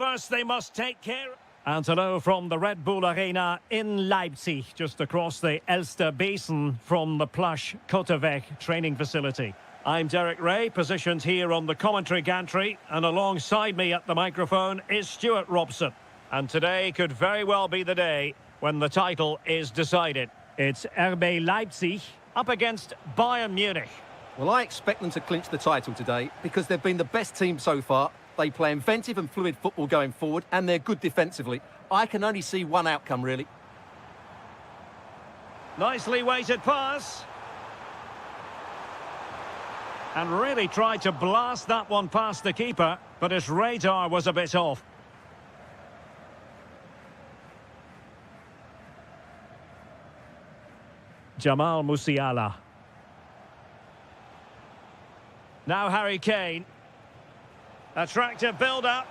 First they must take care. And hello from the Red Bull Arena in Leipzig, just across the Elster Basin from the plush Kotevec training facility. I'm Derek Ray, positioned here on the commentary gantry, and alongside me at the microphone is Stuart Robson. And today could very well be the day when the title is decided. It's RB Leipzig up against Bayern Munich. Well, I expect them to clinch the title today because they've been the best team so far. They play inventive and fluid football going forward, and they're good defensively. I can only see one outcome, really. Nicely weighted pass. And really tried to blast that one past the keeper, but his radar was a bit off. Jamal Musiala. Now Harry Kane. Attractive build-up.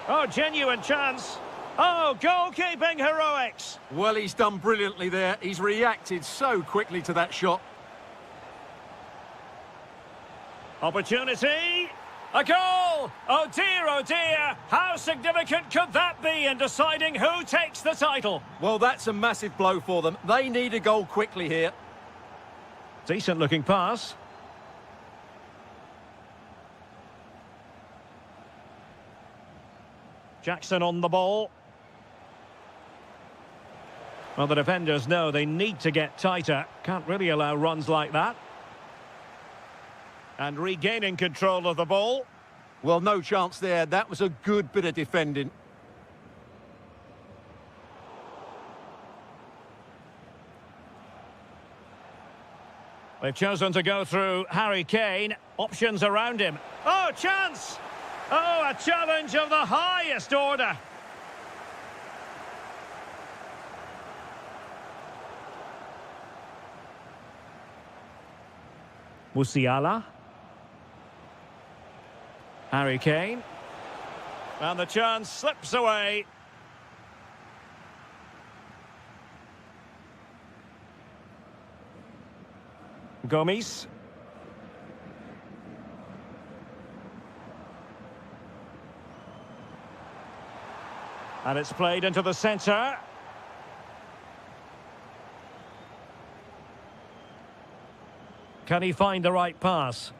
Oh, genuine chance. Oh, goalkeeping heroics. Well, he's done brilliantly there. He's reacted so quickly to that shot. Opportunity. A goal! Oh dear, how significant could that be in deciding who takes the title? Well, that's a massive blow for them. They need a goal quickly here. Decent looking pass. Jackson on the ball. Well, the defenders know they need to get tighter. Can't really allow runs like that. And regaining control of the ball. Well, no chance there. That was a good bit of defending. They've chosen to go through Harry Kane. Options around him. Oh, chance! Oh, a challenge of the highest order. Musiala. Harry Kane. And the chance slips away. Gomes. And it's played into the centre. Can he find the right pass?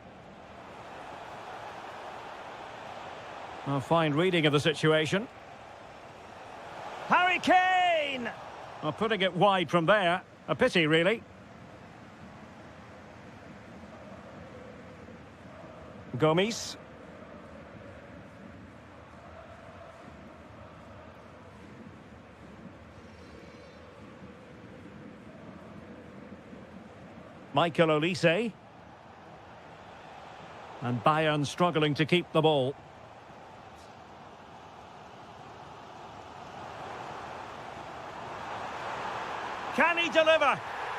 A fine reading of the situation. Harry Kane! Well, putting it wide from there. A pity, really. Gomes. Michael Olise. And Bayern struggling to keep the ball. Can he deliver?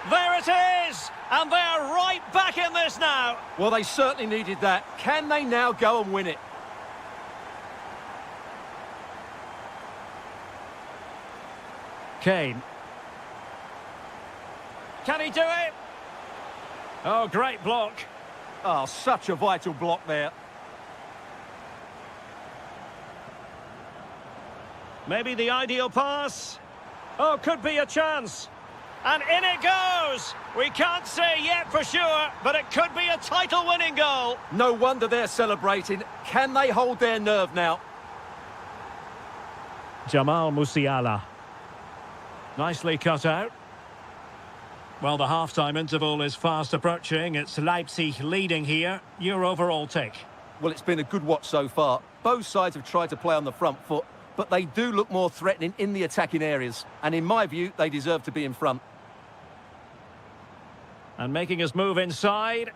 There it is! And they're right back in this now. Well, they certainly needed that. Can they now go and win it? Kane. Can he do it? Oh, great block. Oh, such a vital block there. Maybe the ideal pass. Oh, could be a chance. And in it goes. We can't say yet for sure, but it could be a title-winning goal. No wonder they're celebrating. Can they hold their nerve now? Jamal Musiala. Nicely cut out. Well, the half-time interval is fast approaching. It's Leipzig leading here. Your overall take? Well, it's been a good watch so far. Both sides have tried to play on the front foot, but they do look more threatening in the attacking areas. And in my view, they deserve to be in front. And making his move inside.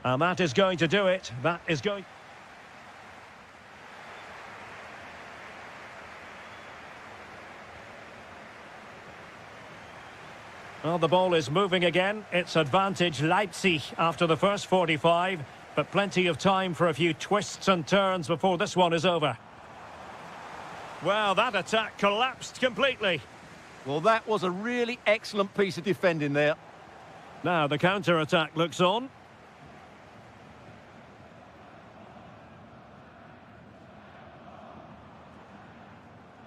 And that is going to do it. That is going... Well, the ball is moving again. It's advantage Leipzig after the first 45, but plenty of time for a few twists and turns before this one is over. Well, that attack collapsed completely. Well, that was a really excellent piece of defending there. Now the counter-attack looks on.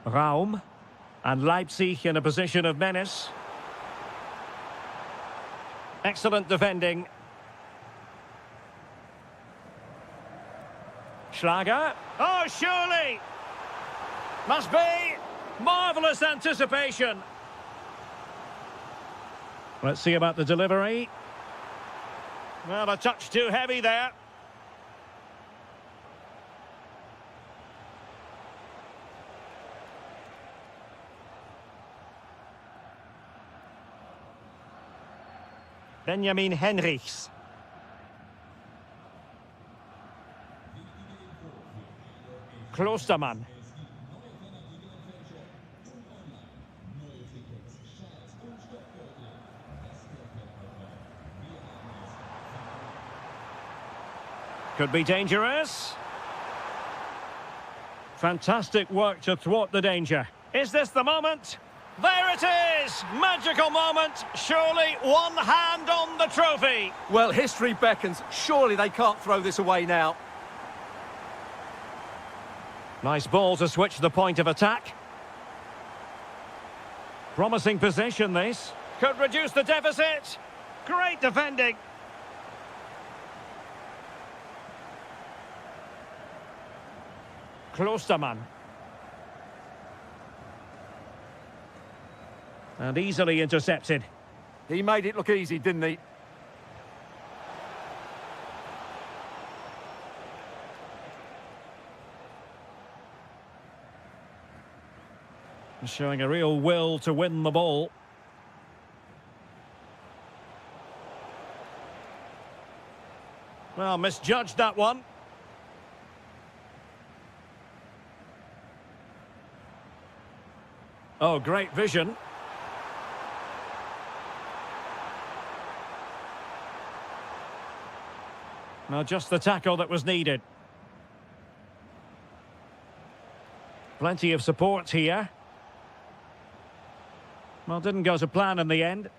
Raum. And Leipzig in a position of menace. Excellent defending. Schlager. Oh, surely! Must be! Marvellous anticipation. Let's see about the delivery. Well, a touch too heavy there. Benjamin Henrichs. Klostermann. Could be dangerous. Fantastic work to thwart the danger. Is this the moment? There it is! Magical moment. Surely one hand on the trophy. Well, history beckons. Surely they can't throw this away now. Nice ball to switch the point of attack. Promising possession, this. Could reduce the deficit. Great defending. Klostermann. And easily intercepted. He made it look easy, didn't he? Showing a real will to win the ball. Well, misjudged that one. Oh, great vision. Now just the tackle that was needed. Plenty of support here. Well, didn't go to plan in the end.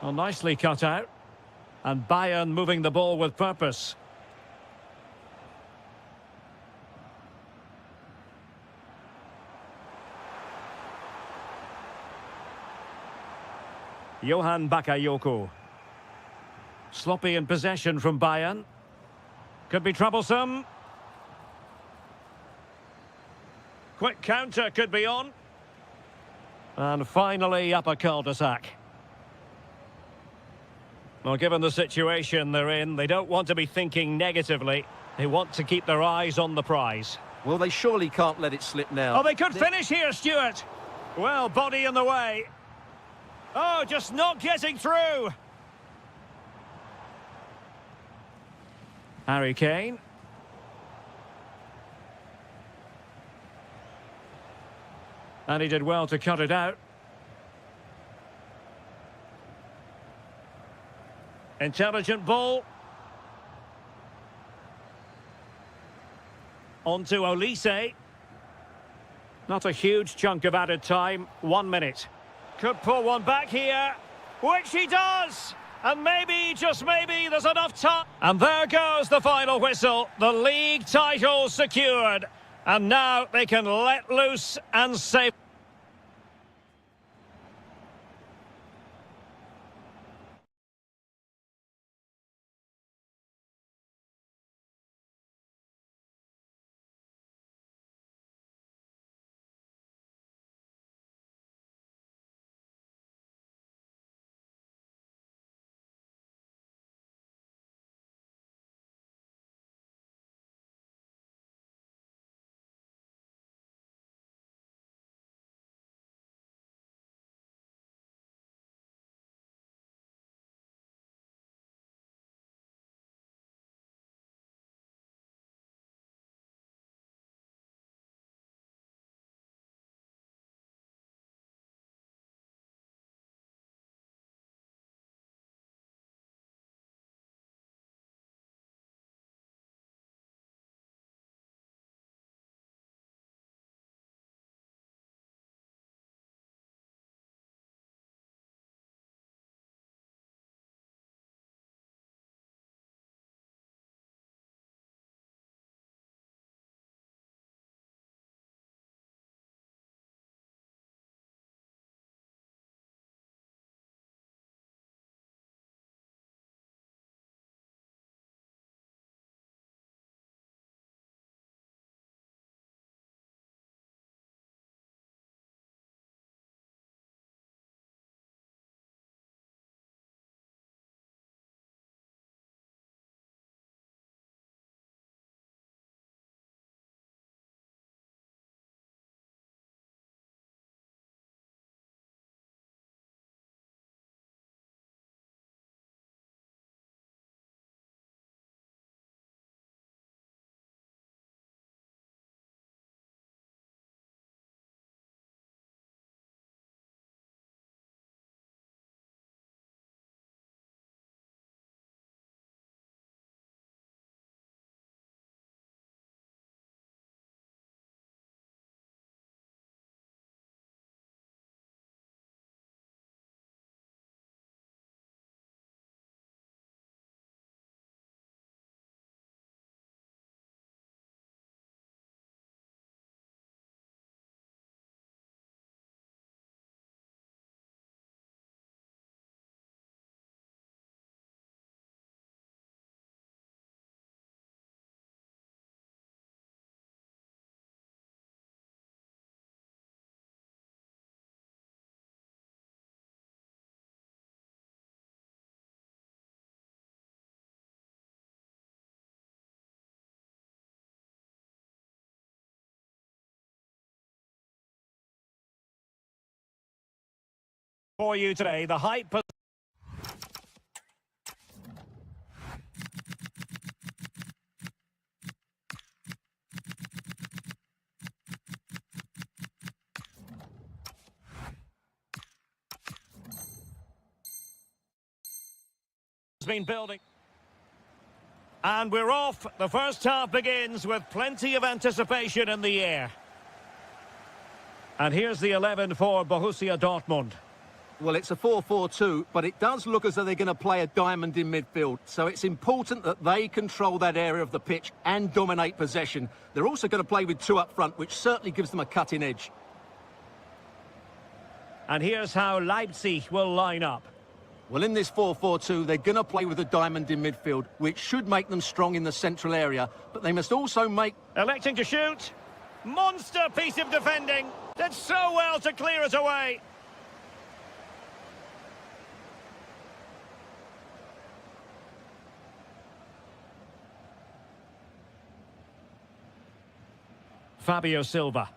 Well, nicely cut out. And Bayern moving the ball with purpose. Johan Bakayoko. Sloppy in possession from Bayern. Could be troublesome. Quick counter could be on. And finally up a cul-de-sac. Well, given the situation they're in, they don't want to be thinking negatively. They want to keep their eyes on the prize. Well, they surely can't let it slip now. Oh, they could finish here, Stuart. Well, body in the way. Oh, just not getting through. Harry Kane. And he did well to cut it out. Intelligent ball. On to Olise. Not a huge chunk of added time. 1 minute. Could pull one back here, which he does. And maybe, just maybe, there's enough time. And there goes the final whistle. The league title secured. And now they can let loose and save. for you today. The height has been building. And we're off. The first half begins with plenty of anticipation in the air. And here's the 11 for Borussia Dortmund. Well, it's a 4-4-2, but it does look as though they're going to play a diamond in midfield. So it's important that they control that area of the pitch and dominate possession. They're also going to play with two up front, which certainly gives them a cutting edge. And here's how Leipzig will line up. Well, in this 4-4-2, they're going to play with a diamond in midfield, which should make them strong in the central area. But they must also make... Electing to shoot. Monster piece of defending. Did so well to clear it away. Fabio Silva.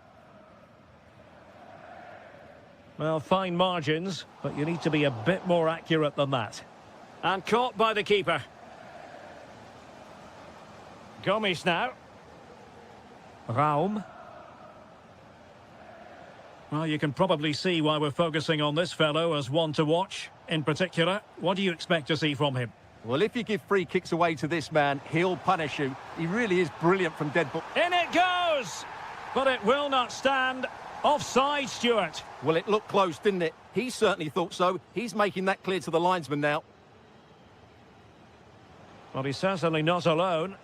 Well, fine margins, but you need to be a bit more accurate than that. And caught by the keeper. Gomes now. Raum. Well, you can probably see why we're focusing on this fellow as one to watch. In particular, what do you expect to see from him? Well, if you give free kicks away to this man, he'll punish you. He really is brilliant from dead ball. In it goes! But it will not stand. Offside, Stuart. Well, it looked close, didn't it? He certainly thought so. He's making that clear to the linesman now. Well, he's certainly not alone.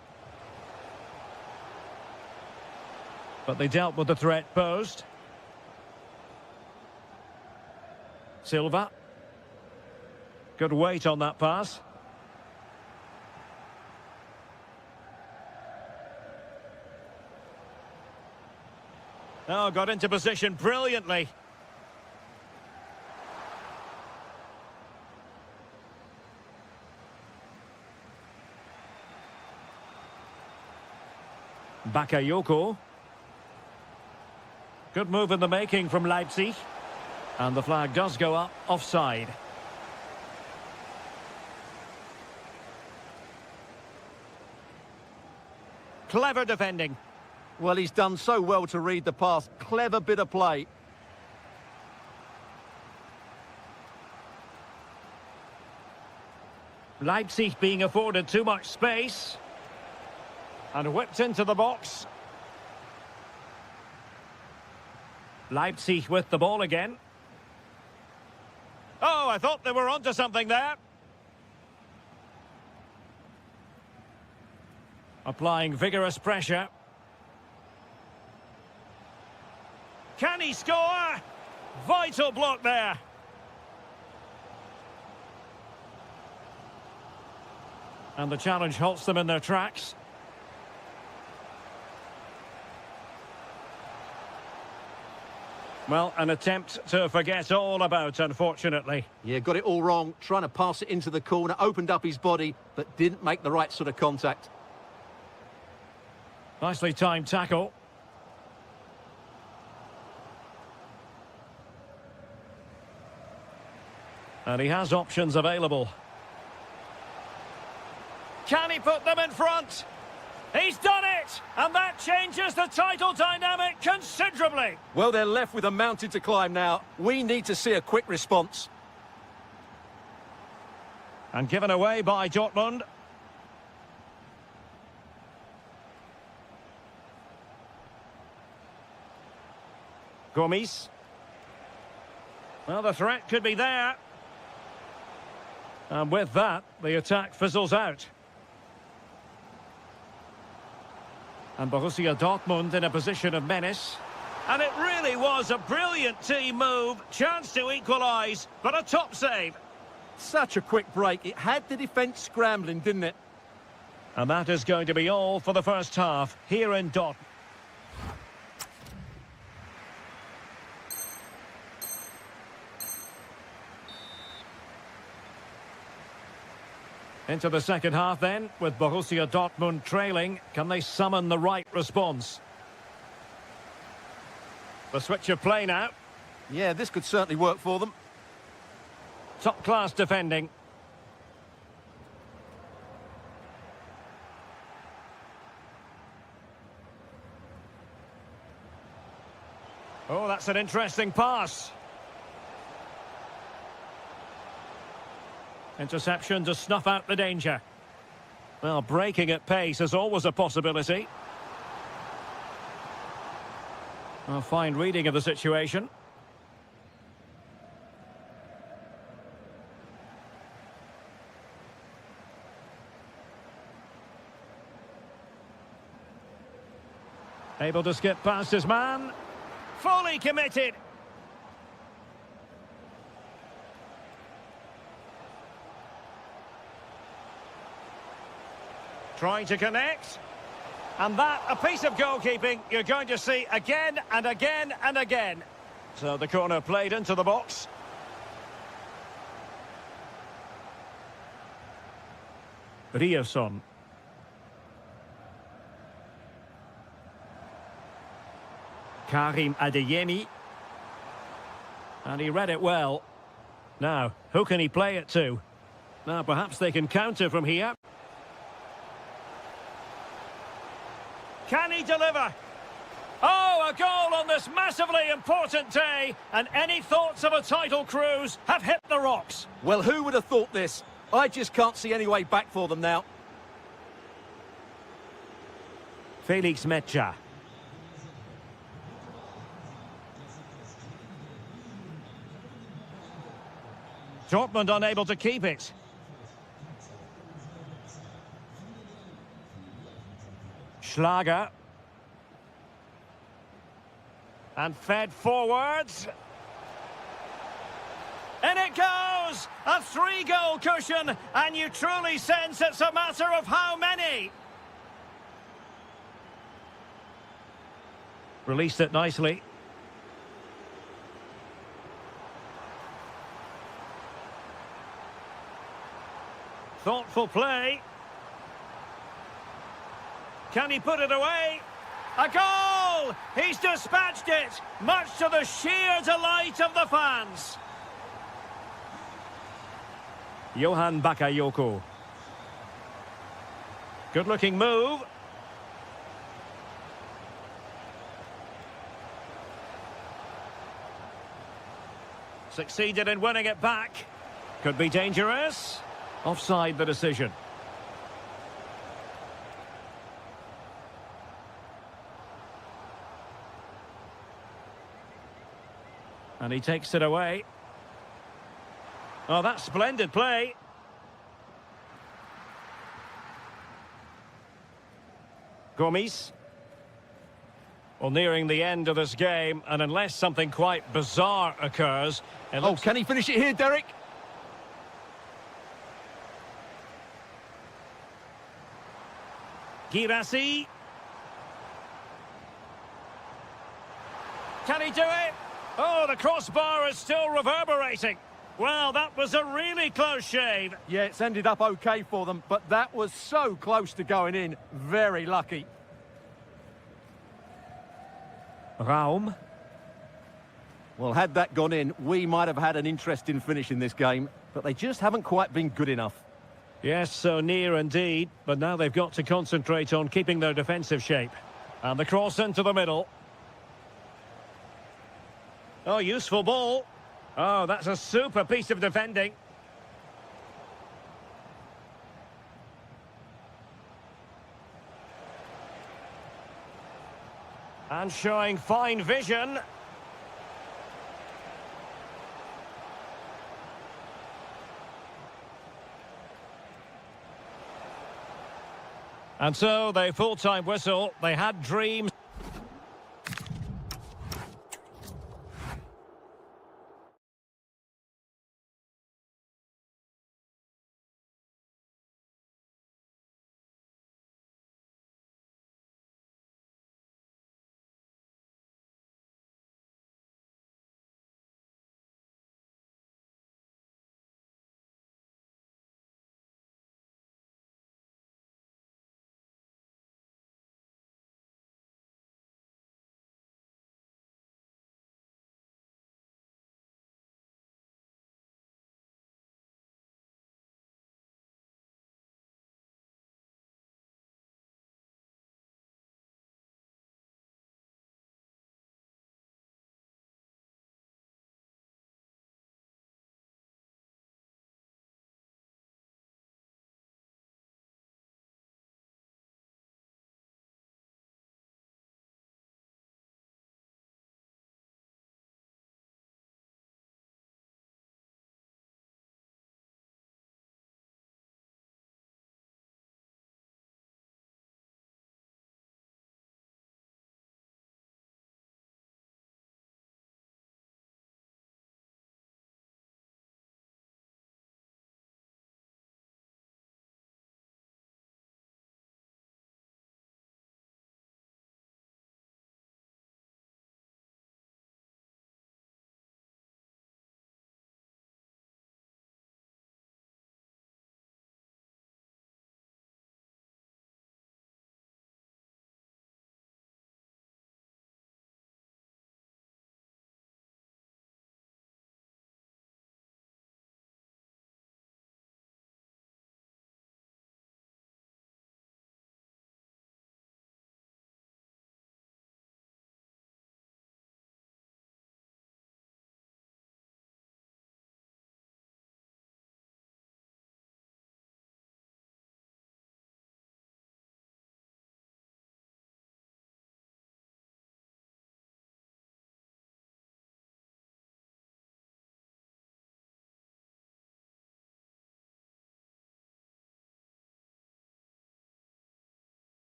But they dealt with the threat posed. Silva. Good weight on that pass. Oh, got into position brilliantly. Bakayoko. Good move in the making from Leipzig. And the flag does go up offside. Clever defending. Well, he's done so well to read the pass. Clever bit of play. Leipzig being afforded too much space. And whipped into the box. Leipzig with the ball again. Oh, I thought they were onto something there. Applying vigorous pressure. Can he score? Vital block there. And the challenge halts them in their tracks. Well, an attempt to forget all about, unfortunately. Yeah, got it all wrong. Trying to pass it into the corner, opened up his body, but didn't make the right sort of contact. Nicely timed tackle. And he has options available. Can he put them in front? He's done it! And that changes the title dynamic considerably. Well, they're left with a mountain to climb now. We need to see a quick response. And given away by Dortmund. Gomes. Well, the threat could be there. And with that, the attack fizzles out. And Borussia Dortmund in a position of menace. And it really was a brilliant team move. Chance to equalise, but a top save. Such a quick break. It had the defence scrambling, didn't it? And that is going to be all for the first half here in Dortmund. Into the second half then, with Borussia Dortmund trailing. Can they summon the right response? The switch of play now. Yeah, this could certainly work for them. Top-class defending. Oh, that's an interesting pass. Interception to snuff out the danger. Well, breaking at pace is always a possibility. A fine reading of the situation. Able to skip past his man. Fully committed. Trying to connect. And that, a piece of goalkeeping you're going to see again and again and again. So the corner played into the box. Rioson. Karim Adeyemi. And he read it well. Now, who can he play it to? Now, perhaps they can counter from here. Can he deliver? Oh, a goal on this massively important day, and any thoughts of a title cruise have hit the rocks. Well, who would have thought this? I just can't see any way back for them now. Felix Mecha. Dortmund unable to keep it. Schlager. And fed forwards. And it goes! A 3-goal cushion, and you truly sense it's a matter of how many. Released it nicely. Thoughtful play. Can he put it away? A goal! He's dispatched it, much to the sheer delight of the fans. Johan Bakayoko. Good-looking move. Succeeded in winning it back. Could be dangerous. Offside the decision. And he takes it away. Oh, that's splendid play. Gomes. Well, nearing the end of this game, and unless something quite bizarre occurs... Oh, can he finish it here, Derek? Girassi. Can he do it? Oh, the crossbar is still reverberating. Well, that was a really close shave. Yeah, it's ended up okay for them, but that was so close to going in. Very lucky. Raum. Well, had that gone in, we might have had an interesting finish in this game, but they just haven't quite been good enough. Yes, so near indeed, but now they've got to concentrate on keeping their defensive shape. And the cross into the middle. Oh, useful ball. Oh, that's a super piece of defending. And showing fine vision. And so, the full-time whistle, they had dreams.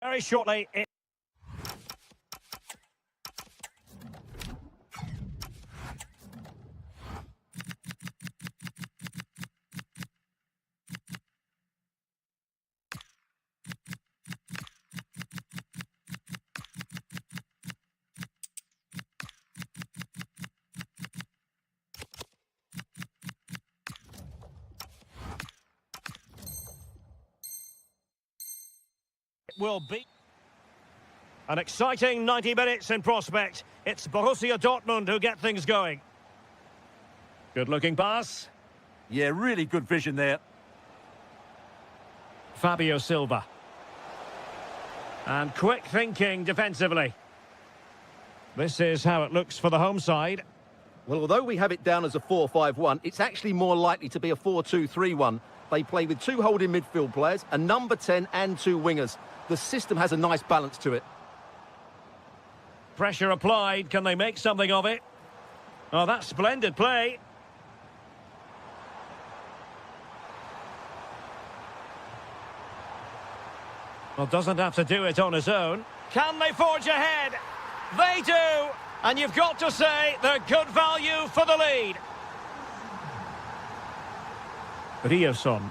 Very shortly. Will be an exciting 90 minutes in prospect. It's Borussia Dortmund who get things going. Good looking pass. Yeah, really good vision there. Fabio Silva. And quick thinking defensively. This is how it looks for the home side. Well, although we have it down as a 4-5-1, it's actually more likely to be a 4-2-3-1. They play with two holding midfield players, a number 10 and two wingers. The system has a nice balance to it. Pressure applied. Can they make something of it? Oh, that's splendid play. Well, doesn't have to do it on his own. Can they forge ahead? They do! And you've got to say they're good value for the lead. Ryerson.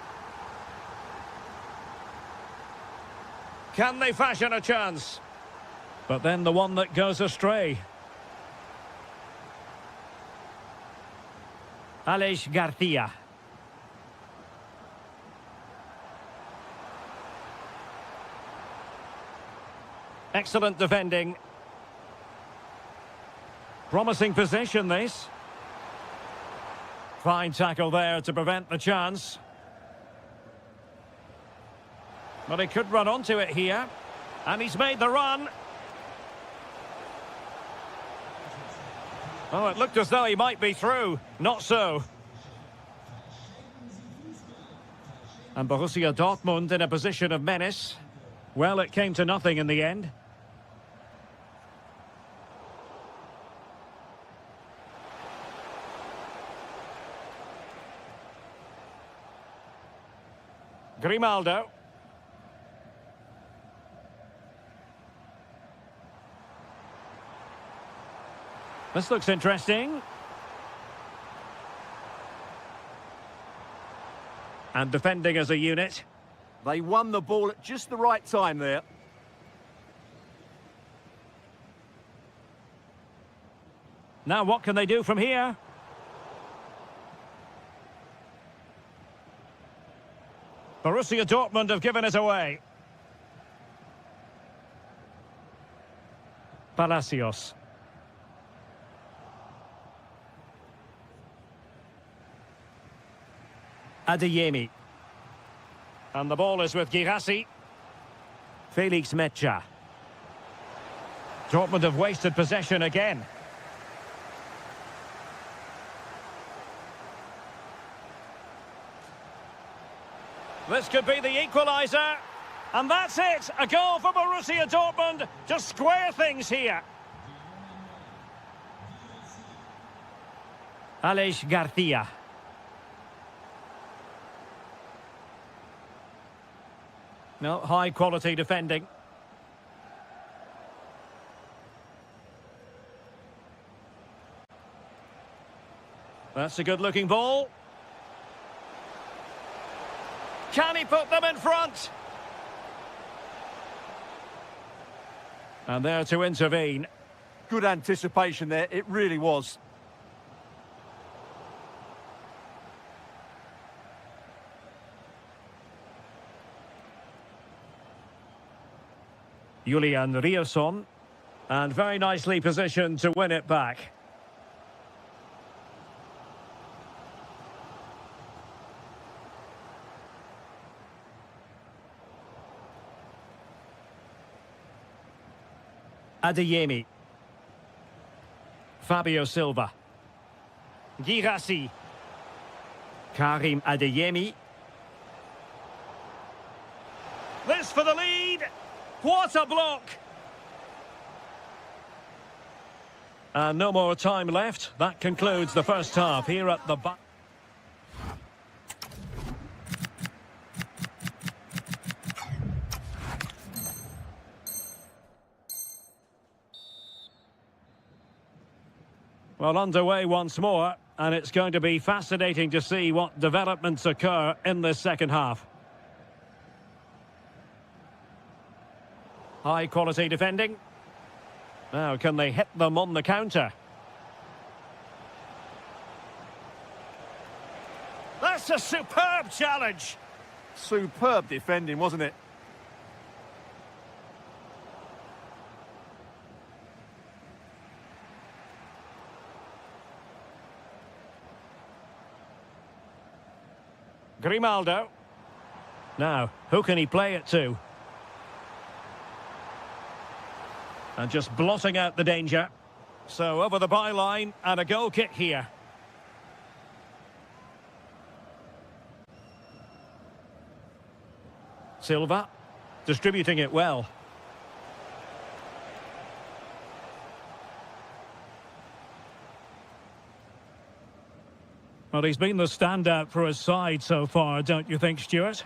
Can they fashion a chance? But then the one that goes astray. Aleix Garcia. Excellent defending. Promising possession, this. Fine tackle there to prevent the chance. But he could run onto it here. And he's made the run. Oh, it looked as though he might be through. Not so. And Borussia Dortmund in a position of menace. Well, it came to nothing in the end. Grimaldo. This looks interesting. And defending as a unit. They won the ball at just the right time there. Now what can they do from here? Borussia Dortmund have given it away. Palacios. Adeyemi. And the ball is with Girassi. Felix Mecha. Dortmund have wasted possession again. This could be the equaliser. And that's it! A goal for Borussia Dortmund to square things here. Aleix Garcia. No, high-quality defending. That's a good-looking ball. Can he put them in front? And there to intervene. Good anticipation there, it really was. Julian Ryerson. And very nicely positioned to win it back. Adeyemi. Fabio Silva. Girassi. Karim Adeyemi. This for the lead. What a block! And no more time left. That concludes the first half here at the back. Well, underway once more, and it's going to be fascinating to see what developments occur in this second half. High quality defending. Now, can they hit them on the counter? That's a superb challenge. Superb defending, wasn't it? Grimaldo. Now, who can he play it to? And just blotting out the danger. So over the byline and a goal kick here. Silva distributing it well. Well, he's been the standout for his side so far, don't you think, Stuart?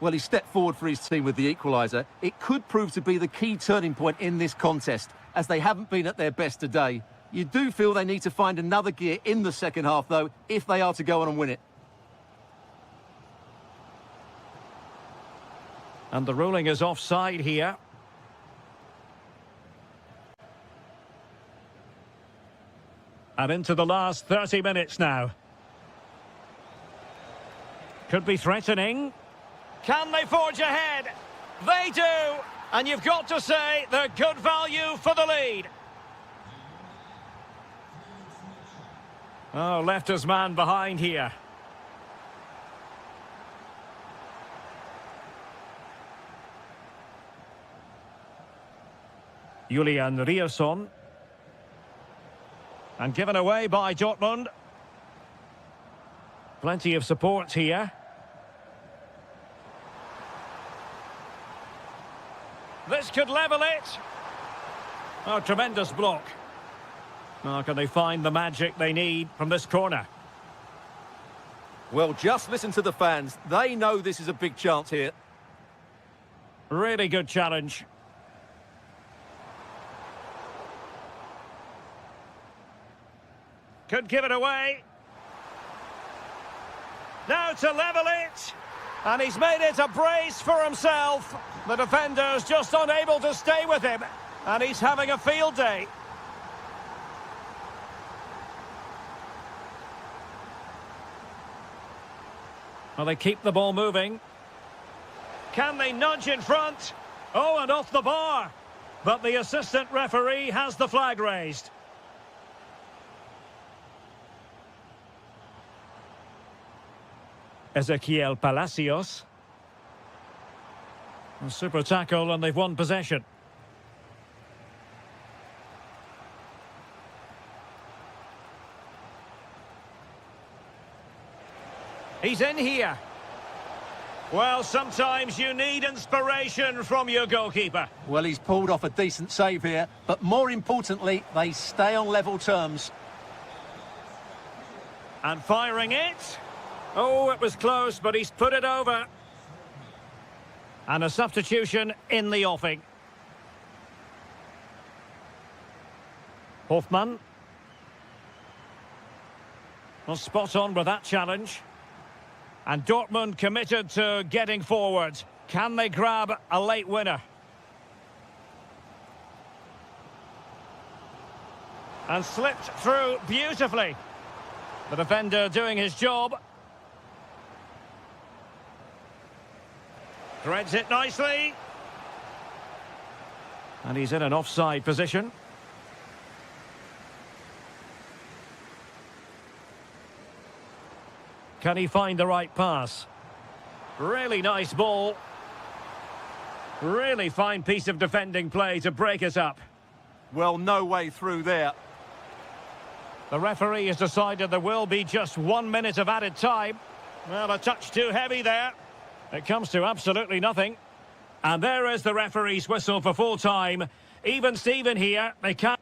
Well, he stepped forward for his team with the equaliser. It could prove to be the key turning point in this contest, as they haven't been at their best today. You do feel they need to find another gear in the second half, though, if they are to go on and win it. And the ruling is offside here. And into the last 30 minutes now. Could be threatening. Can they forge ahead? They do! And you've got to say they're good value for the lead. Oh, left his man behind here. Julian Rierson. And given away by Dortmund. Plenty of support here. This could level it. Oh, tremendous block. Oh, can they find the magic they need from this corner? Well, just listen to the fans. They know this is a big chance here. Really good challenge. Could give it away. Now to level it. And he's made it a brace for himself. The defender's just unable to stay with him. And he's having a field day. Well, they keep the ball moving. Can they nudge in front? Oh, and off the bar. But the assistant referee has the flag raised. Ezequiel Palacios. A super tackle and they've won possession. He's in here. Well, sometimes you need inspiration from your goalkeeper. Well, he's pulled off a decent save here, but more importantly, they stay on level terms. And firing it. Oh, it was close, but he's put it over. And a substitution in the offing. Hoffmann. Well, spot on with that challenge. And Dortmund committed to getting forward. Can they grab a late winner? And slipped through beautifully. The defender doing his job. Threads it nicely. And he's in an offside position. Can he find the right pass? Really nice ball. Really fine piece of defending play to break us up. Well, no way through there. The referee has decided there will be just 1 minute of added time. Well, a touch too heavy there. It comes to absolutely nothing. And there is the referee's whistle for full time. Even Steven here, they can't...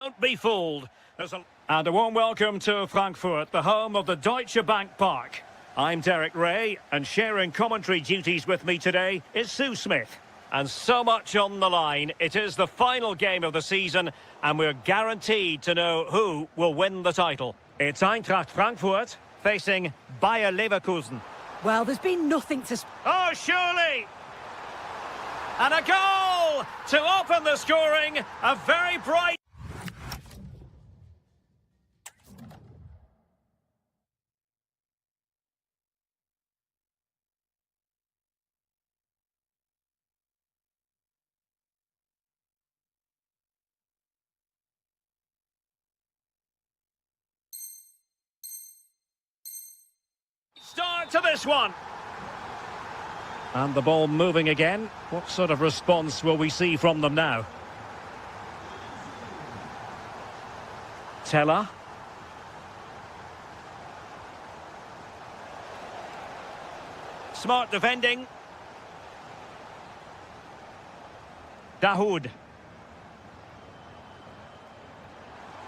Don't be fooled. And a warm welcome to Frankfurt, the home of the Deutsche Bank Park. I'm Derek Ray, and sharing commentary duties with me today is Sue Smith. And so much on the line. It is the final game of the season, and we're guaranteed to know who will win the title. It's Eintracht Frankfurt facing Bayer Leverkusen. Well, there's been nothing to... Oh, surely! And a goal to open the scoring. A very bright... start to this one. And the ball moving again. What sort of response will we see from them now? Teller. Smart defending. Dahoud.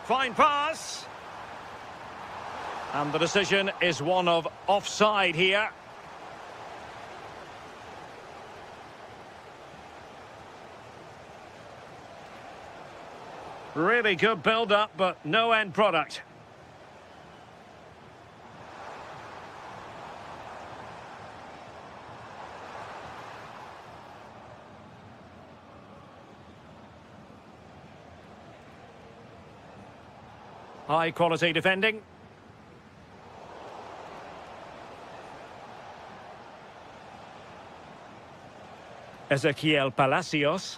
Fine pass. And the decision is one of offside here. Really good build-up, but no end product. High-quality defending. Ezequiel Palacios.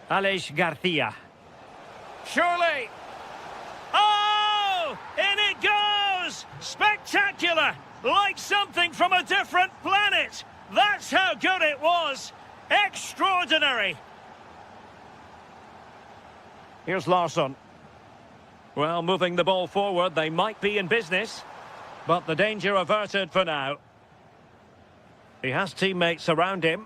Aleix Garcia. Surely! Oh! In it goes! Spectacular! Like something from a different planet! That's how good it was! Extraordinary! Here's Larsson. Well, moving the ball forward, they might be in business. But the danger averted for now. He has teammates around him.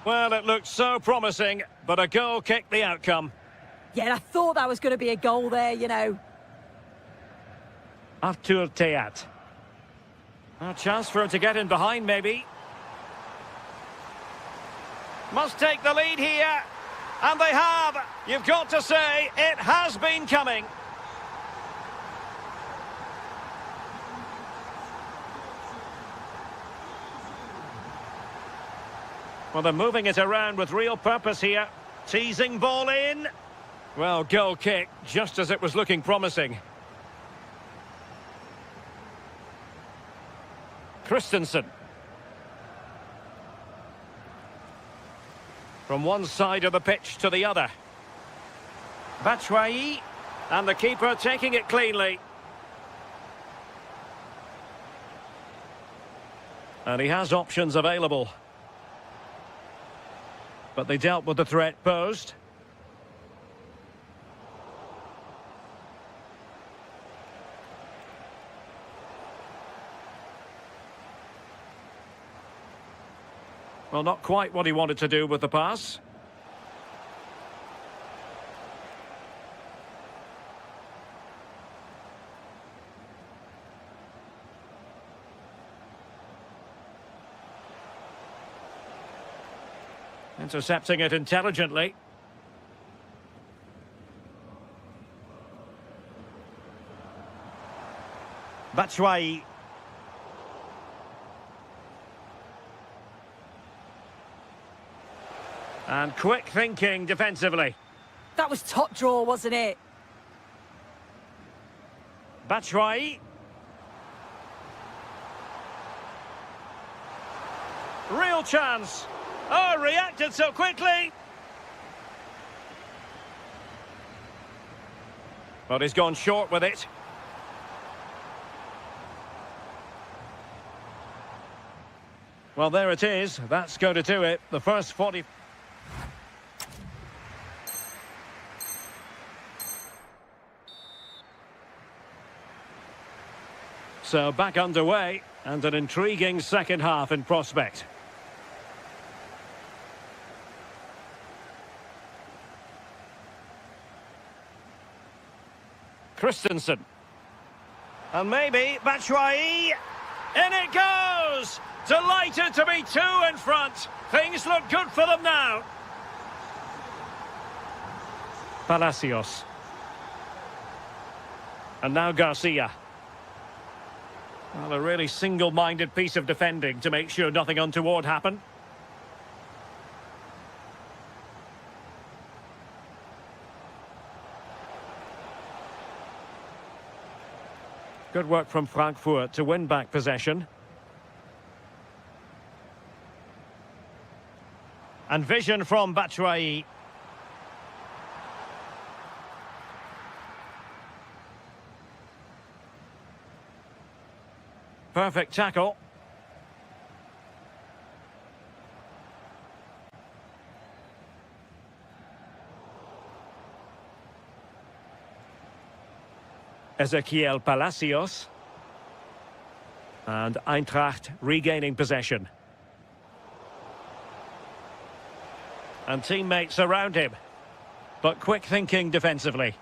Well, it looked so promising, but a goal kicked the outcome. Yeah, I thought that was going to be a goal there, you know. Arthur Theat. A chance for him to get in behind, maybe. Must take the lead here. And they have. You've got to say, it has been coming. Well, they're moving it around with real purpose here. Teasing ball in. Well, goal kick, just as it was looking promising. Christensen. From one side of the pitch to the other. Batshuayi. And the keeper taking it cleanly. And he has options available. But they dealt with the threat posed. Well, not quite what he wanted to do with the pass. Intercepting it intelligently. Batshuayi. And quick thinking defensively. That was top draw, wasn't it? Batshuayi. Real chance. Oh, reacted so quickly. But he's gone short with it. Well, there it is. That's going to do it. The first 40... So back underway, and an intriguing second half in prospect. Christensen. And maybe Batshuayi. In it goes! Delighted to be two in front. Things look good for them now. Palacios. And now Garcia. Well, a really single-minded piece of defending to make sure nothing untoward happened. Good work from Frankfurt to win back possession. And vision from Batshuayi. Perfect tackle. Ezequiel Palacios. And Eintracht regaining possession. And teammates around him. But quick thinking defensively.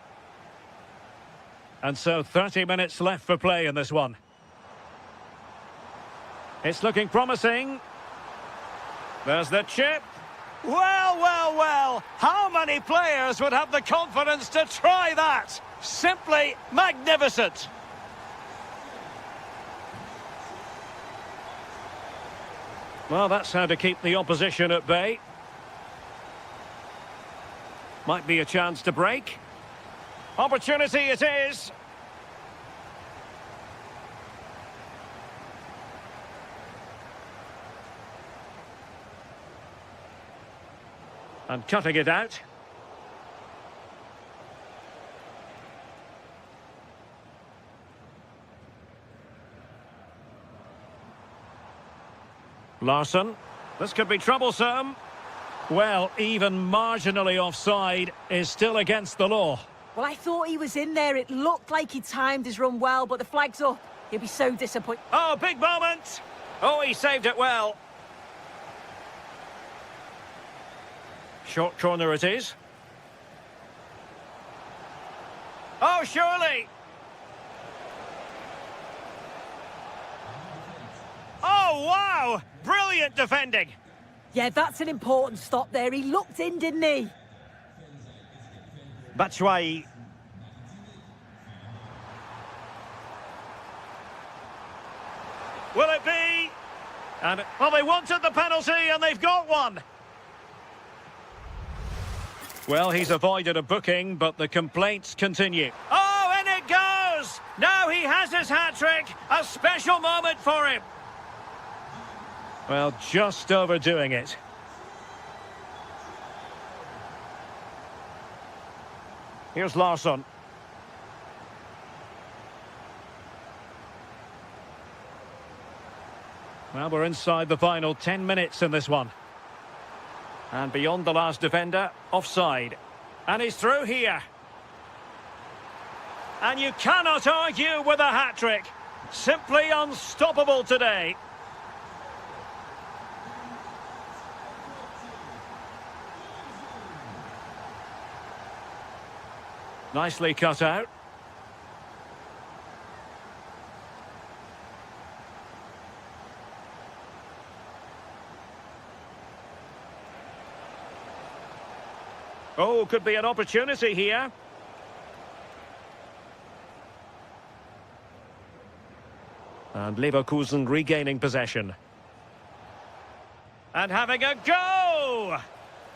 And so 30 minutes left for play in this one. It's looking promising. There's the chip. Well, well, well. How many players would have the confidence to try that? Simply magnificent. Well, that's how to keep the opposition at bay. Might be a chance to break. Opportunity it is. And cutting it out. Larsson. This could be troublesome. Well, even marginally offside is still against the law. Well, I thought he was in there. It looked like he timed his run well, but the flag's up. He'll be so disappointed. Oh, big moment. Oh, he saved it well. Short corner it is. Oh, surely. Oh, wow. Brilliant defending. Yeah, that's an important stop there. He looked in, didn't he? Batshuayi. Will it be? And well, they wanted the penalty and they've got one. Well, he's avoided a booking, but the complaints continue. Oh, and it goes! Now he has his hat-trick. A special moment for him. Well, just overdoing it. Here's Larsson. Well, we're inside the final 10 minutes in this one. And beyond the last defender, offside. And he's through here. And you cannot argue with a hat-trick. Simply unstoppable today. Nicely cut out. Oh, could be an opportunity here. And Leverkusen regaining possession. And having a go!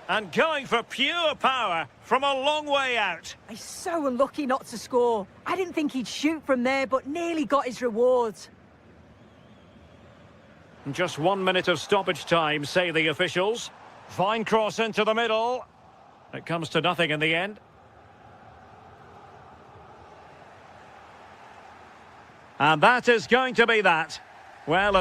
And going for pure power from a long way out. He's so unlucky not to score. I didn't think he'd shoot from there, but nearly got his rewards. Just 1 minute of stoppage time, say the officials. Fine cross into the middle. It comes to nothing in the end. And that is going to be that. Well,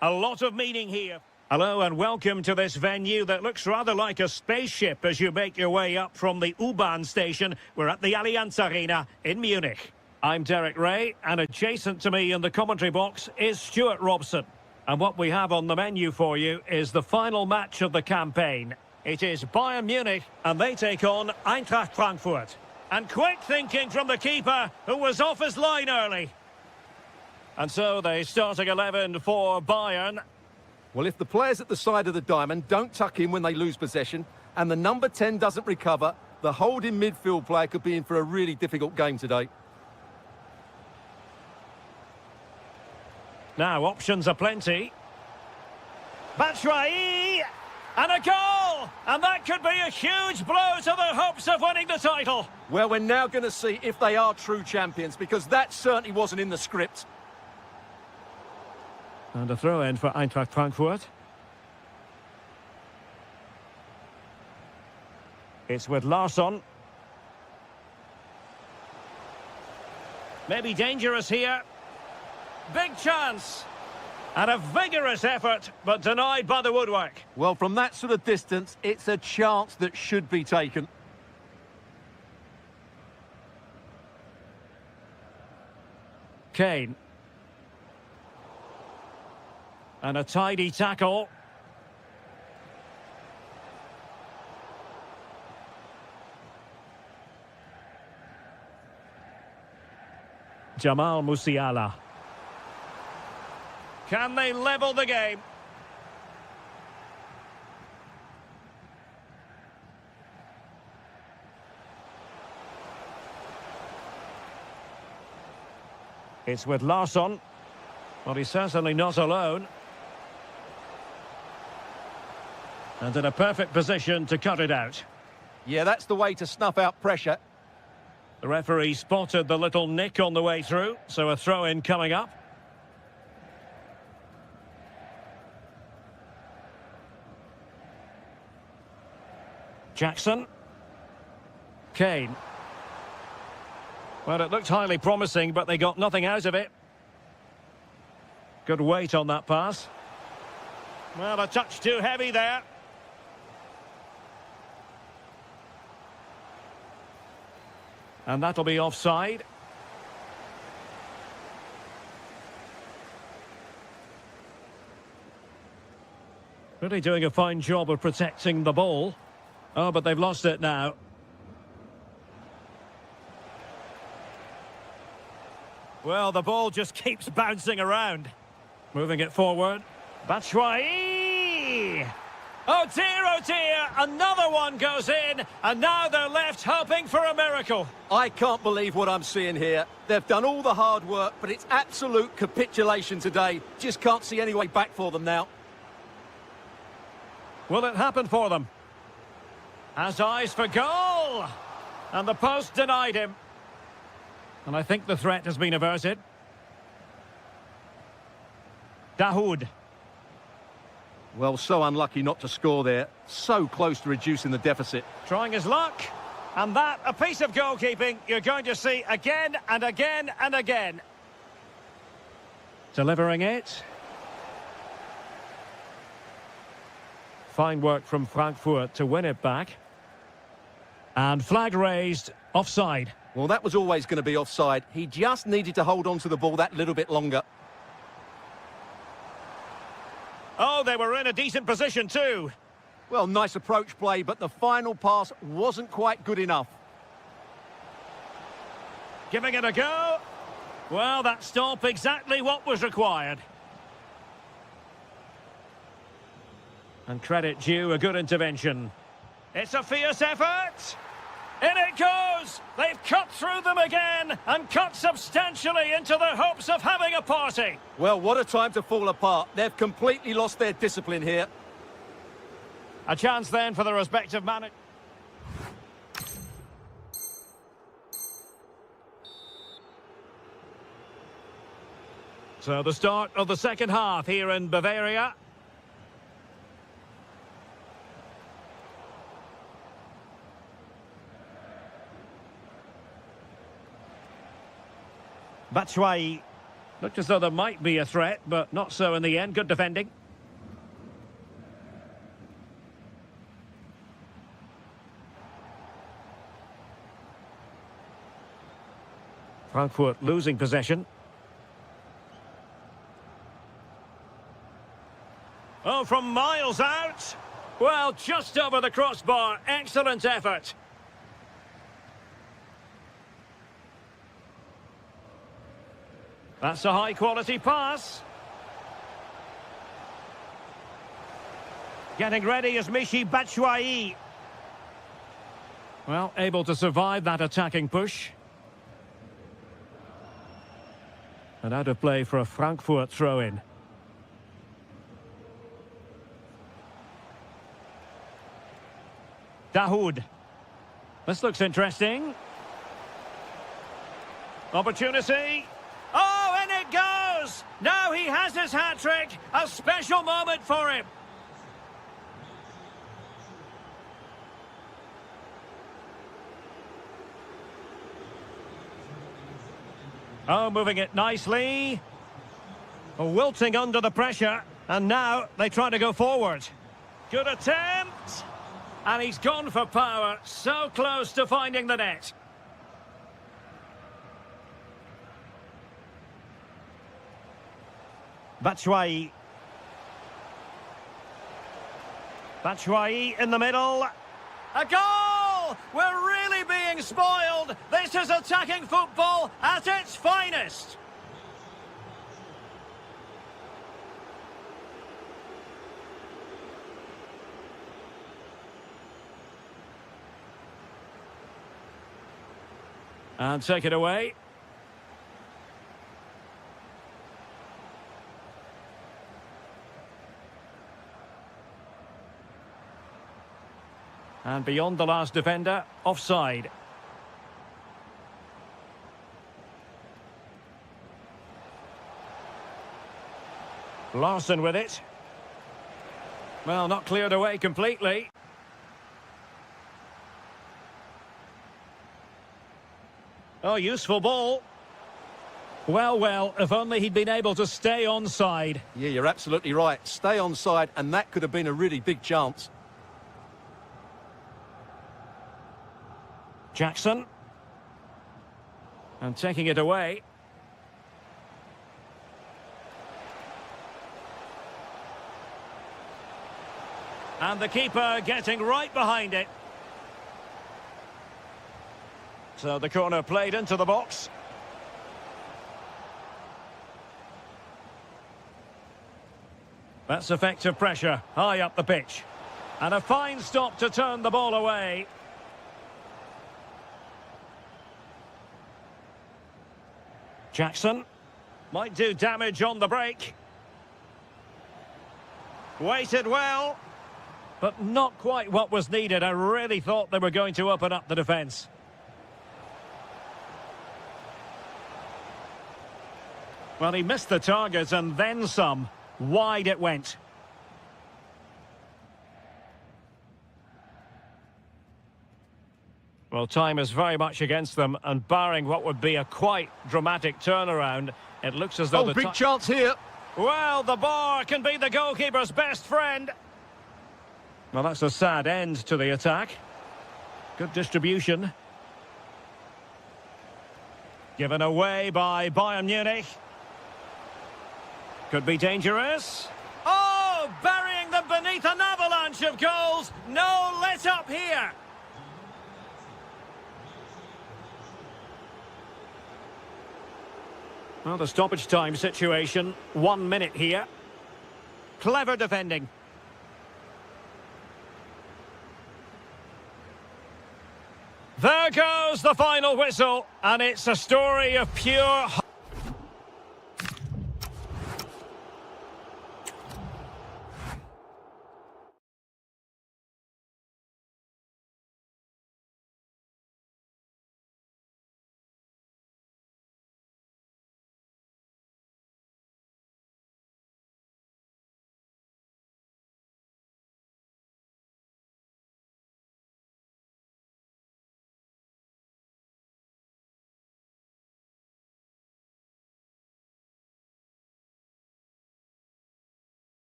A lot of meaning here. Hello and welcome to this venue that looks rather like a spaceship as you make your way up from the U-Bahn station. We're at the Allianz Arena in Munich. I'm Derek Ray, and adjacent to me in the commentary box is Stuart Robson. And what we have on the menu for you is the final match of the campaign. It is Bayern Munich, and they take on Eintracht Frankfurt. And quick thinking from the keeper, who was off his line early. And so the starting 11 for Bayern. Well, if the players at the side of the diamond don't tuck in when they lose possession, and the number 10 doesn't recover, the holding midfield player could be in for a really difficult game today. Now, options are plenty. Batshuayi! And a goal! And that could be a huge blow to the hopes of winning the title. Well, we're now going to see if they are true champions, because that certainly wasn't in the script. And a throw-in for Eintracht Frankfurt. It's with Larsson. Maybe dangerous here. Big chance. And a vigorous effort, but denied by the woodwork. Well, from that sort of distance, it's a chance that should be taken. Kane. And a tidy tackle. Jamal Musiala. Can they level the game? It's with Larsson. Well, he's certainly not alone. And in a perfect position to cut it out. Yeah, that's the way to snuff out pressure. The referee spotted the little nick on the way through, so a throw-in coming up. Jackson. Kane. Well, it looked highly promising, but they got nothing out of it. Good weight on that pass. Well, a touch too heavy there. And that'll be offside. Really doing a fine job of protecting the ball. Oh, but they've lost it now. Well, the ball just keeps bouncing around. Moving it forward. Batshuayi! Oh dear, another one goes in, and now they're left hoping for a miracle. I can't believe what I'm seeing here. They've done all the hard work, but it's absolute capitulation today. Just can't see any way back for them now. Will it happen for them? Has eyes for goal! And the post denied him. And I think the threat has been averted. Dahoud. Well, so unlucky not to score there. So close to reducing the deficit. Trying his luck. And that, a piece of goalkeeping you're going to see again and again and again. Delivering it. Fine work from Frankfurt to win it back. And flag raised, offside. Well, that was always going to be offside. He just needed to hold on to the ball that little bit longer. Oh, they were in a decent position too. Well, nice approach play, but the final pass wasn't quite good enough. Giving it a go. Well, that stop exactly what was required. And credit due, a good intervention. It's a fierce effort. In it goes! They've cut through them again and cut substantially into the hopes of having a party. Well, what a time to fall apart. They've completely lost their discipline here. A chance then for the respective manager. So the start of the second half here in Bavaria. Batshuayi. Looked as though there might be a threat, but not so in the end. Good defending. Frankfurt losing possession. Oh, from miles out. Well, just over the crossbar. Excellent effort. That's a high-quality pass. Getting ready is Michy Batshuayi. Well, able to survive that attacking push. And out of play for a Frankfurt throw-in. Dahoud. This looks interesting. Opportunity. Oh, and it goes! Now he has his hat-trick. A special moment for him. Oh, moving it nicely. Wilting under the pressure. And now they try to go forward. Good attempt. And he's gone for power. So close to finding the net. Batshuayi. Batshuayi in the middle. A goal! We're really being spoiled. This is attacking football at its finest. And take it away. And beyond the last defender, offside. Larson with it. Well, not cleared away completely. Oh, useful ball. Well, if only he'd been able to stay onside. Yeah, you're absolutely right. Stay onside, and that could have been a really big chance. Jackson. And taking it away. And the keeper getting right behind it. So the corner played into the box. That's effective pressure, high up the pitch. And a fine stop to turn the ball away. Jackson might do damage on the break. Waited well, but not quite what was needed. I really thought they were going to open up the defence. Well, he missed the target and then some. Wide it went. Well, time is very much against them, and barring what would be a quite dramatic turnaround, it looks as though the big chance here. Well, the bar can be the goalkeeper's best friend. Well, that's a sad end to the attack. Good distribution. Given away by Bayern Munich. Could be dangerous. Oh, burying them beneath an avalanche of goals. No let up here. Well, the stoppage time situation, 1 minute here. Clever defending. There goes the final whistle, and it's a story of pure...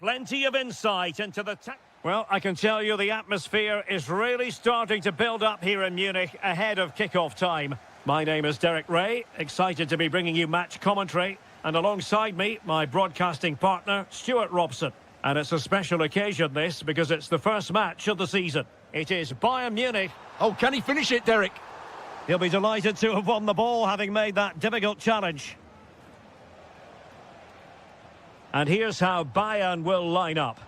Plenty of insight into the... Well, I can tell you the atmosphere is really starting to build up here in Munich ahead of kick-off time. My name is Derek Ray, excited to be bringing you match commentary. And alongside me, my broadcasting partner, Stuart Robson. And it's a special occasion, this, because it's the first match of the season. It is Bayern Munich. Oh, can he finish it, Derek? He'll be delighted to have won the ball, having made that difficult challenge. And here's how Bayern will line up.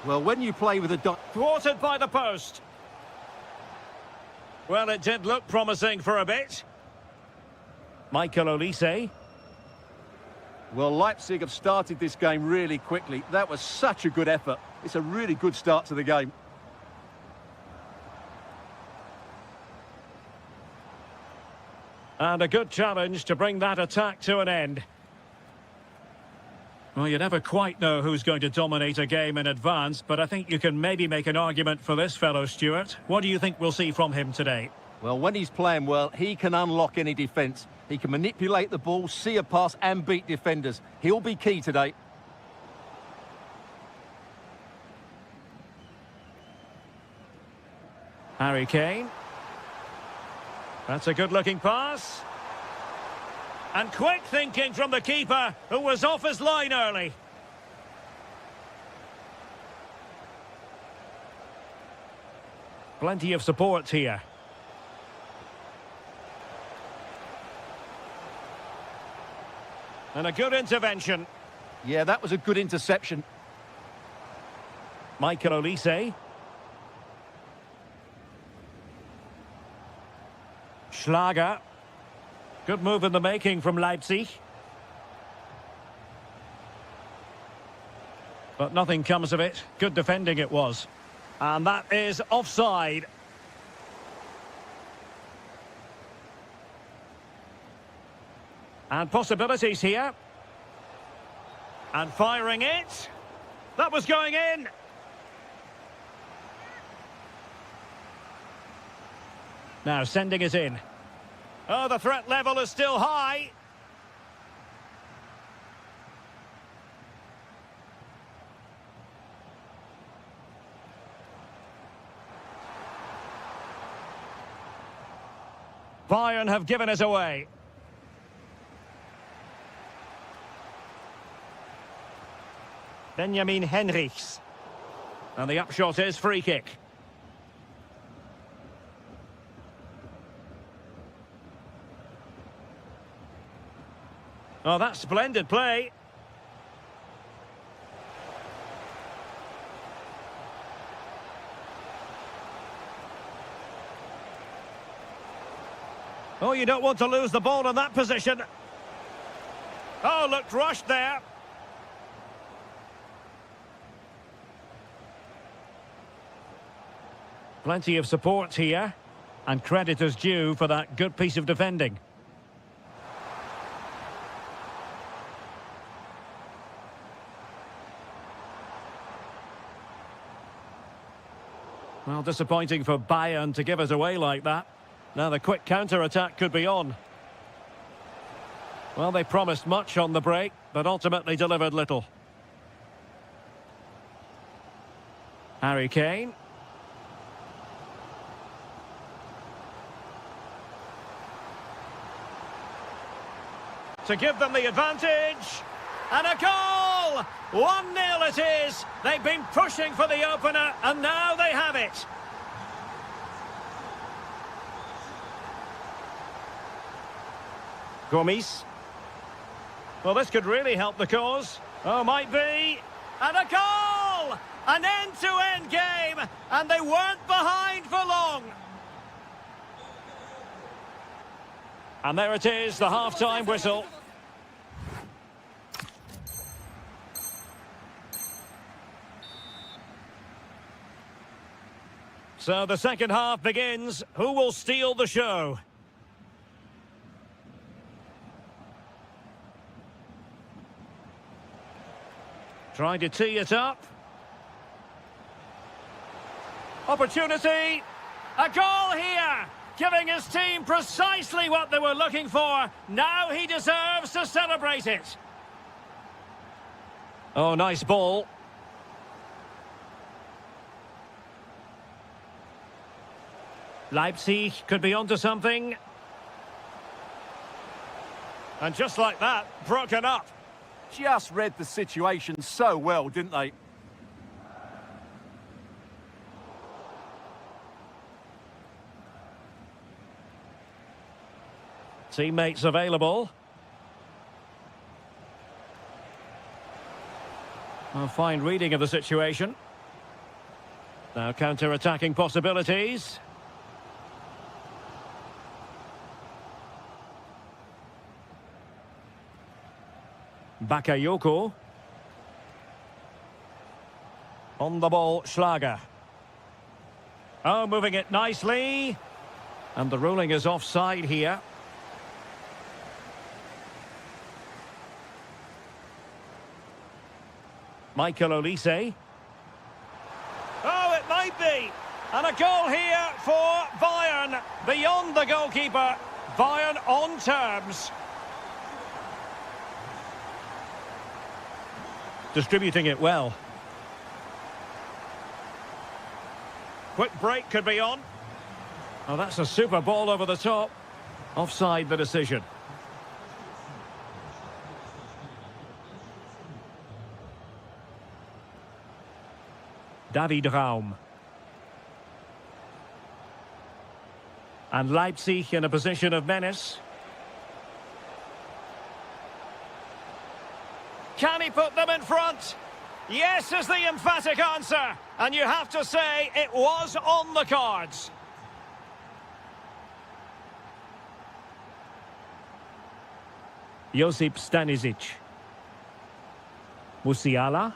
Well, when you play with a... Thwarted by the post. Well, it did look promising for a bit. Michael Olise. Well, Leipzig have started this game really quickly. That was such a good effort. It's a really good start to the game. And a good challenge to bring that attack to an end. Well, you never quite know who's going to dominate a game in advance, but I think you can maybe make an argument for this fellow, Stuart. What do you think we'll see from him today? Well, when he's playing well, he can unlock any defence. He can manipulate the ball, see a pass and beat defenders. He'll be key today. Harry Kane. That's a good-looking pass. And quick thinking from the keeper, who was off his line early. Plenty of support here. And a good intervention. Yeah, that was a good interception. Michael Olise. Schlager. Good move in the making from Leipzig. But nothing comes of it. Good defending it was. And that is offside. And possibilities here. And firing it. That was going in. Now sending it in. Oh, the threat level is still high. Bayern have given it away. Benjamin Henrichs. And the upshot is free kick. Oh, that's splendid play. Oh, you don't want to lose the ball in that position. Oh, looked rushed there. Plenty of support here. And credit is due for that good piece of defending. Well, disappointing for Bayern to give it away like that. Now the quick counter-attack could be on. Well, they promised much on the break, but ultimately delivered little. Harry Kane. To give them the advantage. And a goal! 1-0 it is. They've been pushing for the opener, and now they have it. Gomes. Well, this could really help the cause. Oh, might be. And a goal! An end-to-end game, and they weren't behind for long. And there it is, the half-time whistle. So the second half begins. Who will steal the show? Trying to tee it up. Opportunity. A goal here. Giving his team precisely what they were looking for. Now he deserves to celebrate it. Oh, nice ball. Leipzig could be onto something. And just like that, broken up. Just read the situation so well, didn't they? Teammates available. A fine reading of the situation. Now counter-attacking possibilities. Bakayoko. On the ball, Schlager. Oh, moving it nicely. And the ruling is offside here. Michael Olise. Oh, it might be. And a goal here for Bayern. Beyond the goalkeeper. Bayern on terms. Distributing it well. Quick break could be on. Oh, that's a super ball over the top. Offside the decision. David Raum. And Leipzig in a position of menace. Can he put them in front? Yes is the emphatic answer. And you have to say it was on the cards. Josip Stanisic. Musiala.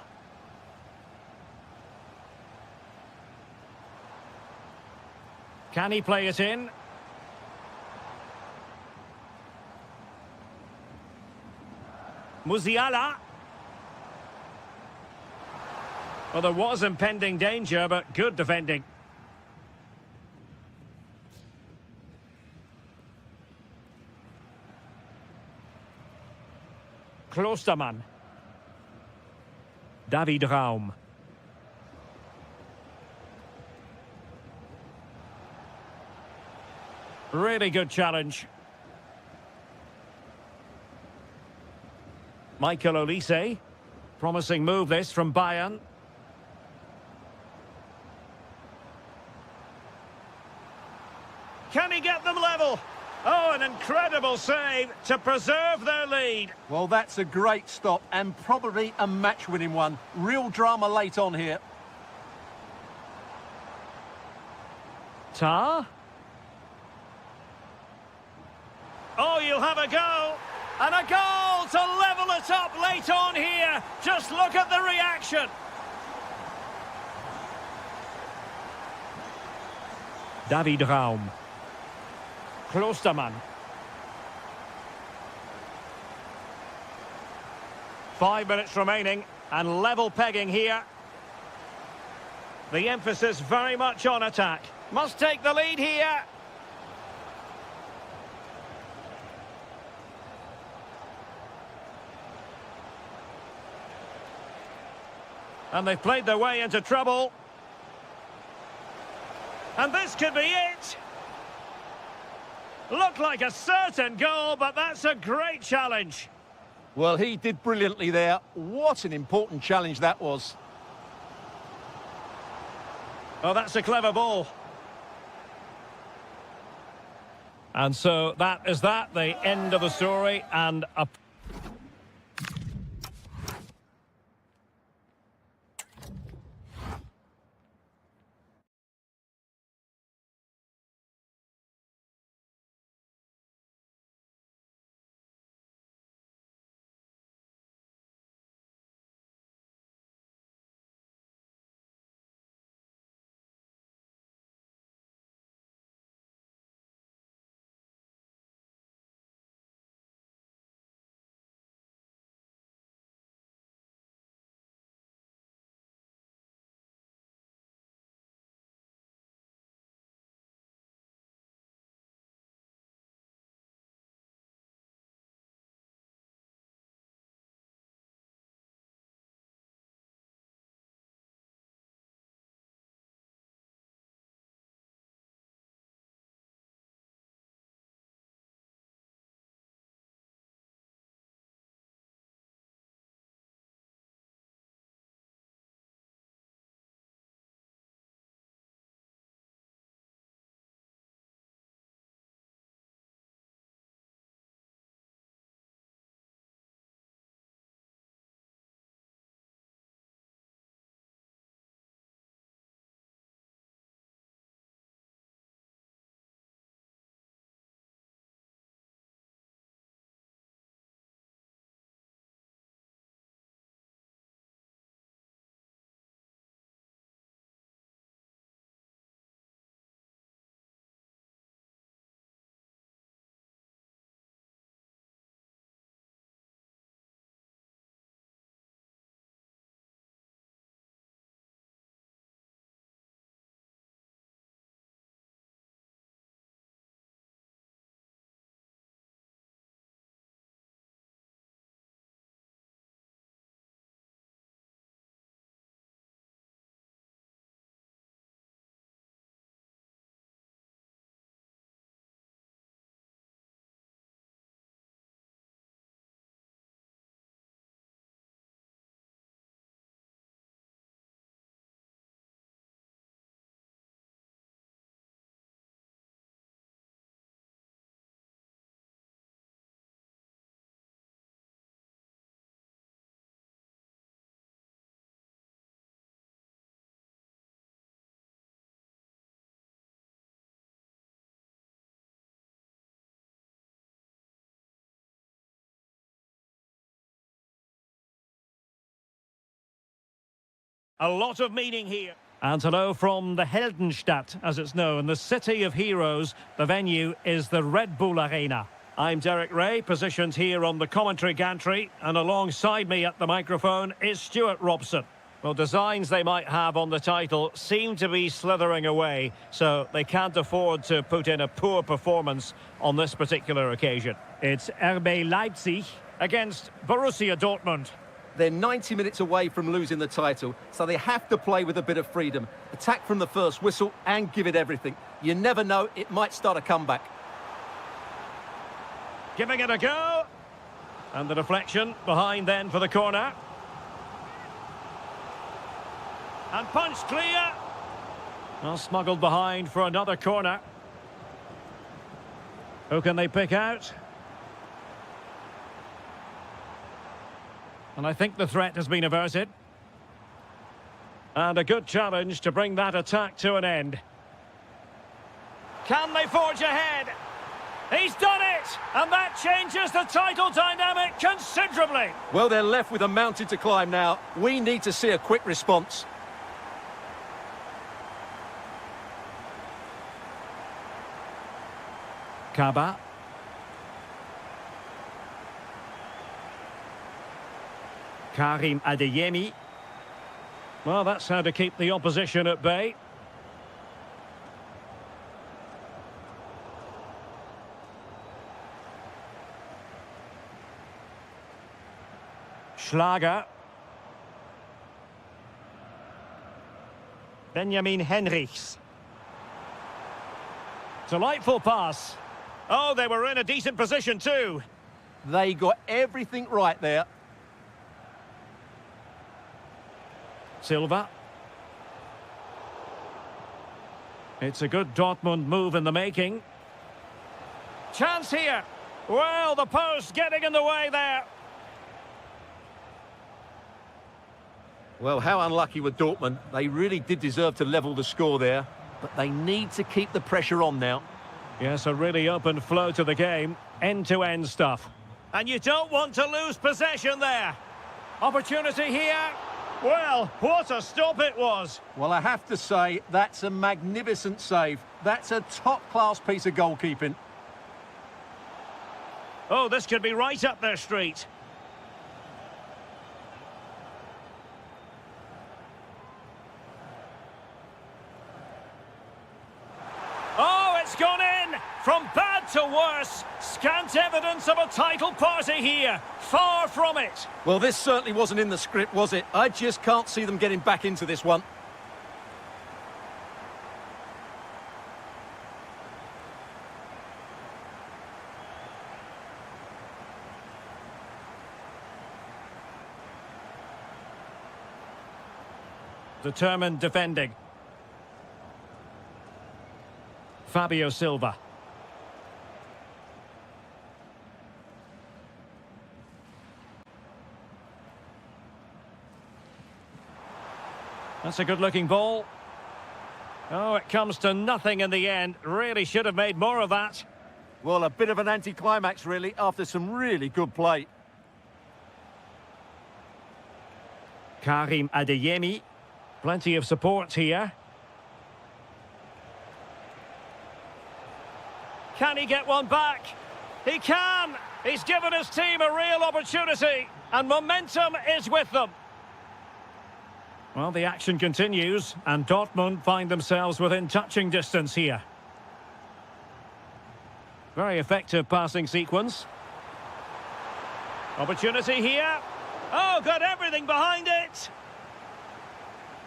Can he play it in? Musiala. Well, there was impending danger, but good defending. Klostermann. David Raum. Really good challenge. Michael Olise. Promising move this from Bayern. Can he get them level? Oh, an incredible save to preserve their lead. Well, that's a great stop and probably a match-winning one. Real drama late on here. Tar. Oh, you'll have a go. And a goal to level it up late on here. Just look at the reaction. David Raum. Klostermann. 5 minutes remaining and level pegging here. The emphasis very much on attack. Must take the lead here. And they've played their way into trouble. And this could be it. Looked like a certain goal, but that's a great challenge. Well, he did brilliantly there. What an important challenge that was. Oh, that's a clever ball. And so that is that, the end of the story, and a A lot of meaning here. And hello from the Heldenstadt, as it's known, the city of heroes. The venue is the Red Bull Arena. I'm Derek Ray, positioned here on the commentary gantry, and alongside me at the microphone is Stuart Robson. Well, designs they might have on the title seem to be slithering away, so they can't afford to put in a poor performance on this particular occasion. It's RB Leipzig against Borussia Dortmund. They're 90 minutes away from losing the title, so they have to play with a bit of freedom. Attack from the first whistle and give it everything. You never know, it might start a comeback. Giving it a go. And the deflection behind then for the corner. And punched clear. Well, smuggled behind for another corner. Who can they pick out? And I think the threat has been averted. And a good challenge to bring that attack to an end. Can they forge ahead? He's done it! And that changes the title dynamic considerably. Well, they're left with a mountain to climb now. We need to see a quick response. Kaba. Karim Adeyemi. Well, that's how to keep the opposition at bay. Schlager. Benjamin Henrichs. Delightful pass. Oh, they were in a decent position too. They got everything right there. Silva. It's a good Dortmund move in the making. Chance here. Well, the post getting in the way there. Well, how unlucky were Dortmund. They really did deserve to level the score there, but they need to keep the pressure on now. Yes, a really open flow to the game. End-to-end stuff. And you don't want to lose possession there. Opportunity here. Well, what a stop it was. Well, I have to say, that's a magnificent save. That's a top-class piece of goalkeeping. Oh, this could be right up their street. Oh, it's gone in! From bad to worse. Scant evidence of a title party here. Far from it. Well, this certainly wasn't in the script, was it? I just can't see them getting back into this one. Determined defending. Fabio Silva. That's a good-looking ball. Oh, it comes to nothing in the end. Really should have made more of that. Well, a bit of an anticlimax, really, after some really good play. Karim Adeyemi. Plenty of support here. Can he get one back? He can! He's given his team a real opportunity, and momentum is with them. Well, the action continues, and Dortmund find themselves within touching distance here. Very effective passing sequence. Opportunity here. Oh, got everything behind it.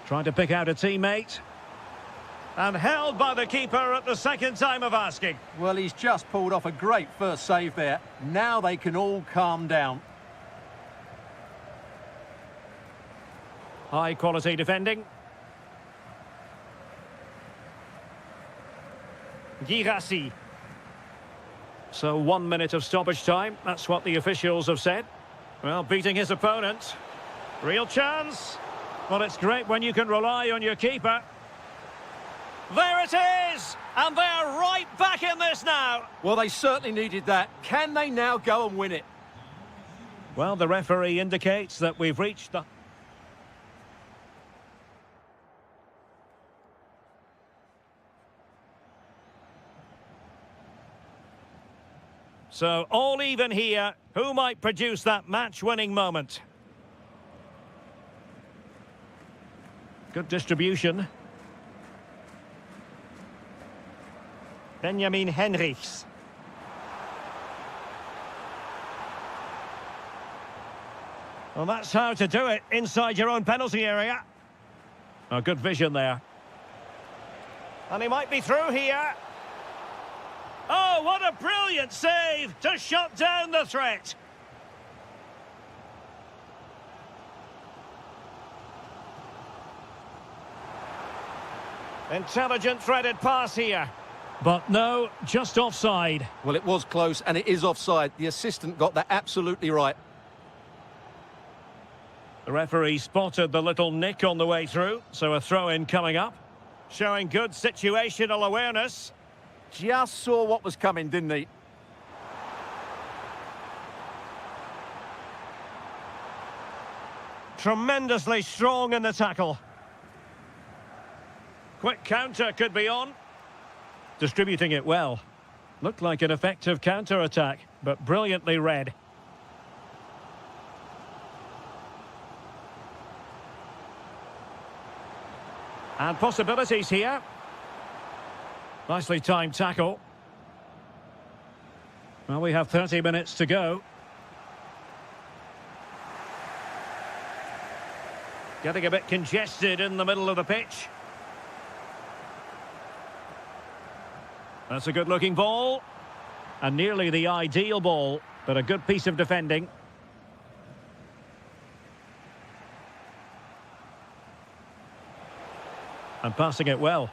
Trying to pick out a teammate. And held by the keeper at the second time of asking. Well, he's just pulled off a great first save there. Now they can all calm down. High quality defending. Girassi. So 1 minute of stoppage time. That's what the officials have said. Well, beating his opponent. Real chance. Well, it's great when you can rely on your keeper. There it is! And they're right back in this now. Well, they certainly needed that. Can they now go and win it? Well, the referee indicates that we've reached the... So all even here. Who might produce that match-winning moment? Good distribution. Benjamin Henrichs. Well, that's how to do it inside your own penalty area. Oh, good vision there. And he might be through here. Oh, what a brilliant save to shut down the threat. Intelligent threaded pass here. But no, just offside. Well, it was close, and it is offside. The assistant got that absolutely right. The referee spotted the little nick on the way through, so a throw-in coming up. Showing good situational awareness. Just saw what was coming, didn't he? Tremendously strong in the tackle. Quick counter could be on. Distributing it well. Looked like an effective counter-attack, but brilliantly read. And possibilities here. Nicely timed tackle. Well, we have 30 minutes to go. Getting a bit congested in the middle of the pitch. That's a good-looking ball. And nearly the ideal ball, but a good piece of defending. And passing it well.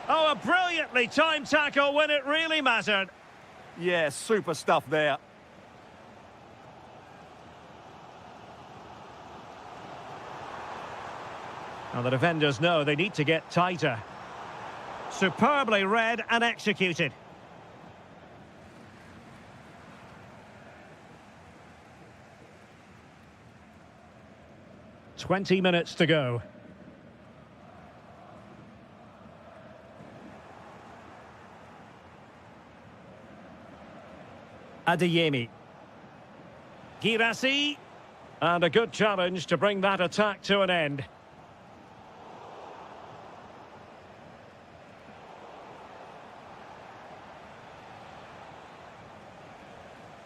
Oh, a brilliantly timed tackle when it really mattered. Yeah, super stuff there. Now the defenders know they need to get tighter. Superbly read and executed. "20 minutes to go. Adeyemi. Girassi. And a good challenge to bring that attack to an end.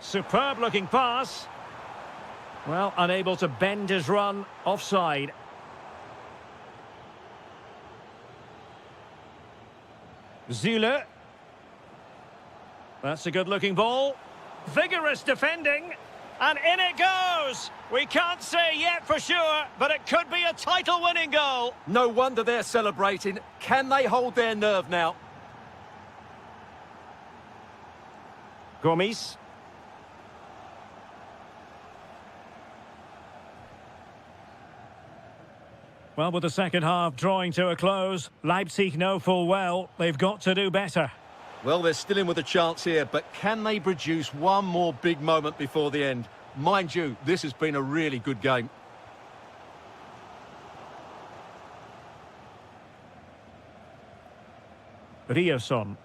Superb looking pass. Well, unable to bend his run, offside. Zule. That's a good looking ball. Vigorous defending. And in it goes! We can't say yet for sure, but it could be a title-winning goal. No wonder they're celebrating. Can they hold their nerve now? Gomis. Well, with the second half drawing to a close, Leipzig know full well they've got to do better. Well, they're still in with a chance here, but can they produce one more big moment before the end? Mind you, this has been a really good game. Riosson.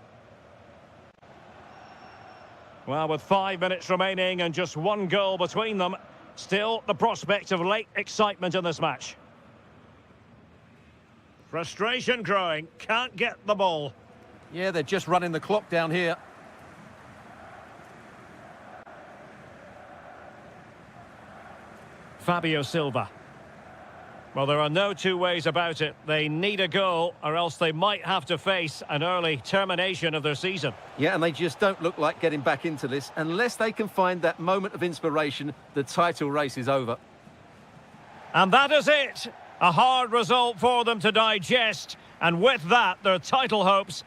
Well, with 5 minutes remaining and just one goal between them, still the prospect of late excitement in this match. Frustration growing, can't get the ball. Yeah, they're just running the clock down here. Fabio Silva. Well, there are no two ways about it. They need a goal, or else they might have to face an early termination of their season. Yeah, and they just don't look like getting back into this. Unless they can find that moment of inspiration, the title race is over. And that is it. A hard result for them to digest. And with that, their title hopes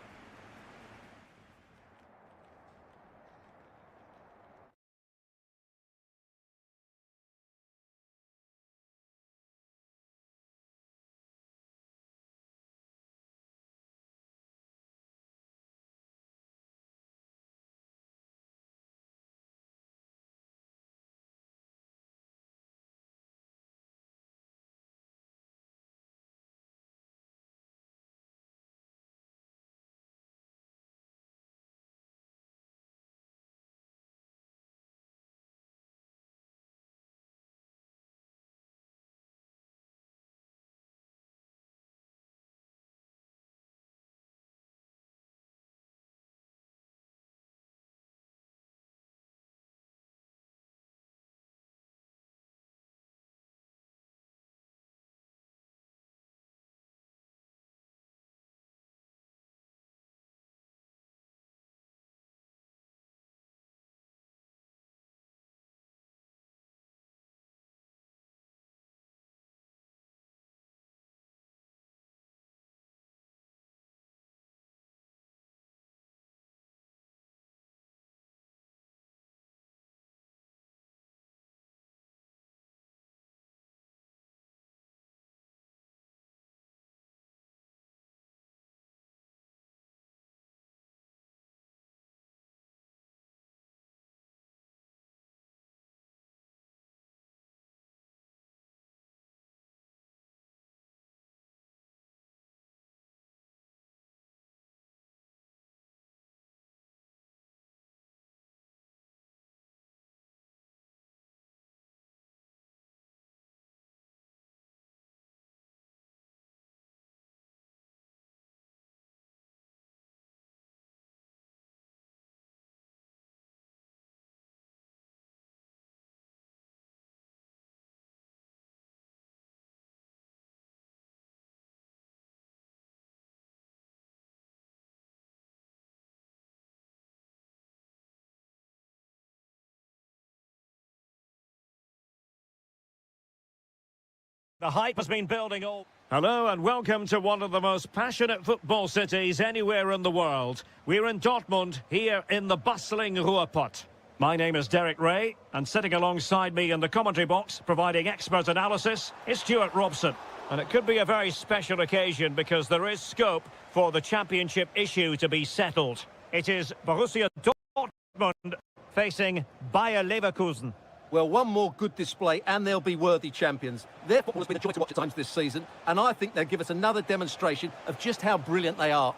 The hype has been building all... Hello and welcome to one of the most passionate football cities anywhere in the world. We're in Dortmund, here in the bustling Ruhrpott. My name is Derek Ray, and sitting alongside me in the commentary box, providing expert analysis, is Stuart Robson. And it could be a very special occasion because there is scope for the championship issue to be settled. It is Borussia Dortmund facing Bayer Leverkusen. Well, one more good display and they'll be worthy champions. Their football has been a joy to watch at times this season, and I think they'll give us another demonstration of just how brilliant they are.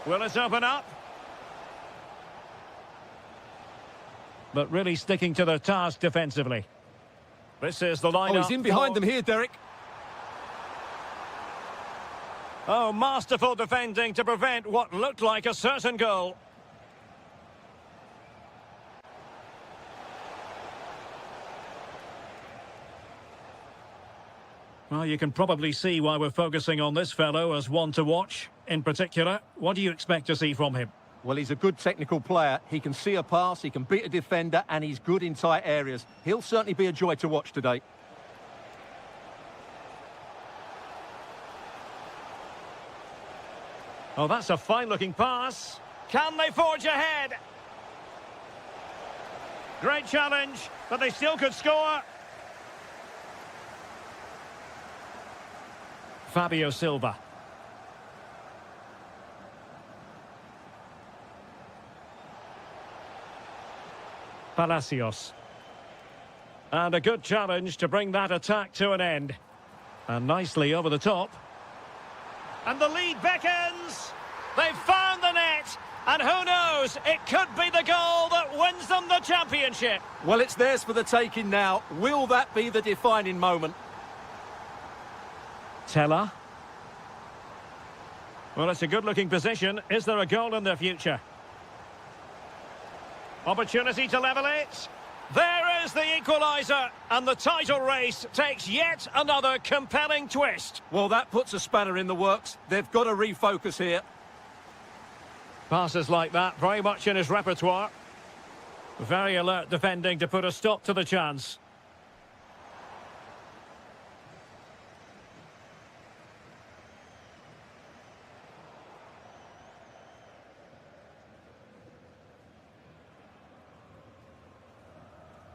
Will it open up? But really sticking to their task defensively. This is the lineup. Oh, he's in behind them here, Derek. Oh, masterful defending to prevent what looked like a certain goal. Well, you can probably see why we're focusing on this fellow as one to watch. In particular, what do you expect to see from him? Well, he's a good technical player. He can see a pass, he can beat a defender, and he's good in tight areas. He'll certainly be a joy to watch today. Oh, that's a fine-looking pass. Can they forge ahead? Great challenge, but they still could score. Fabio Silva. Palacios. And a good challenge to bring that attack to an end. And nicely over the top. And the lead beckons. They've found the net. And who knows, it could be the goal that wins them the championship. Well, it's theirs for the taking now. Will that be the defining moment? Teller. Well, it's a good-looking position. Is there a goal in their future? Opportunity to level it. There is the equaliser, and the title race takes yet another compelling twist. Well, that puts a spanner in the works. They've got to refocus here. Passes like that, very much in his repertoire. Very alert defending to put a stop to the chance.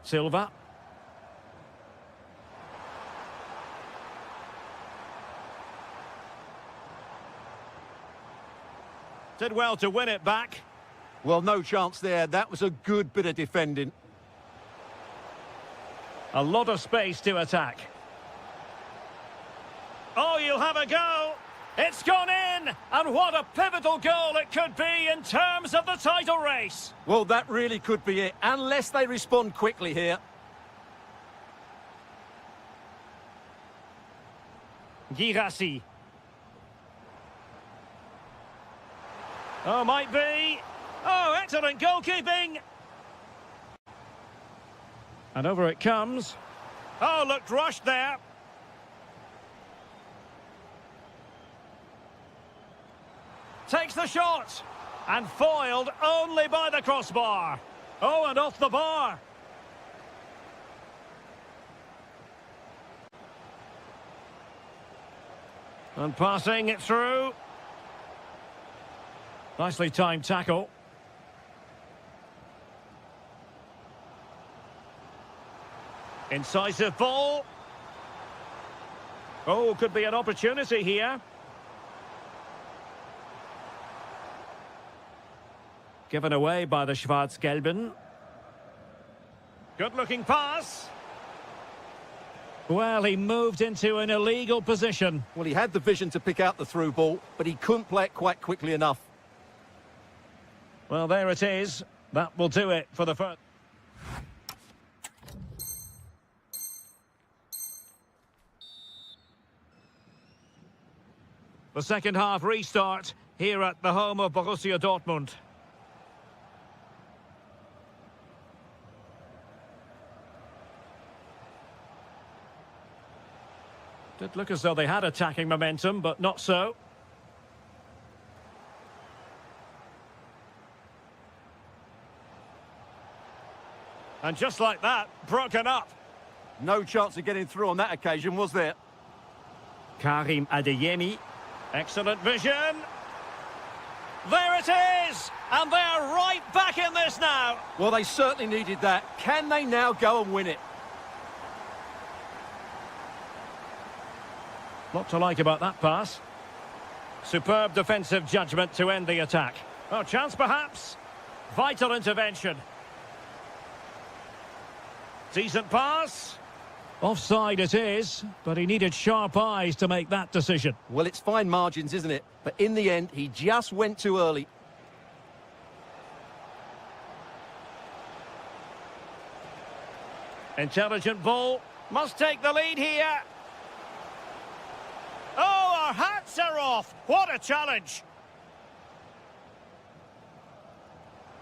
Silva. Did well to win it back. Well, no chance there. That was a good bit of defending. A lot of space to attack. Oh, you'll have a go. It's gone in, and what a pivotal goal it could be in terms of the title race. Well, that really could be it, unless they respond quickly here. Girassi. Oh, might be. Oh, excellent goalkeeping. And over it comes. Oh, looked rushed there. Takes the shot. And foiled only by the crossbar. Oh, and off the bar. And passing it through. Nicely timed tackle. Incisive ball. Oh, could be an opportunity here. Given away by the Schwarz-Gelben. Good-looking pass. Well, he moved into an illegal position. Well, he had the vision to pick out the through ball, but he couldn't play it quite quickly enough. Well, there it is. That will do it for the first. The second half restart here at the home of Borussia Dortmund. Did look as though they had attacking momentum, but not so. And just like that, broken up. No chance of getting through on that occasion, was there? Karim Adeyemi. Excellent vision. There it is! And they're right back in this now. Well, they certainly needed that. Can they now go and win it? Lot to like about that pass. Superb defensive judgment to end the attack. Oh, chance perhaps. Vital intervention. Decent pass. Offside it is, but he needed sharp eyes to make that decision. Well, it's fine margins, isn't it? But in the end, he just went too early. Intelligent ball. Must take the lead here. Oh, our hats are off. What a challenge.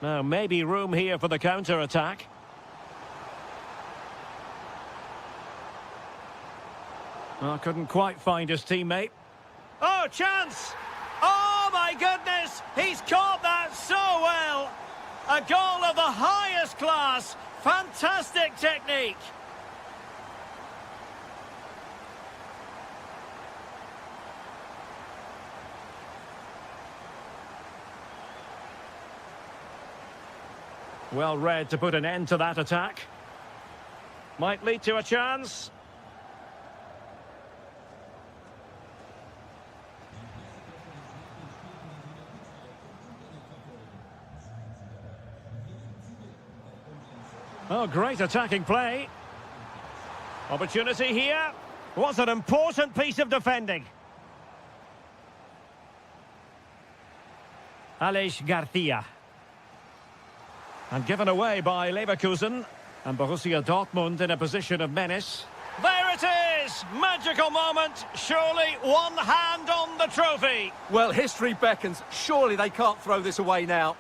Now, maybe room here for the counter-attack. Well, couldn't quite find his teammate. Oh, chance! Oh, my goodness! He's caught that so well! A goal of the highest class! Fantastic technique! Well read to put an end to that attack. Might lead to a chance. Oh, great attacking play. Opportunity here. Was an important piece of defending. Aleix Garcia. And given away by Leverkusen. And Borussia Dortmund in a position of menace. There it is! Magical moment. Surely one hand on the trophy. Well, history beckons. Surely they can't throw this away now.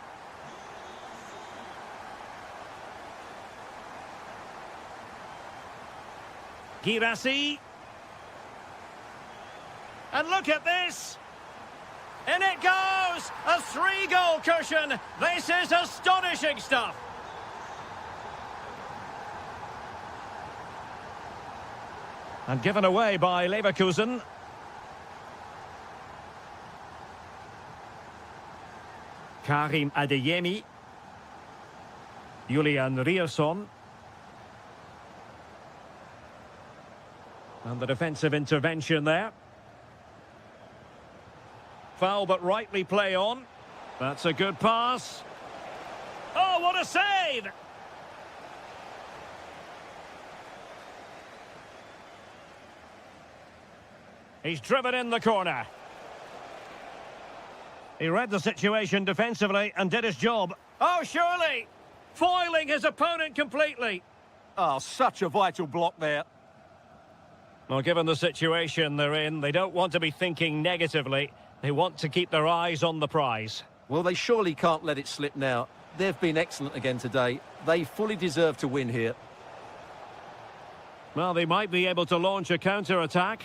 Girassi. And look at this. In it goes! A 3-goal cushion. This is astonishing stuff. And given away by Leverkusen. Karim Adeyemi. Julian Rierson. And the defensive intervention there. Foul but rightly play on. That's a good pass. Oh, what a save! He's driven in the corner. He read the situation defensively and did his job. Oh, surely! Foiling his opponent completely. Oh, such a vital block there. Well, given the situation they're in, they don't want to be thinking negatively. They want to keep their eyes on the prize. Well, they surely can't let it slip now. They've been excellent again today. They fully deserve to win here. Well, they might be able to launch a counter-attack.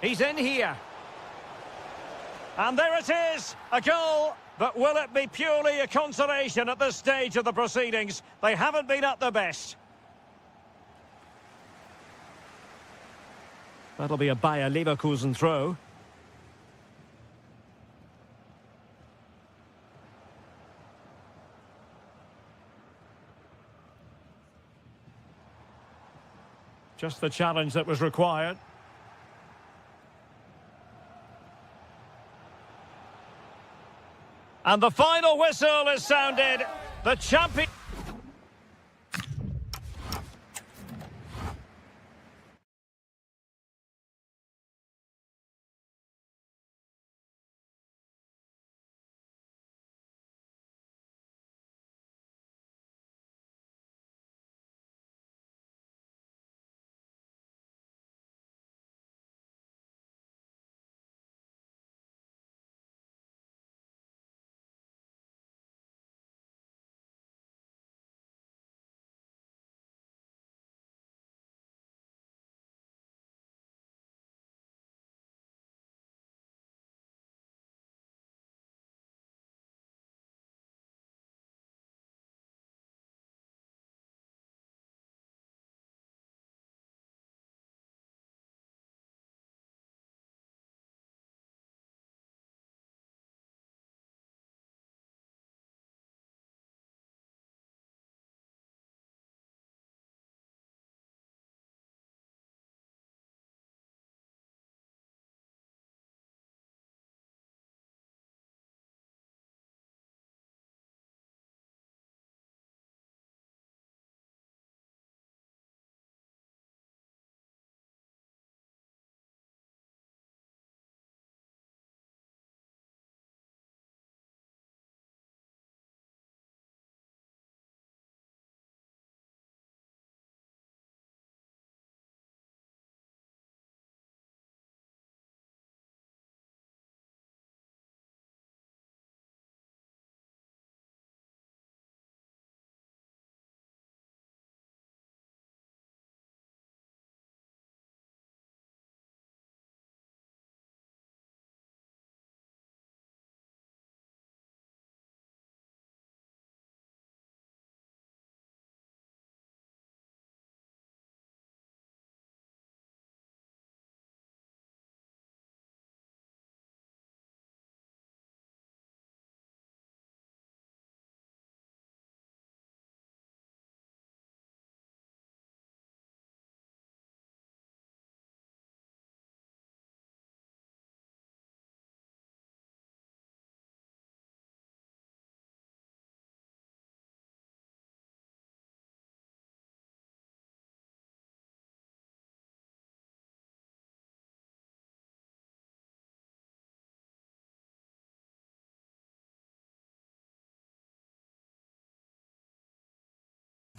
He's in here. And there it is, a goal. But will it be purely a consolation at this stage of the proceedings? They haven't been at their best. That'll be a Bayer Leverkusen throw. Just the challenge that was required. And the final whistle is sounded. The champion...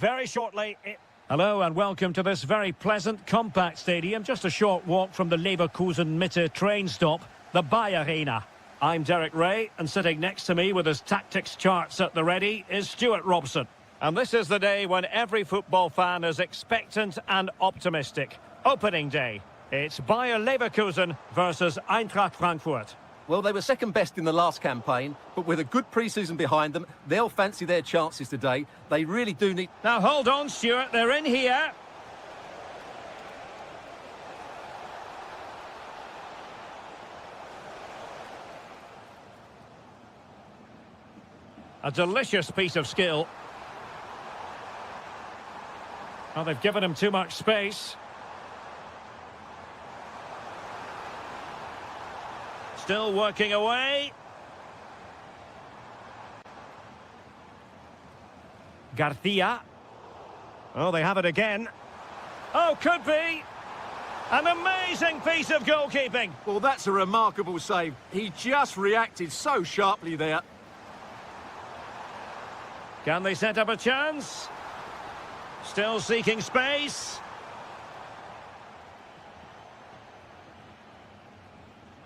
Very shortly. Hello and welcome to this very pleasant, compact stadium. Just a short walk from the Leverkusen Mitte train stop, the Bayern Arena. I'm Derek Ray, and sitting next to me with his tactics charts at the ready is Stuart Robson. And this is the day when every football fan is expectant and optimistic. Opening day. It's Bayer Leverkusen versus Eintracht Frankfurt. Well, they were second best in the last campaign, but with a good pre-season behind them, they'll fancy their chances today. They really do need... Now hold on, Stuart, they're in here. A delicious piece of skill. Oh, they've given him too much space. Still working away. Garcia. Oh, they have it again. Oh, could be. An amazing piece of goalkeeping. Well, that's a remarkable save. He just reacted so sharply there. Can they set up a chance? Still seeking space.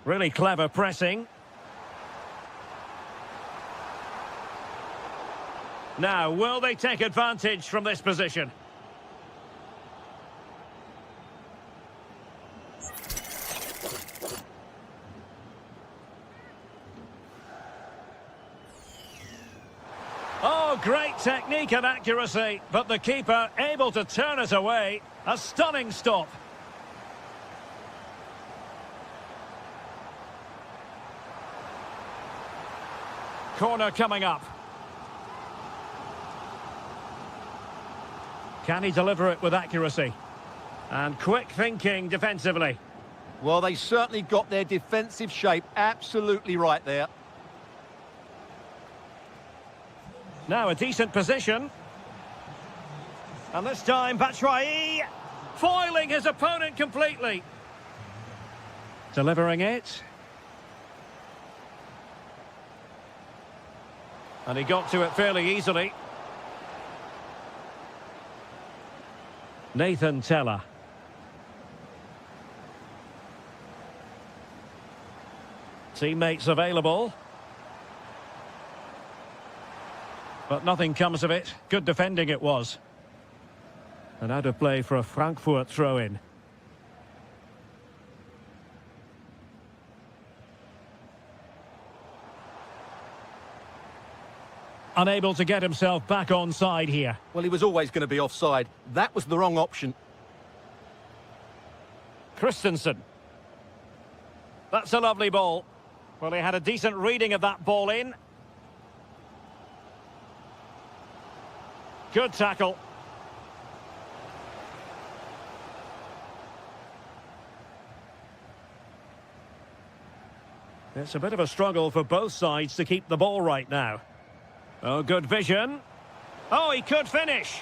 Really clever pressing. Now, will they take advantage from this position? Oh, great technique and accuracy, but the keeper able to turn it away. A stunning stop. Corner coming up. Can he deliver it with accuracy? And quick thinking defensively. Well, they certainly got their defensive shape absolutely right there. Now a decent position. And this time Batshuayi foiling his opponent completely. Delivering it. And he got to it fairly easily. Nathan Teller. Teammates available. But nothing comes of it. Good defending it was. And out of play for a Frankfurt throw-in. Unable to get himself back on side here. Well, he was always going to be offside. That was the wrong option. Christensen. That's a lovely ball. Well, he had a decent reading of that ball in. Good tackle. It's a bit of a struggle for both sides to keep the ball right now. Oh, good vision. Oh, he could finish.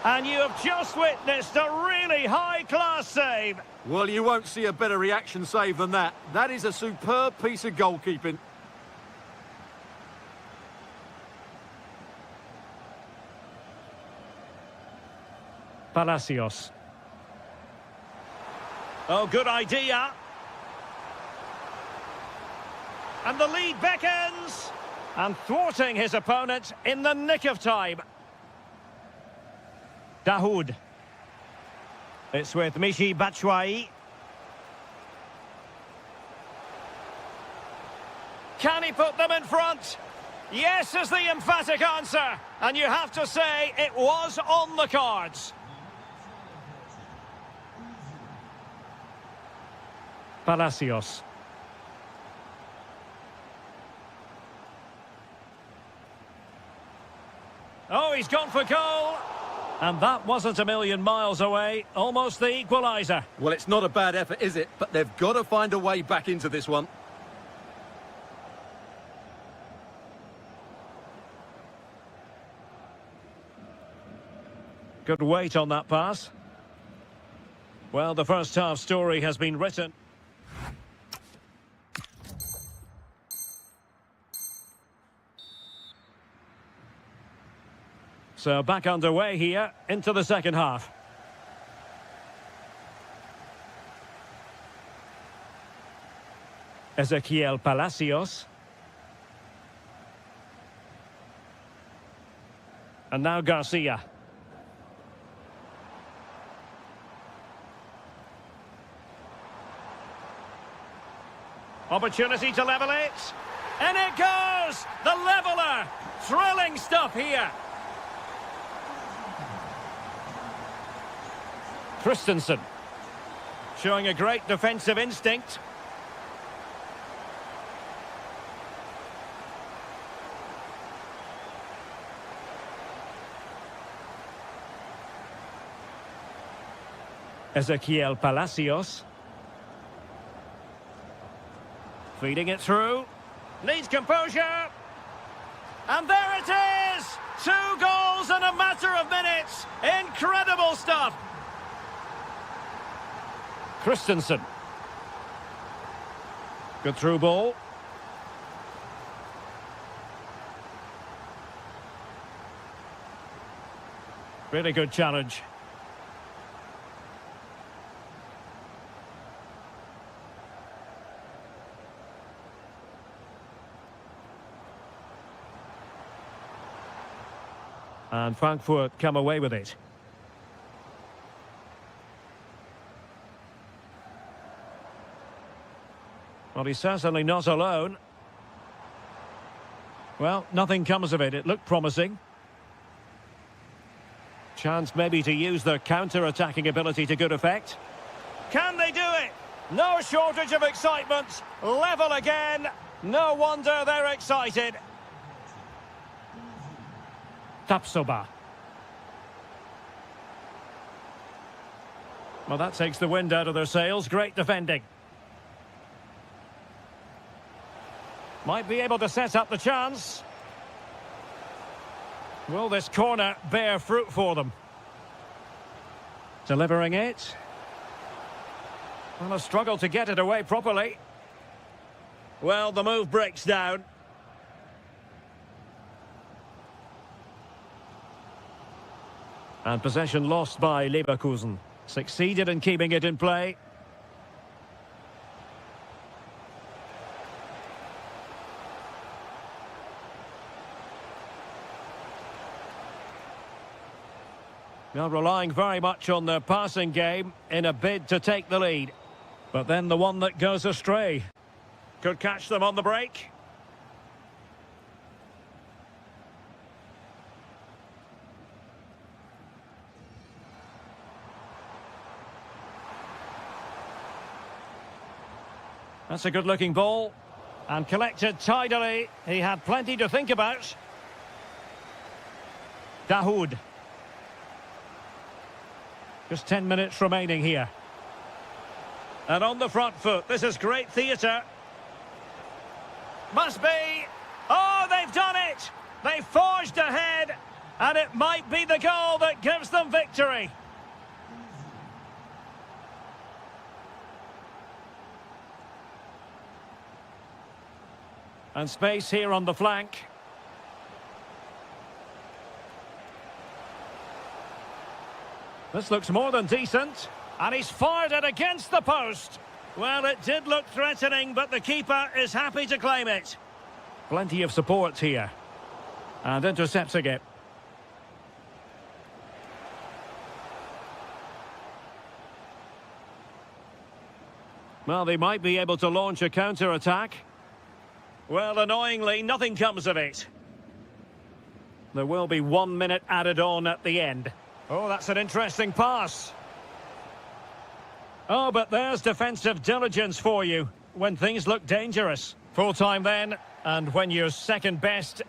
And you have just witnessed a really high-class save. Well, you won't see a better reaction save than that. That is a superb piece of goalkeeping. Palacios. Oh, good idea. And the lead beckons. And thwarting his opponent in the nick of time. Dahoud. It's with Michy Batshuayi. Can he put them in front? Yes is the emphatic answer. And you have to say it was on the cards. Palacios. Oh, he's gone for goal. And that wasn't a million miles away. Almost the equaliser. Well, it's not a bad effort, is it? But they've got to find a way back into this one. Good weight on that pass. Well, the first half story has been written. So back underway here into the second half. Ezequiel Palacios. And now Garcia. Opportunity to level it. And it goes! The leveller! Thrilling stuff here. Christensen. Showing a great defensive instinct. Ezequiel Palacios. Feeding it through. Needs composure. And there it is! 2 goals in a matter of minutes. Incredible stuff. Christensen. Good through ball. Really good challenge. And Frankfurt come away with it. Well, he's certainly not alone. Well, nothing comes of it. It looked promising. Chance maybe to use their counter-attacking ability to good effect. Can they do it? No shortage of excitement. Level again. No wonder they're excited. Tapsoba. Well, that takes the wind out of their sails. Great defending. Might be able to set up the chance. Will this corner bear fruit for them? Delivering it. Well, a struggle to get it away properly. Well, the move breaks down. And possession lost by Leverkusen. Succeeded in keeping it in play. Now relying very much on their passing game in a bid to take the lead. But then the one that goes astray. Could catch them on the break. That's a good-looking ball. And collected tidily. He had plenty to think about. Dahoud. Just 10 minutes remaining here. And on the front foot, this is great theatre. Must be. Oh, they've done it! They forged ahead, and it might be the goal that gives them victory. And space here on the flank. This looks more than decent. And he's fired it against the post. Well, it did look threatening, but the keeper is happy to claim it. Plenty of support here. And intercepting it. Well, they might be able to launch a counter-attack. Well, annoyingly, nothing comes of it. There will be 1 minute added on at the end. Oh, that's an interesting pass. Oh, but there's defensive diligence for you when things look dangerous. Full time then, and when you're second best,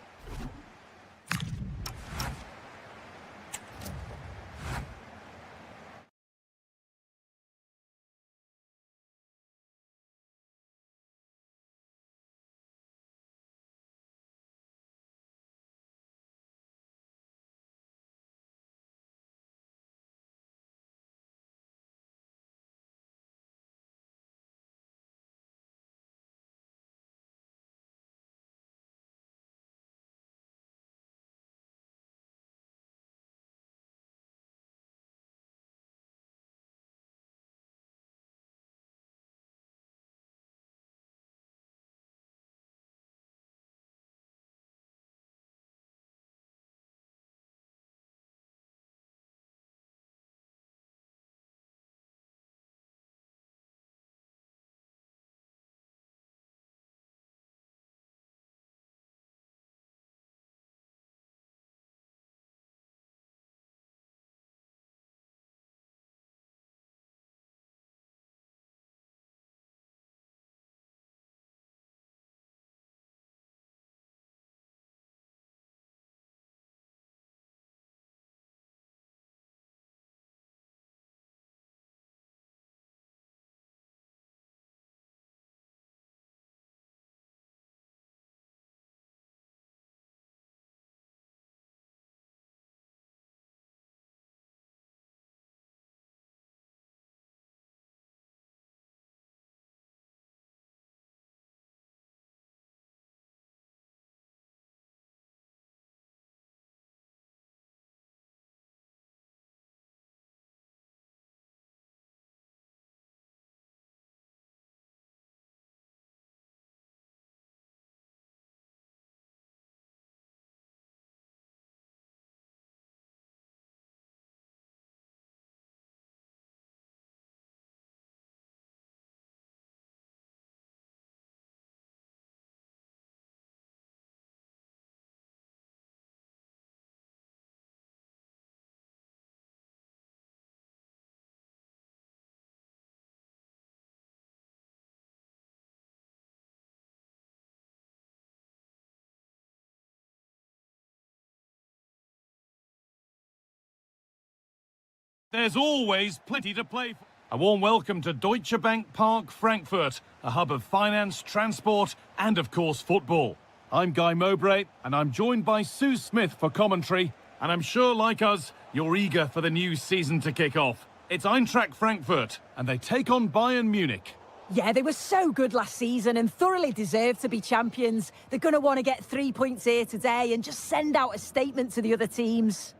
There's always plenty to play for. A warm welcome to Deutsche Bank Park, Frankfurt, a hub of finance, transport, and of course football. I'm Guy Mowbray, and I'm joined by Sue Smith for commentary, and I'm sure, like us, you're eager for the new season to kick off. It's Eintracht Frankfurt, and they take on Bayern Munich. Yeah, they were so good last season and thoroughly deserved to be champions. They're going to want to get 3 points here today and just send out a statement to the other teams.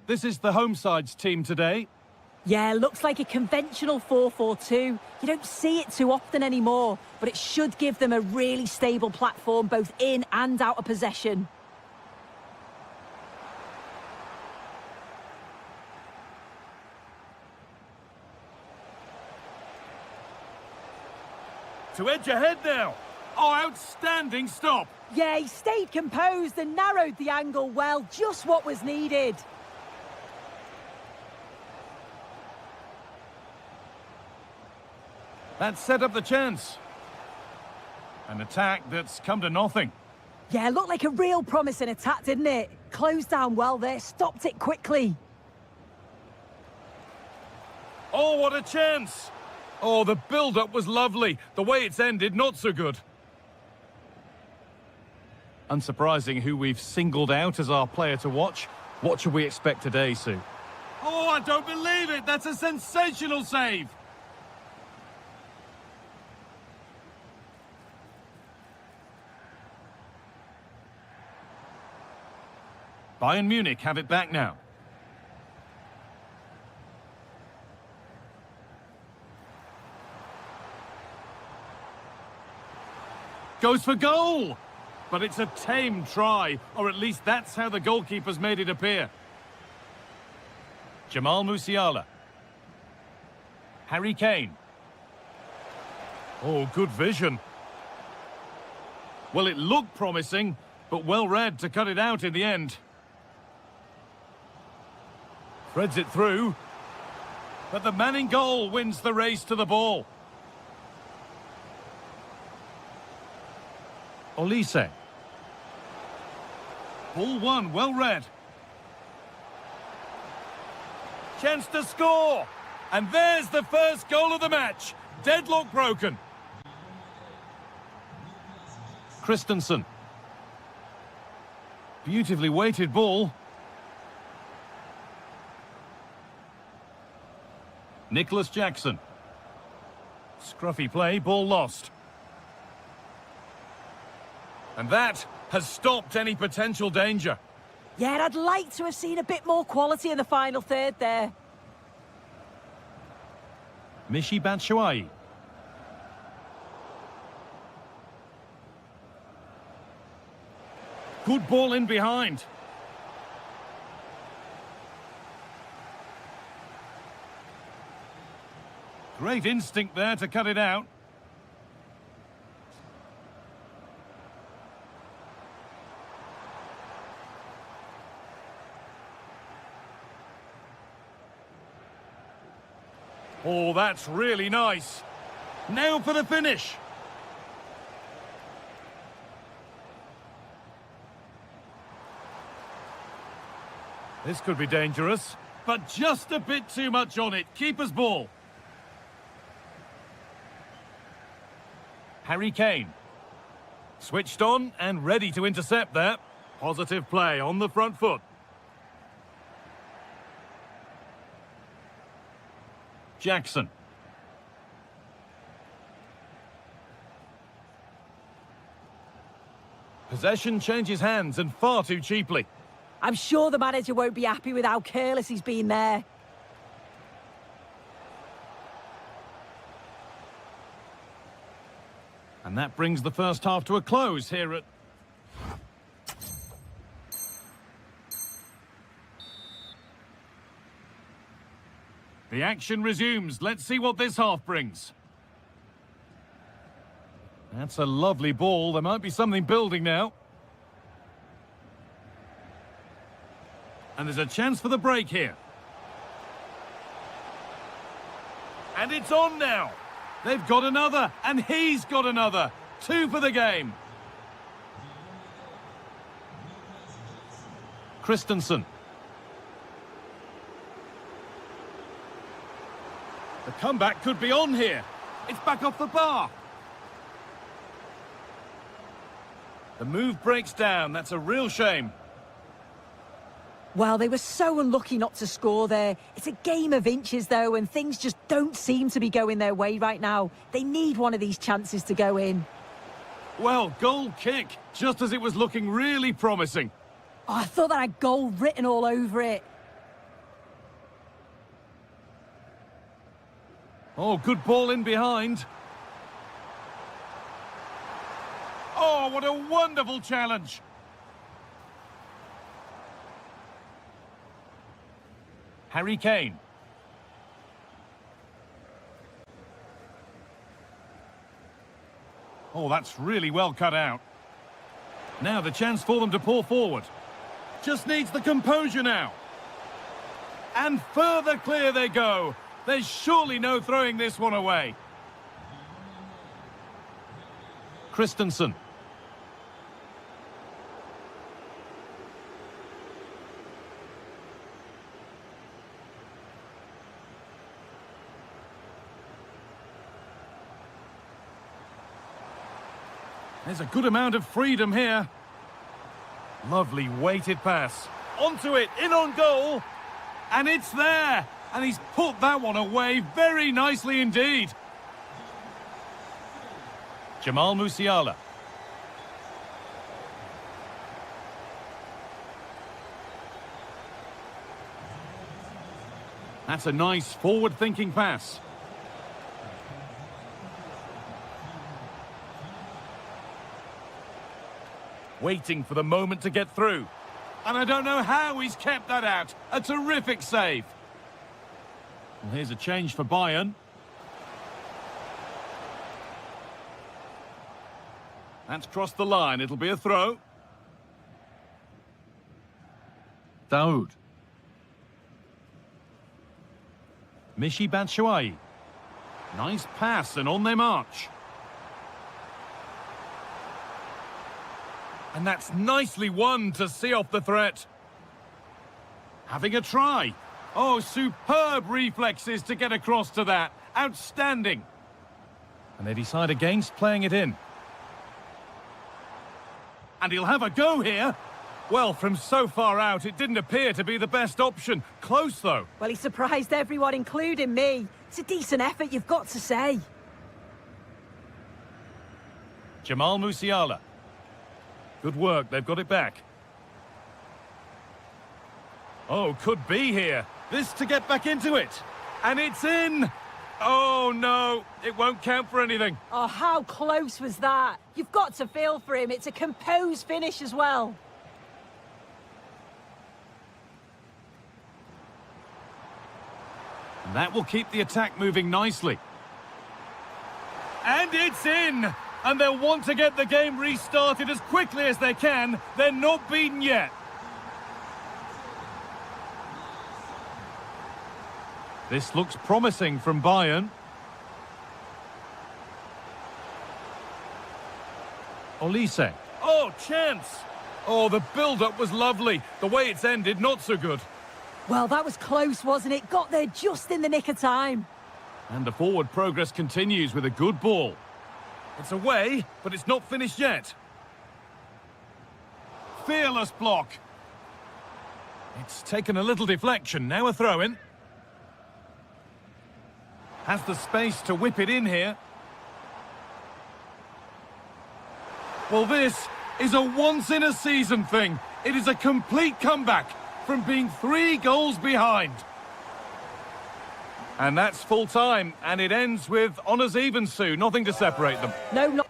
This is the home side's team today. Yeah, looks like a conventional 4-4-2. You don't see it too often anymore, but it should give them a really stable platform both in and out of possession. To edge ahead now. Oh, outstanding stop. Yeah, he stayed composed and narrowed the angle well, just what was needed. That set up the chance. An attack that's come to nothing. Yeah, looked like a real promising attack, didn't it? Closed down well there, stopped it quickly. Oh, what a chance! Oh, the build-up was lovely. The way it's ended, not so good. Unsurprising who we've singled out as our player to watch. What should we expect today, Sue? Oh, I don't believe it! That's a sensational save! Bayern Munich have it back now. Goes for goal! But it's a tame try, or at least that's how the goalkeeper's made it appear. Jamal Musiala. Harry Kane. Oh, good vision. Well, it looked promising, but well read to cut it out in the end. Threads it through, but the man in goal wins the race to the ball. Olise. Ball one, well read. Chance to score! And there's the first goal of the match. Deadlock broken. Christensen. Beautifully weighted ball. Nicholas Jackson. Scruffy play, ball lost. And that has stopped any potential danger. Yeah, I'd like to have seen a bit more quality in the final third there. Michy Batshuayi. Good ball in behind. Great instinct there to cut it out. Oh, that's really nice. Now for the finish. This could be dangerous, but just a bit too much on it. Keeper's ball. Harry Kane. Switched on and ready to intercept there. Positive play on the front foot. Jackson. Possession changes hands and far too cheaply. I'm sure the manager won't be happy with how careless he's been there. And that brings the first half to a close here at... The action resumes. Let's see what this half brings. That's a lovely ball. There might be something building now. And there's a chance for the break here. And it's on now. They've got another, and he's got another. 2 for the game. Christensen. The comeback could be on here. It's back off the bar. The move breaks down. That's a real shame. Well, they were so unlucky not to score there. It's a game of inches, though, and things just don't seem to be going their way right now. They need one of these chances to go in. Well, goal kick, just as it was looking really promising. Oh, I thought that had goal written all over it. Oh, good ball in behind. Oh, what a wonderful challenge. Harry Kane. Oh, that's really well cut out. Now the chance for them to pour forward. Just needs the composure now. And further clear they go. There's surely no throwing this one away. Christensen. There's a good amount of freedom here. Lovely weighted pass. Onto it, in on goal. And it's there. And he's put that one away very nicely indeed. Jamal Musiala. That's a nice forward-thinking pass. Waiting for the moment to get through. And I don't know how he's kept that out. A terrific save. Well, here's a change for Bayern. That's crossed the line. It'll be a throw. Daoud. Michy Batshuayi. Nice pass and on they march. And that's nicely won to see off the threat. Having a try. Oh, superb reflexes to get across to that. Outstanding. And they decide against playing it in. And he'll have a go here. Well, from so far out, it didn't appear to be the best option. Close, though. Well, he surprised everyone, including me. It's a decent effort, you've got to say. Jamal Musiala. Good work, they've got it back. Oh, could be here. This to get back into it. And it's in! Oh, no, it won't count for anything. Oh, how close was that? You've got to feel for him. It's a composed finish as well. And that will keep the attack moving nicely. And it's in! And they'll want to get the game restarted as quickly as they can. They're not beaten yet. This looks promising from Bayern. Olise. Oh, chance! Oh, the build-up was lovely. The way it's ended, not so good. Well, that was close, wasn't it? Got there just in the nick of time. And the forward progress continues with a good ball. It's away, but it's not finished yet. Fearless block. It's taken a little deflection. Now a throw-in. Has the space to whip it in here. Well, this is a once-in-a-season thing. It is a complete comeback from being 3 goals behind. And that's full time, and it ends with honours even, Sue. Nothing to separate them. No, not...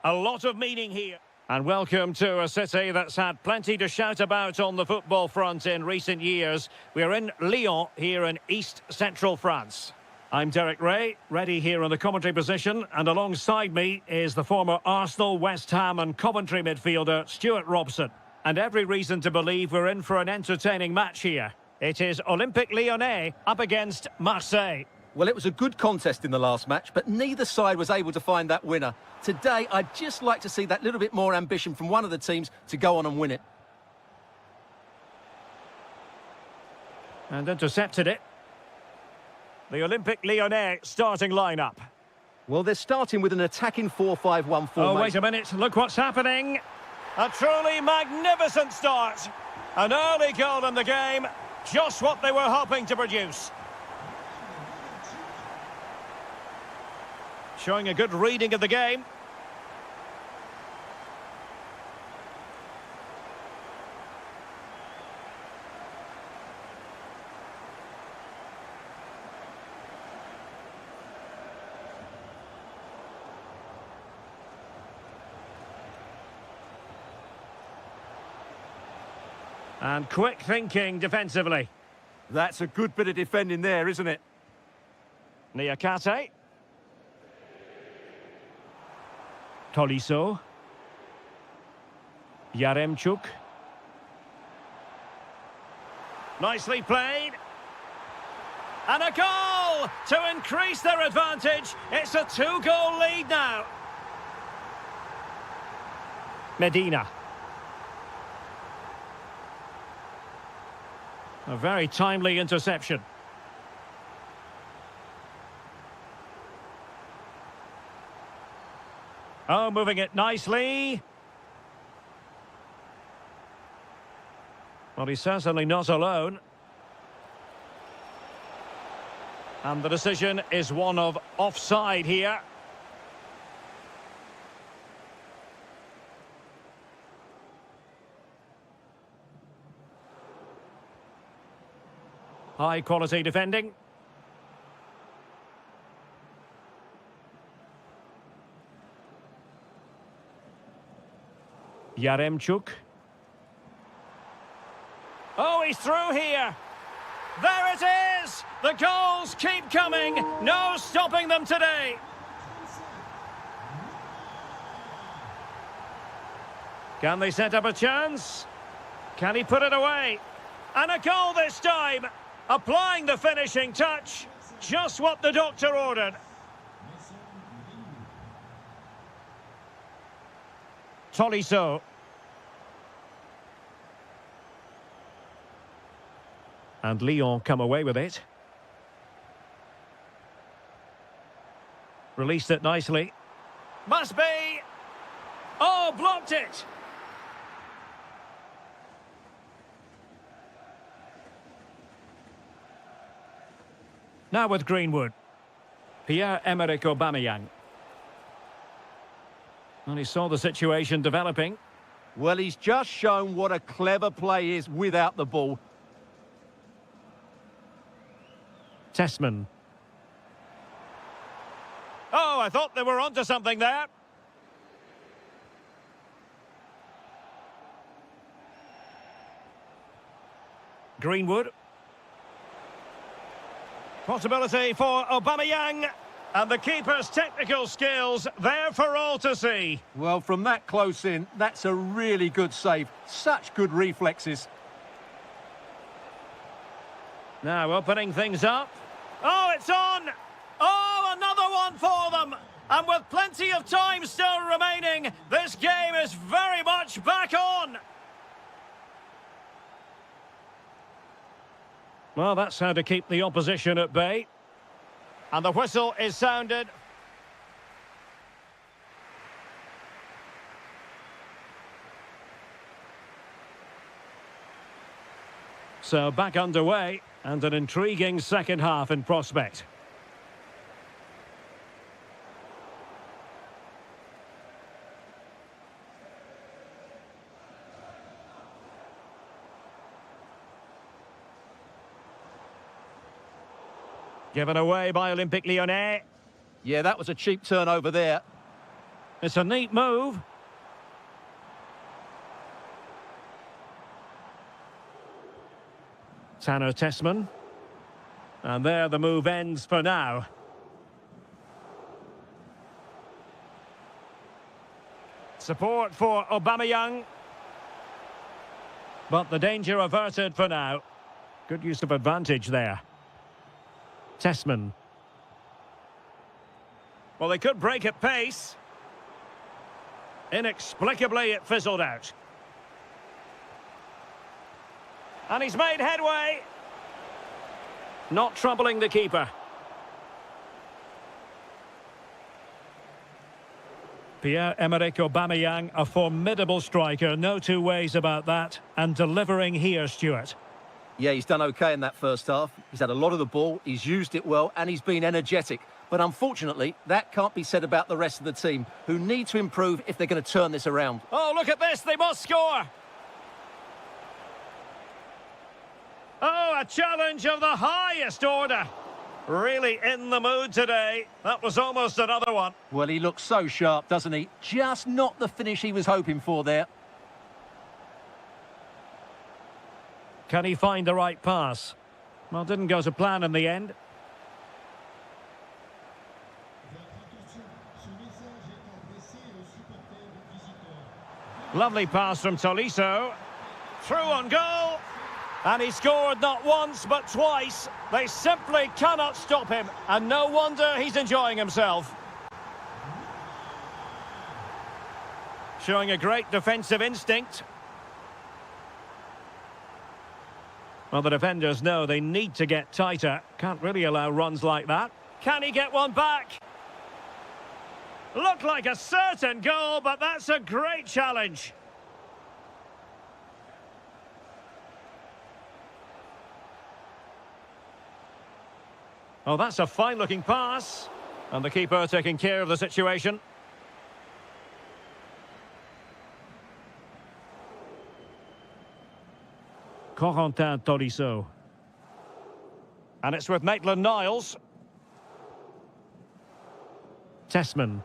A lot of meaning here. And welcome to a city that's had plenty to shout about on the football front in recent years. We're in Lyon, here in East Central France. I'm Derek Ray, ready here in the commentary position, and alongside me is the former Arsenal, West Ham and Coventry midfielder, Stuart Robson. And every reason to believe we're in for an entertaining match here. It is Olympique Lyonnais up against Marseille. Well, it was a good contest in the last match, but neither side was able to find that winner. Today, I'd just like to see that little bit more ambition from one of the teams to go on and win it. And intercepted it. The Olympique Lyonnais starting lineup. Well, they're starting with an attacking 4-5-1 formation. Oh, wait a minute. Look what's happening. A truly magnificent start. An early goal in the game. Just what they were hoping to produce. Showing a good reading of the game. And quick thinking defensively. That's a good bit of defending there, isn't it? Niakate. Tolisso. Yaremchuk. Nicely played. And a goal to increase their advantage. It's a 2-goal lead now. Medina. A very timely interception. Oh, moving it nicely. Well, he's certainly not alone. And the decision is one of offside here. High quality defending. Yaremchuk. Oh, he's through here. There it is! The goals keep coming. No stopping them today. Can they set up a chance? Can he put it away? And a goal this time! Applying the finishing touch. Just what the doctor ordered. Tolisso. And Lyon come away with it. Released it nicely. Must be! Oh, blocked it! Now with Greenwood. Pierre-Emerick Aubameyang. And he saw the situation developing. Well, he's just shown what a clever play is without the ball. Tessman. Oh, I thought they were onto something there. Greenwood. Possibility for Aubameyang. And the keeper's technical skills there for all to see. Well, from that close in, that's a really good save. Such good reflexes. Now opening things up. Oh, it's on! Oh, another one for them! And with plenty of time still remaining, this game is very much back on! Well, that's how to keep the opposition at bay. And the whistle is sounded. So back underway, and an intriguing second half in prospect. Given away by Olympique Lyonnais. Yeah, that was a cheap turnover there. It's a neat move. Tanner Tessman. And there the move ends for now. Support for Aubameyang. But the danger averted for now. Good use of advantage there. Tessman. Well, they could break at pace. Inexplicably, it fizzled out. And he's made headway. Not troubling the keeper. Pierre-Emerick Aubameyang, a formidable striker, no two ways about that. And delivering here, Stuart. Yeah, he's done okay in that first half. He's had a lot of the ball, he's used it well, and he's been energetic. But unfortunately, that can't be said about the rest of the team, who need to improve if they're going to turn this around. Oh, look at this, they must score! Oh, a challenge of the highest order. Really in the mood today. That was almost another one. Well, he looks so sharp, doesn't he? Just not the finish he was hoping for there. Can he find the right pass? Well, didn't go to plan in the end. Lovely pass from Tolisso. Through on goal. And he scored not once, but twice. They simply cannot stop him. And no wonder he's enjoying himself. Showing a great defensive instinct. Well, the defenders know they need to get tighter. Can't really allow runs like that. Can he get one back? Looked like a certain goal, but that's a great challenge. Oh, that's a fine-looking pass. And the keeper taking care of the situation. Corentin Tolisso. And it's with Maitland-Niles. Tessman.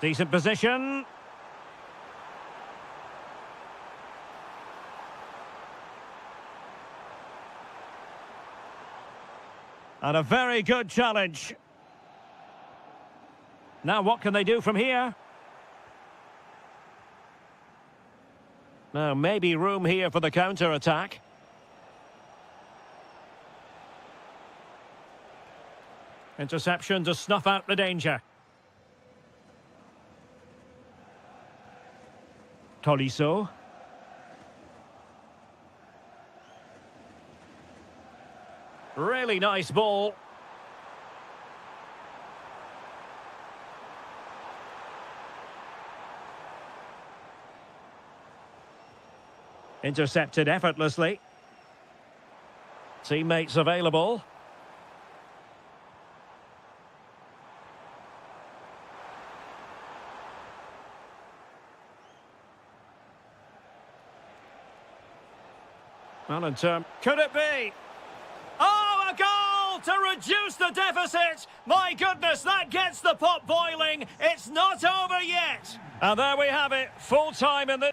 Decent position. And a very good challenge. Now what can they do from here? Now maybe room here for the counter-attack. Interception to snuff out the danger. Tolisso. Really nice ball. Intercepted effortlessly. Teammates available. Well, in term, could it be? Oh, a goal to reduce the deficit. My goodness, that gets the pot boiling. It's not over yet. And there we have it, full time in the...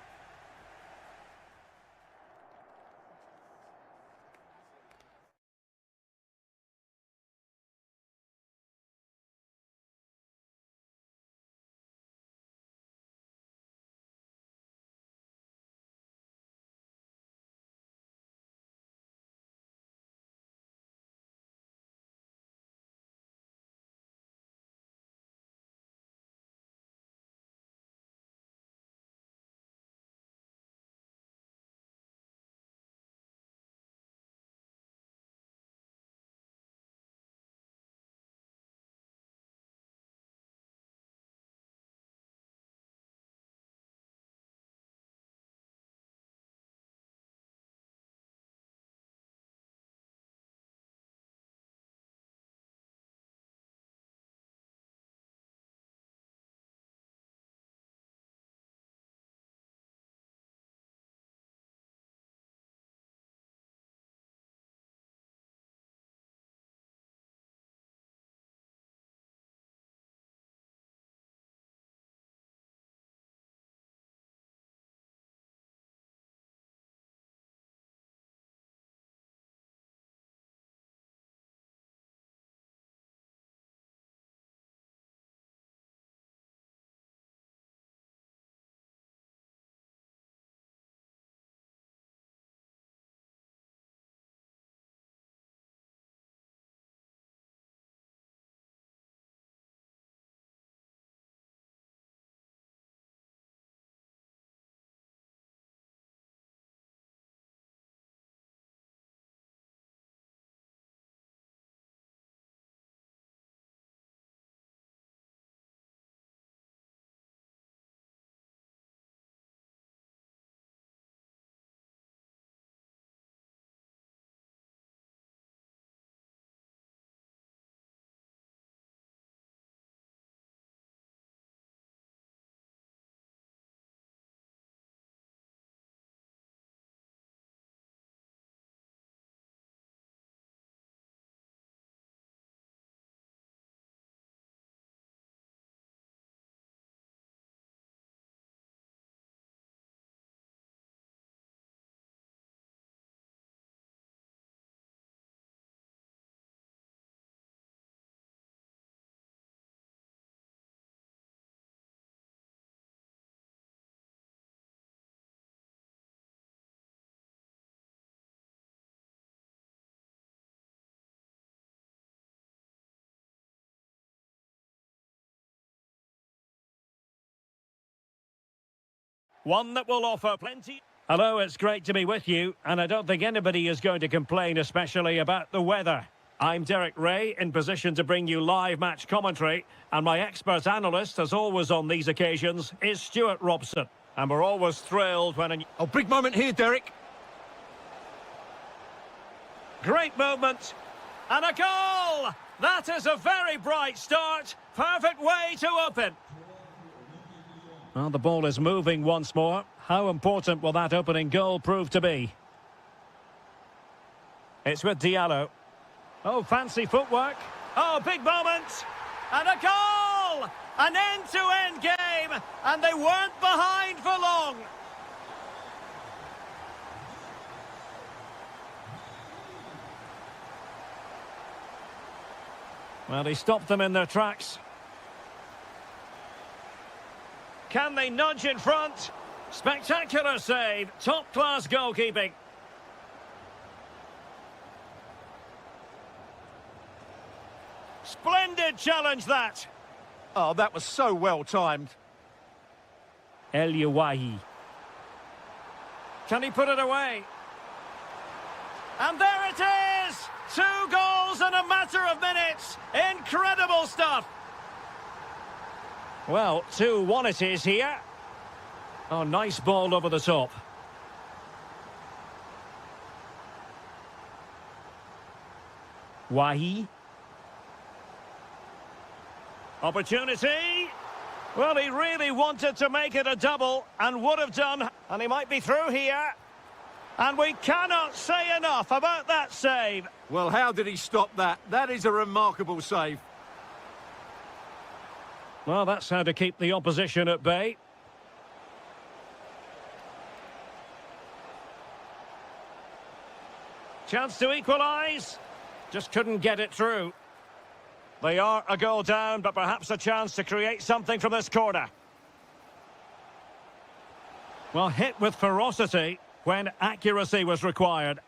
One that will offer plenty. Hello, it's great to be with you, and I don't think anybody is going to complain, especially about the weather. I'm Derek Ray, in position to bring you live match commentary, and my expert analyst, as always on these occasions, is Stuart Robson. And we're always thrilled when... Oh, big moment here, Derek. Great moment. And a goal! That is a very bright start. Perfect way to open. Well, the ball is moving once more. How important will that opening goal prove to be? It's with Diallo. Oh, fancy footwork. Oh, big moment. And a goal! An end-to-end game. And they weren't behind for long. Well, he stopped them in their tracks. Can they nudge in front? Spectacular save. Top-class goalkeeping. Splendid challenge, that. Oh, that was so well timed. El Yawahi. Can he put it away? And there it is! 2 goals in a matter of minutes. Incredible stuff. Well, 2-1 it is here. Oh, nice ball over the top. Wahi. Opportunity. Well, he really wanted to make it a double and would have done. And he might be through here. And we cannot say enough about that save. Well, how did he stop that? That is a remarkable save. Well, that's how to keep the opposition at bay. Chance to equalise. Just couldn't get it through. They are a goal down, but perhaps a chance to create something from this corner. Well, hit with ferocity when accuracy was required.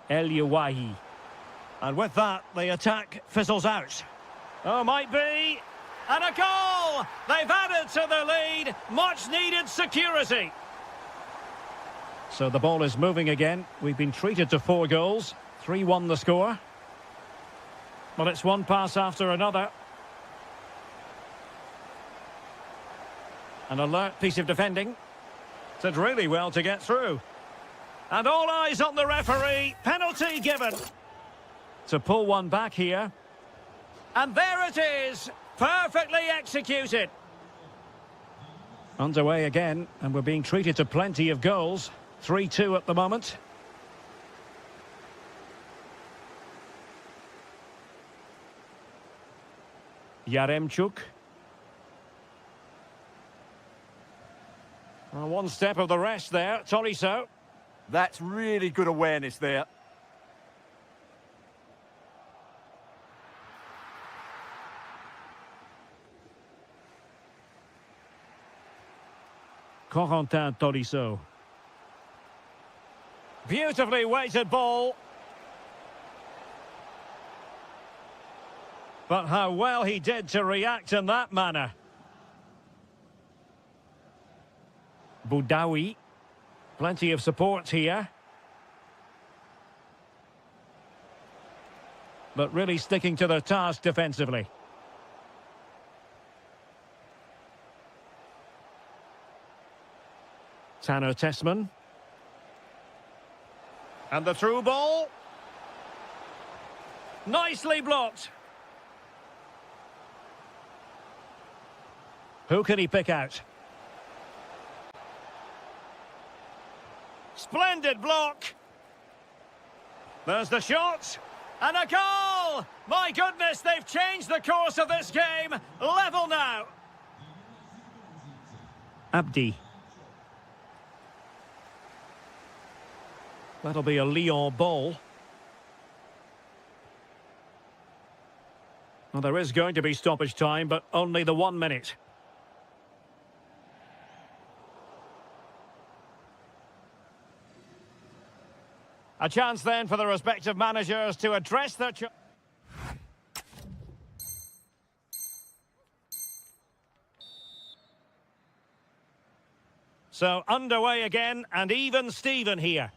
El Yawahi. And with that, the attack fizzles out. Oh, might be. And a goal! They've added to their lead. Much needed security. So the ball is moving again. We've been treated to 4 goals. 3-1 the score. Well, it's one pass after another. An alert piece of defending. Did really well to get through. And all eyes on the referee. Penalty given. To pull one back here. And there it is. Perfectly executed. Underway again, and we're being treated to plenty of goals. 3-2 at the moment. Yaremchuk. Well, one step of the rest there, Tolisso. That's really good awareness there. Corentin Tolisso. Beautifully weighted ball. But how well he did to react in that manner. Boudaoui. Plenty of support here. But really sticking to their task defensively. Tanner Tessman. And the through ball. Nicely blocked. Who can he pick out? Splendid block. There's the shot. And a goal! My goodness, they've changed the course of this game. Level now. Abdi. That'll be a Lyon ball. Well, there is going to be stoppage time, but only the 1 minute. A chance then for the respective managers to address their... So underway again, and even Steven here.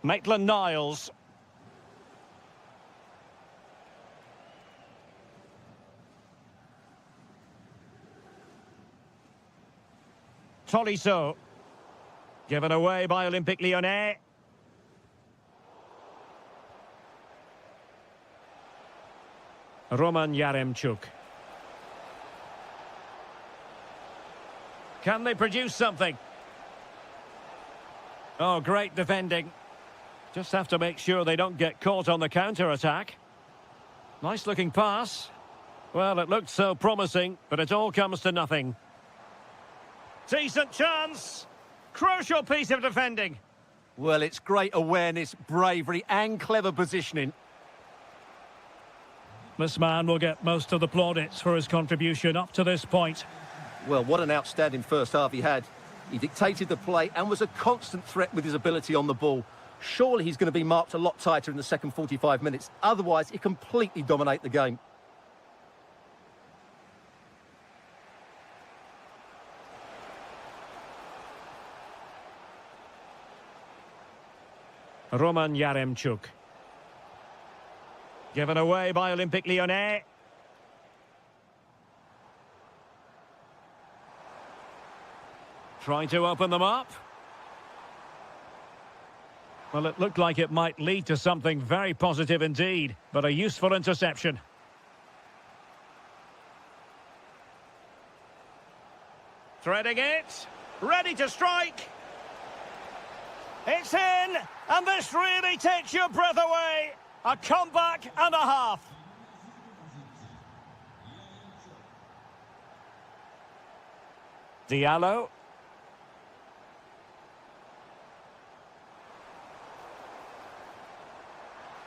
Maitland-Niles. Tolisso. Given away by Olympique Lyonnais. Roman Yaremchuk. Can they produce something? Oh, great defending. Just have to make sure they don't get caught on the counter-attack. Nice looking pass. Well, it looked so promising, but it all comes to nothing. Decent chance. Crucial piece of defending. Well, it's great awareness, bravery and clever positioning. This man will get most of the plaudits for his contribution up to this point. Well, what an outstanding first half he had. He dictated the play and was a constant threat with his ability on the ball. Surely he's going to be marked a lot tighter in the second 45 minutes. Otherwise, he completely dominate the game. Roman Yaremchuk. Given away by Olympique Lyonnais. Trying to open them up. Well, it looked like it might lead to something very positive indeed, but a useful interception. Threading it. Ready to strike. It's in, and this really takes your breath away. A comeback and a half. Diallo.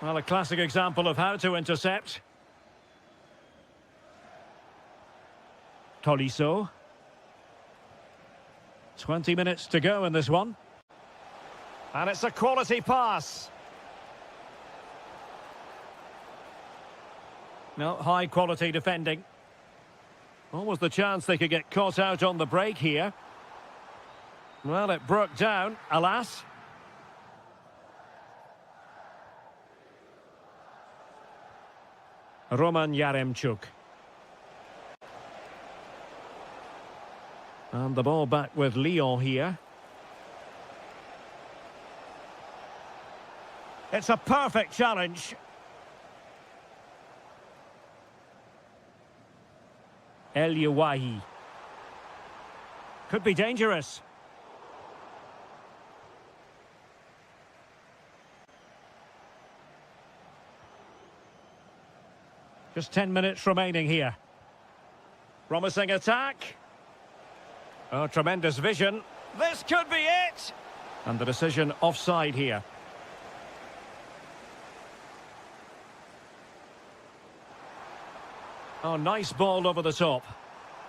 Well, a classic example of how to intercept. Tolisso. 20 minutes to go in this one. And it's a quality pass. No, high quality defending. Almost the chance they could get caught out on the break here. Well, it broke down, alas. Roman Yaremchuk. And the ball back with Lyon here. It's a perfect challenge. El Yawahi. Could be dangerous. Just 10 minutes remaining here. Promising attack. Oh, tremendous vision. This could be it. And the decision offside here. Oh, nice ball over the top.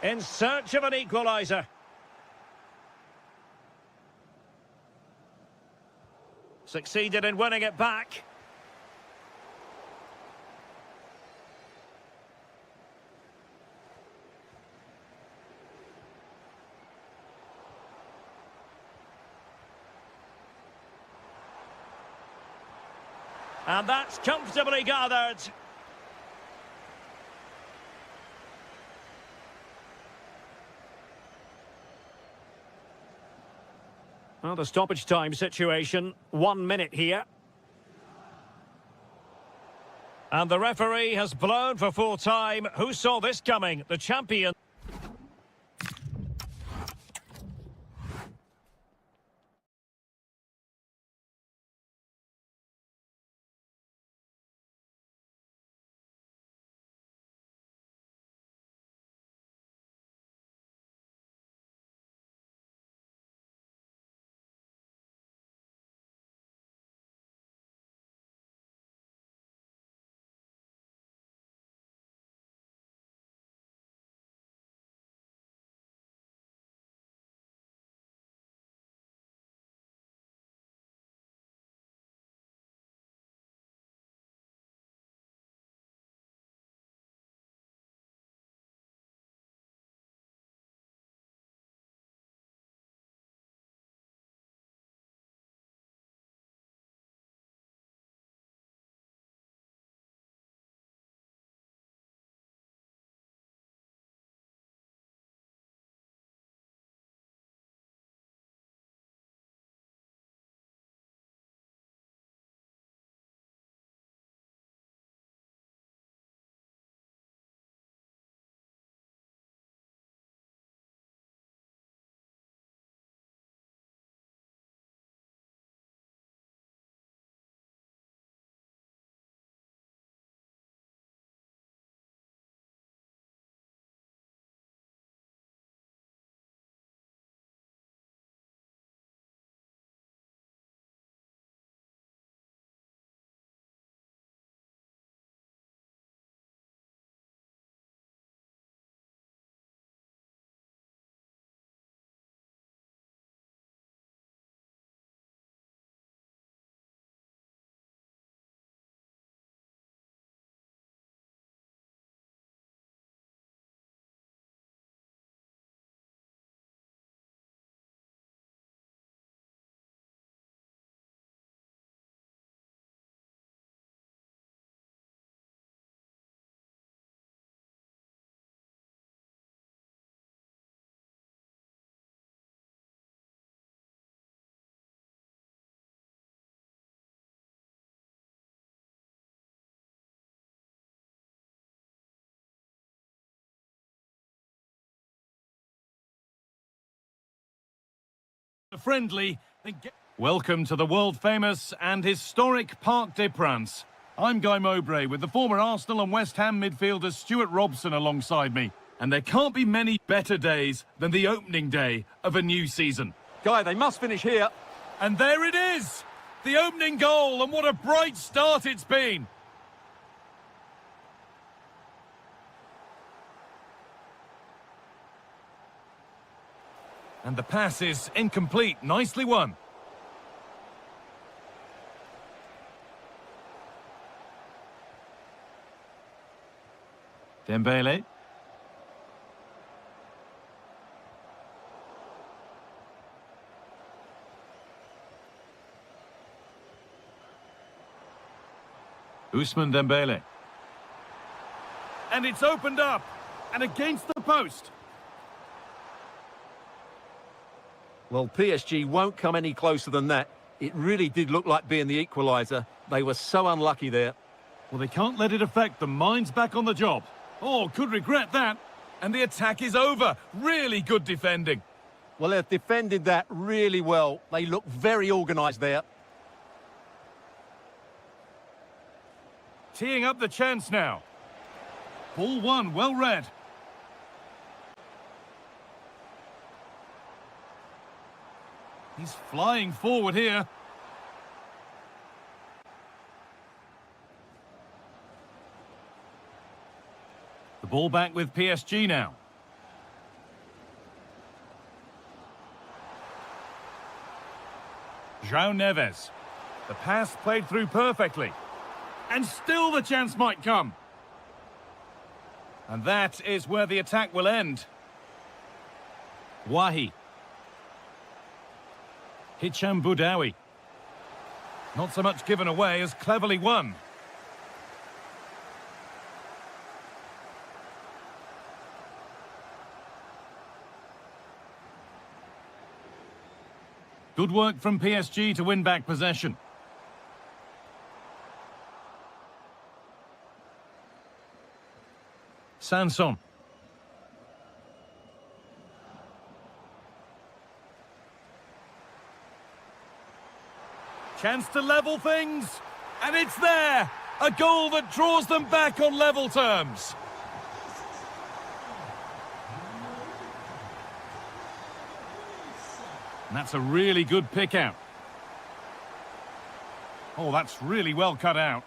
In search of an equaliser. Succeeded in winning it back. And that's comfortably gathered. Well, the stoppage time situation, 1 minute here. And the referee has blown for full time. Who saw this coming? The champion. friendly. Welcome to the world-famous and historic Parc des Princes. I'm Guy Mowbray with the former Arsenal and West Ham midfielder Stuart Robson alongside me. And there can't be many better days than the opening day of a new season. Guy, they must finish here. And there it is! The opening goal, and what a bright start it's been! And the pass is incomplete, nicely won. Dembele. Ousmane Dembele. And it's opened up. And against the post. Well, PSG won't come any closer than that. It really did look like being the equaliser. They were so unlucky there. Well, they can't let it affect them. Mind's back on the job. Oh, could regret that. And the attack is over. Really good defending. Well, they've defended that really well. They look very organised there. Teeing up the chance now. Ball one, well read. He's flying forward here. The ball back with PSG now. João Neves. The pass played through perfectly. And still the chance might come. And that is where the attack will end. Wahi. Hicham Boudaoui. Not so much given away as cleverly won. Good work from PSG to win back possession. Sanson. Chance to level things. And it's there. A goal that draws them back on level terms. And that's a really good pick out. Oh, that's really well cut out.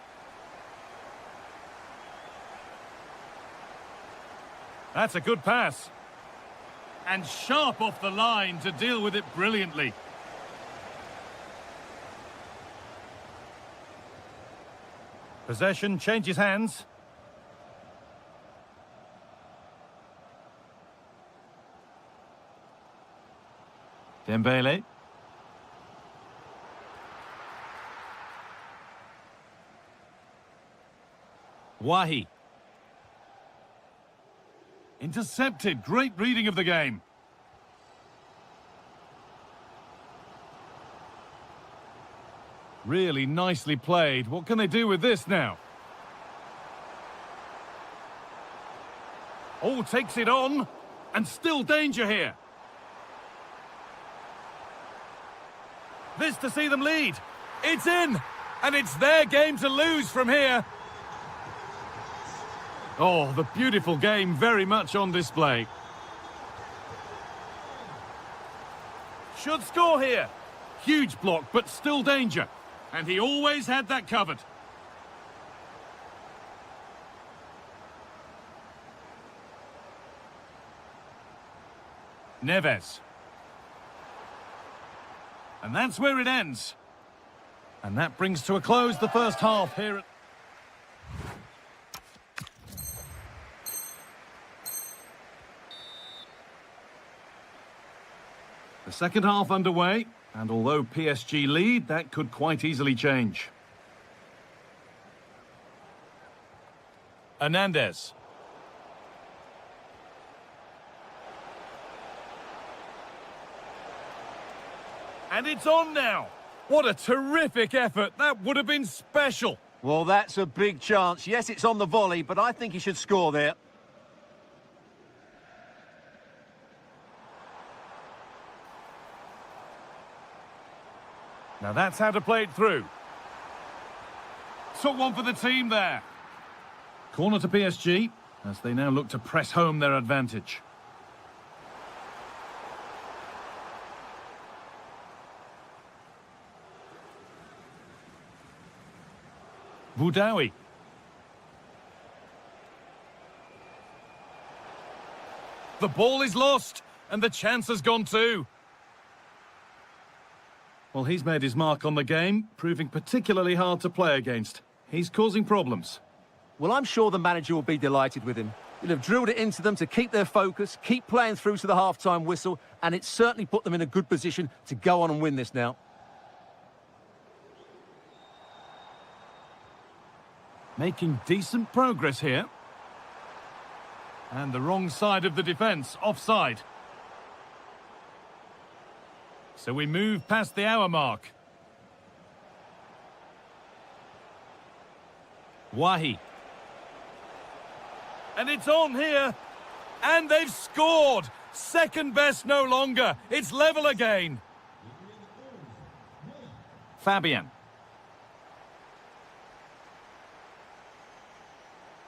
That's a good pass. And sharp off the line to deal with it brilliantly. Possession changes hands. Dembele. Wahi. Intercepted. Great reading of the game. Really nicely played. What can they do with this now? Oh, takes it on. And still danger here. This to see them lead. It's in. And it's their game to lose from here. Oh, the beautiful game very much on display. Should score here. Huge block, but still danger. And he always had that covered. Neves. And that's where it ends. And that brings to a close the first half here at... The second half underway, and although PSG lead, that could quite easily change. Hernandez. And it's on now. What a terrific effort. That would have been special. Well, that's a big chance. Yes, it's on the volley, but I think he should score there. Now that's how to play it through. Took one for the team there. Corner to PSG, as they now look to press home their advantage. Boudaoui. The ball is lost, and the chance has gone too. Well, he's made his mark on the game, proving particularly hard to play against. He's causing problems. Well, I'm sure the manager will be delighted with him. He'll have drilled it into them to keep their focus, keep playing through to the half-time whistle, and it's certainly put them in a good position to go on and win this now. Making decent progress here. And the wrong side of the defence, offside. So we move past the hour mark. Wahi. And it's on here. And they've scored. Second best no longer. It's level again. Fabian.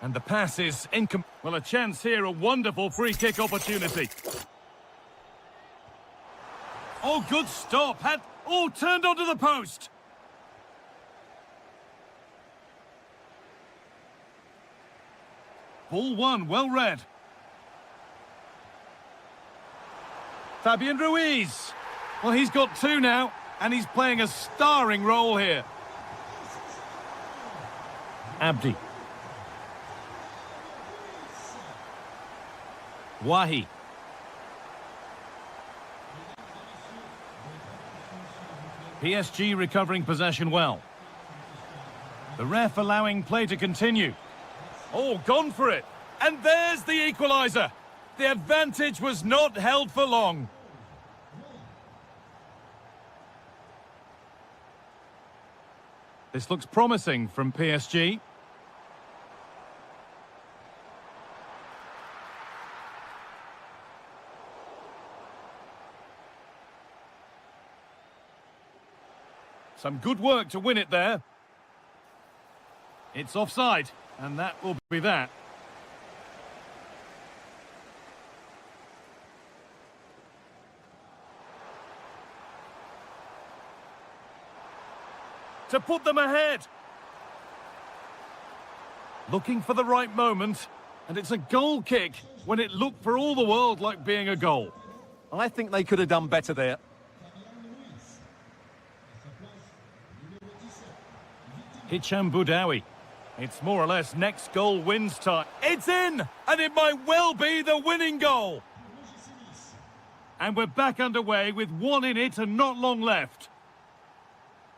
And the pass is incomplete. Well, a chance here, a wonderful free kick opportunity. Oh, good stop. Turned onto the post. Ball one, well read. Fabian Ruiz. Well, he's got two now, and he's playing a starring role here. Abdi. Wahi. PSG recovering possession well. The ref allowing play to continue. Oh, gone for it. And there's the equaliser. The advantage was not held for long. This looks promising from PSG. Some good work to win it there. It's offside, and that will be that. To put them ahead. Looking for the right moment, and it's a goal kick when it looked for all the world like being a goal. I think they could have done better there. Hicham Boudaoui. It's more or less next goal wins time. It's in! And it might well be the winning goal. And we're back underway with one in it and not long left.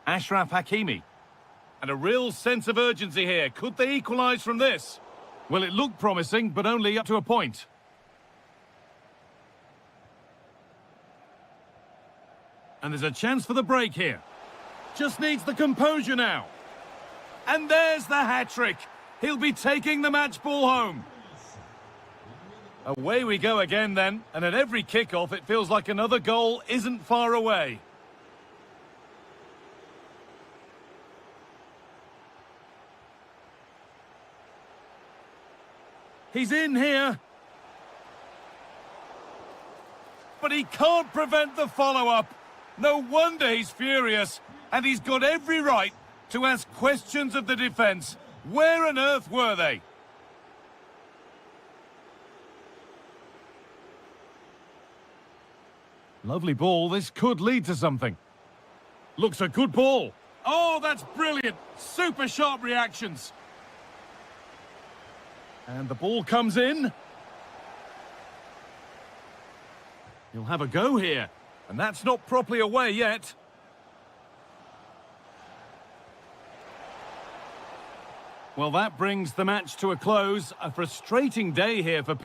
Ashraf Hakimi. And a real sense of urgency here. Could they equalise from this? Well, it looked promising, but only up to a point. And there's a chance for the break here. Just needs the composure now. And there's the hat-trick. He'll be taking the match ball home. Away we go again then, and at every kick-off it feels like another goal isn't far away. He's in here. But he can't prevent the follow-up. No wonder he's furious, and he's got every right to ask questions of the defence. Where on earth were they? Lovely ball. This could lead to something. Looks a good ball. Oh, that's brilliant. Super sharp reactions. And the ball comes in. He'll have a go here. And that's not properly away yet. Well, that brings the match to a close. A frustrating day here for...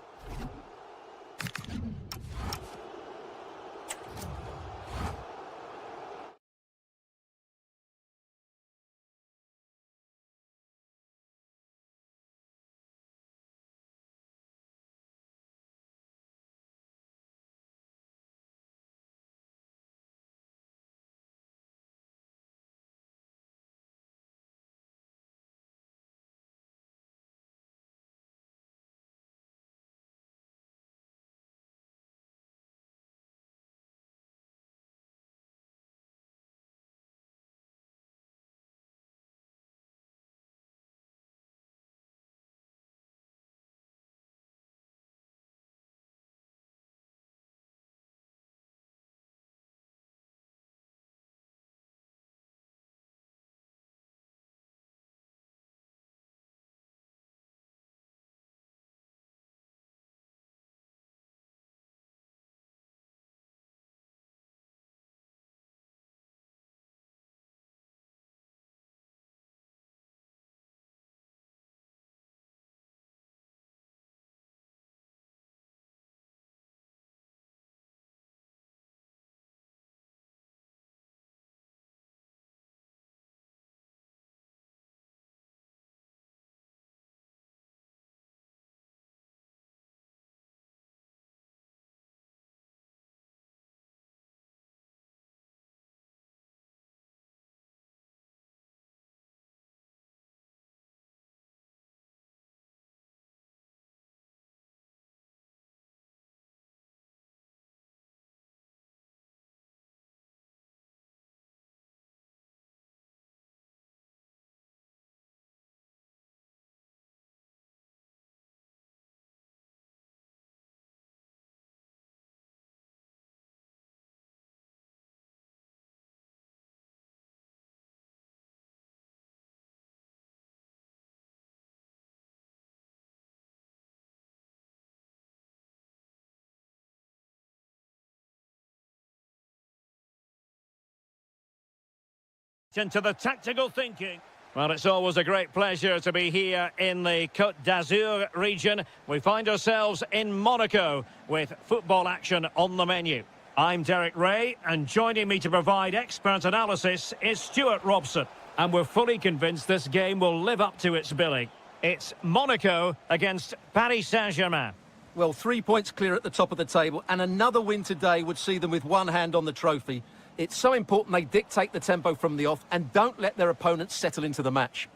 into the tactical thinking. Well, it's always a great pleasure to be here in the Côte d'Azur region. We find ourselves in Monaco with football action on the menu. I'm Derek Ray, and joining me to provide expert analysis is Stuart Robson. And we're fully convinced this game will live up to its billing. It's Monaco against Paris Saint-Germain. Well, 3 points clear at the top of the table, and another win today would see them with one hand on the trophy. It's so important they dictate the tempo from the off and don't let their opponents settle into the match.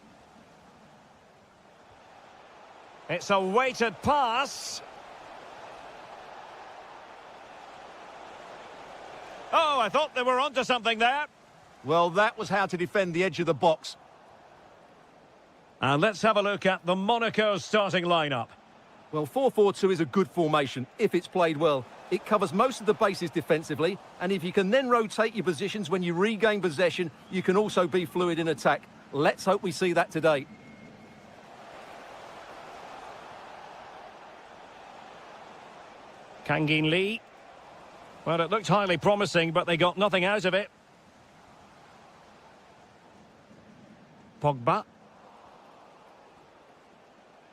It's a weighted pass. Oh, I thought they were onto something there. Well, that was how to defend the edge of the box. And let's have a look at the Monaco starting lineup. Well, 4-4-2 is a good formation if it's played well. It covers most of the bases defensively, and if you can then rotate your positions when you regain possession, you can also be fluid in attack. Let's hope we see that today. Kangin Lee. Well, it looked highly promising, but they got nothing out of it. Pogba.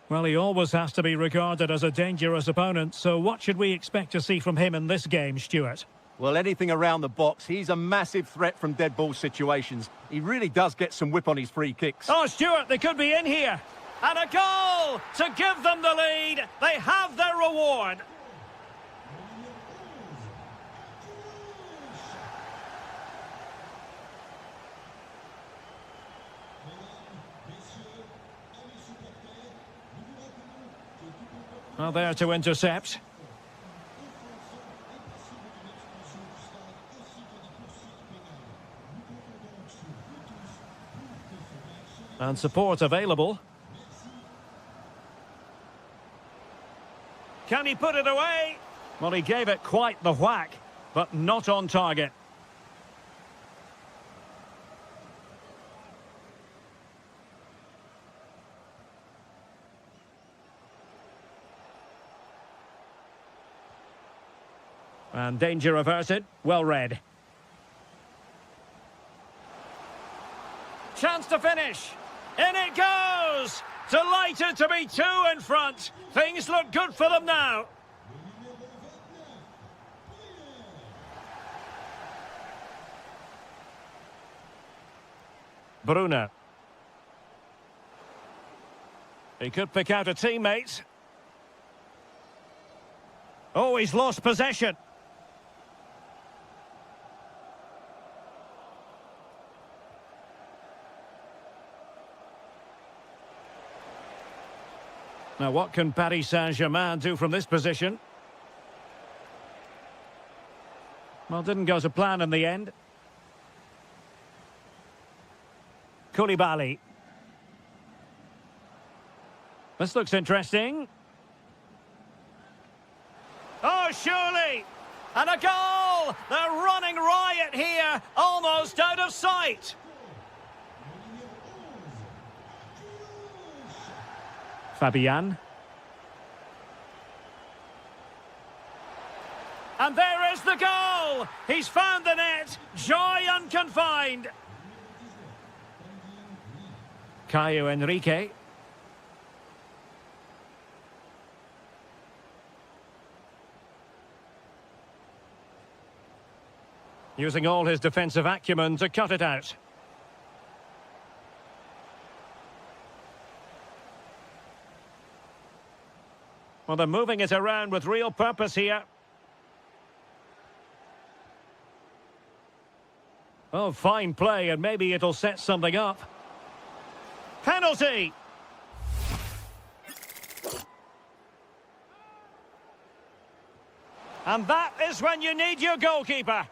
Well, he always has to be regarded as a dangerous opponent, so what should we expect to see from him in this game, Stuart? Well, anything around the box. He's a massive threat from dead ball situations. He really does get some whip on his free kicks. Oh, Stuart, they could be in here. And a goal to give them the lead. They have their reward. Well, there to intercept. And support available. Can he put it away? Well, he gave it quite the whack, but not on target. And danger averted. Well read. Chance to finish. In it goes! Delighted to be two in front. Things look good for them now. Bruna. He could pick out a teammate. Oh, he's lost possession. Now, what can Paris Saint-Germain do from this position? Well, didn't go to plan in the end. Koulibaly. This looks interesting. Oh, surely! And a goal! They're running riot here, almost out of sight. Fabian. And there is the goal! He's found the net! Joy unconfined! Caio Henrique. Using all his defensive acumen to cut it out. Well, they're moving it around with real purpose here. Oh, fine play, and maybe it'll set something up. Penalty! And that is when you need your goalkeeper.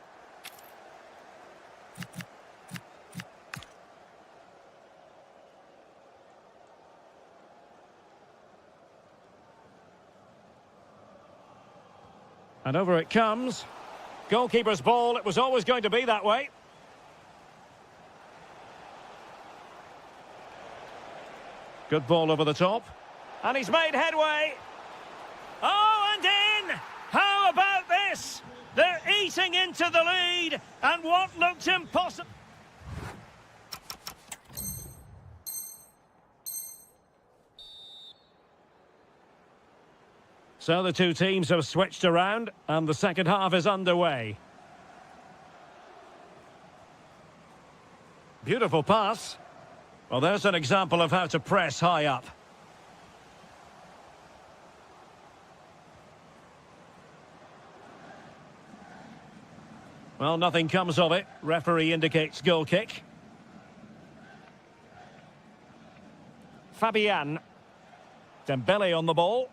And over it comes. Goalkeeper's ball, it was always going to be that way. Good ball over the top. And he's made headway. Oh, and in! How about this? They're eating into the lead, and what looked impossible. So the two teams have switched around and the second half is underway. Beautiful pass. Well, there's an example of how to press high up. Well, nothing comes of it. Referee indicates goal kick. Fabian. Dembele on the ball.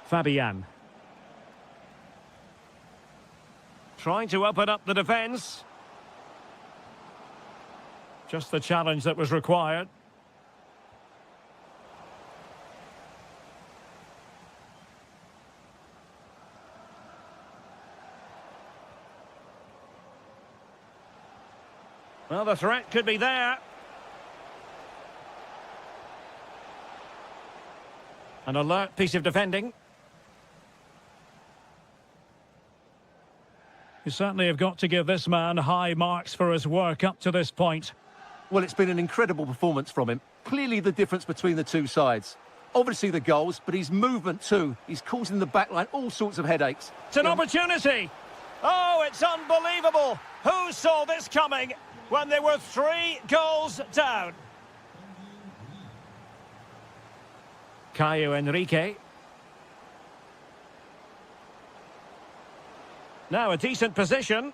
Fabian. Trying to open up the defence. Just the challenge that was required. Well, the threat could be there. An alert piece of defending. You certainly have got to give this man high marks for his work up to this point. Well, it's been an incredible performance from him. Clearly the difference between the two sides. Obviously the goals, but his movement too. He's causing the backline all sorts of headaches. It's an opportunity. Oh, it's unbelievable. Who saw this coming when they were 3 goals down? Caio Henrique. Now a decent position.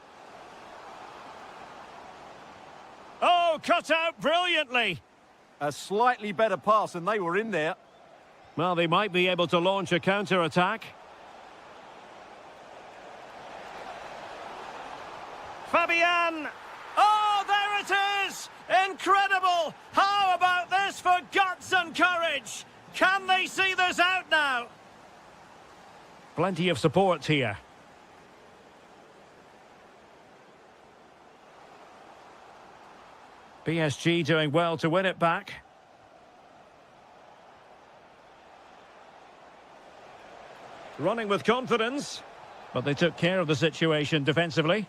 Oh, cut out brilliantly. A slightly better pass and they were in there. Well, they might be able to launch a counter-attack. Fabian! Oh, there it is! Incredible! How about this for guts and courage? Can they see this out now? Plenty of support here. PSG doing well to win it back. Running with confidence, but they took care of the situation defensively.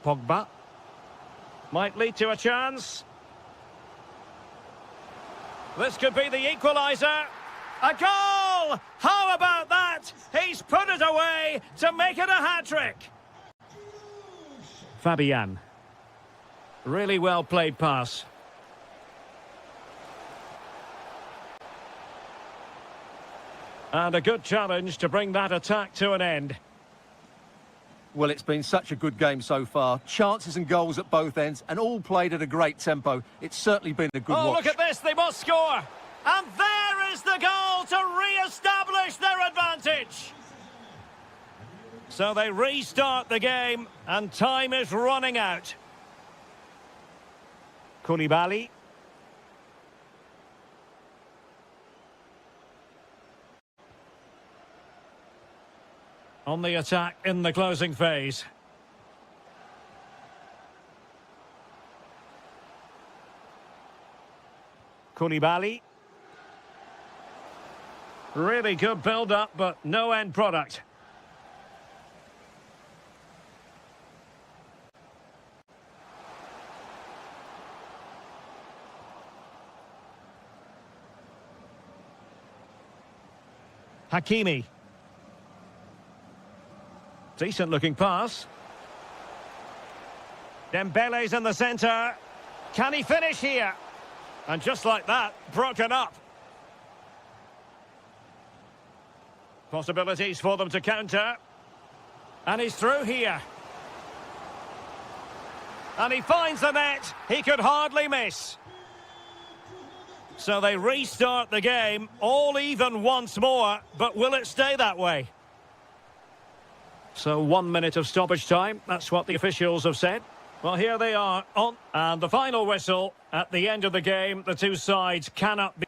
Pogba. Might lead to a chance. This could be the equaliser. A goal! How about that? He's put it away to make it a hat-trick. Fabian. Really well played pass. And a good challenge to bring that attack to an end. Well, it's been such a good game so far. Chances and goals at both ends, and all played at a great tempo. It's certainly been a good watch. Look at this, they must score. And there is the goal to re-establish their advantage. So they restart the game, and time is running out. Koulibaly. On the attack in the closing phase. Koulibaly. Really good build-up, but no end product. Hakimi. Decent looking pass. Dembele's in the centre. Can he finish here? And just like that, broken up. Possibilities for them to counter. And he's through here. And he finds the net. He could hardly miss. So they restart the game, all even once more, but will it stay that way? So 1 minute of stoppage time, that's what the officials have said. Well, here they are on, and the final whistle. At the end of the game, the two sides cannot be...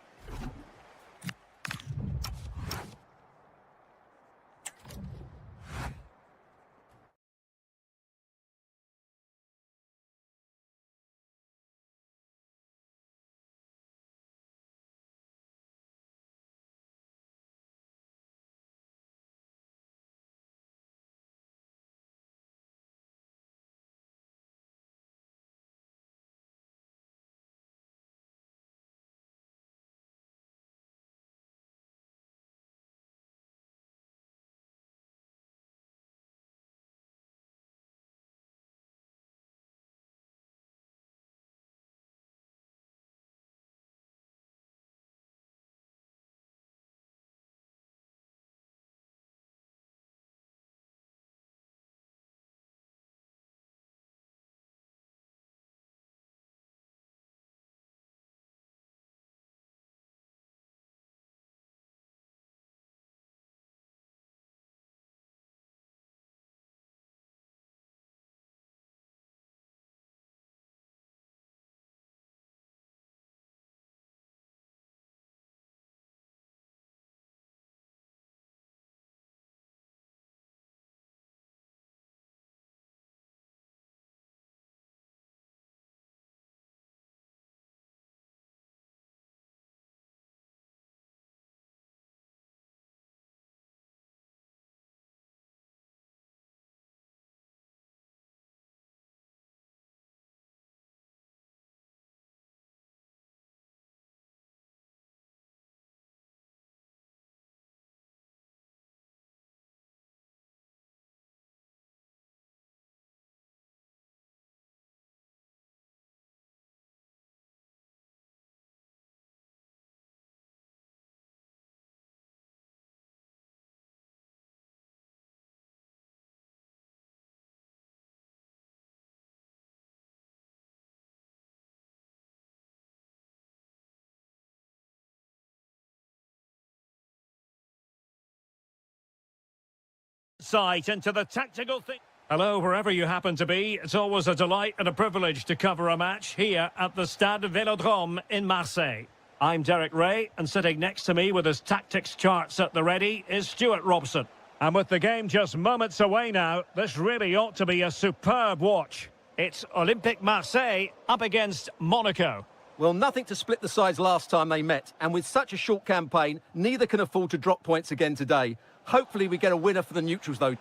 insight into the tactical thing. Hello, wherever you happen to be. It's always a delight and a privilege to cover a match here at the Stade Vélodrome in Marseille. I'm Derek Ray, and sitting next to me with his tactics charts at the ready is Stuart Robson. And with the game just moments away now, this really ought to be a superb watch. It's Olympique Marseille up against Monaco. Well, nothing to split the sides last time they met, and with such a short campaign, neither can afford to drop points again today. Hopefully we get a winner for the neutrals, though.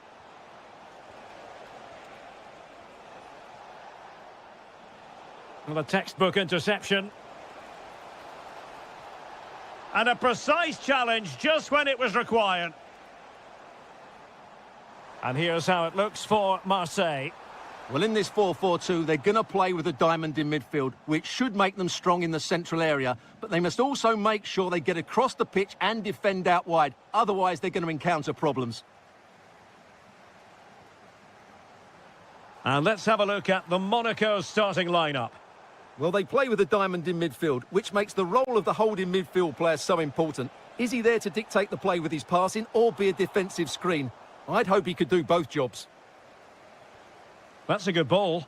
Well, a textbook interception. And a precise challenge just when it was required. And here's how it looks for Marseille. Well, in this 4-4-2, they're going to play with a diamond in midfield, which should make them strong in the central area. But they must also make sure they get across the pitch and defend out wide. Otherwise, they're going to encounter problems. And let's have a look at the Monaco starting lineup. Well, they play with a diamond in midfield, which makes the role of the holding midfield player so important. Is he there to dictate the play with his passing or be a defensive screen? I'd hope he could do both jobs. That's a good ball.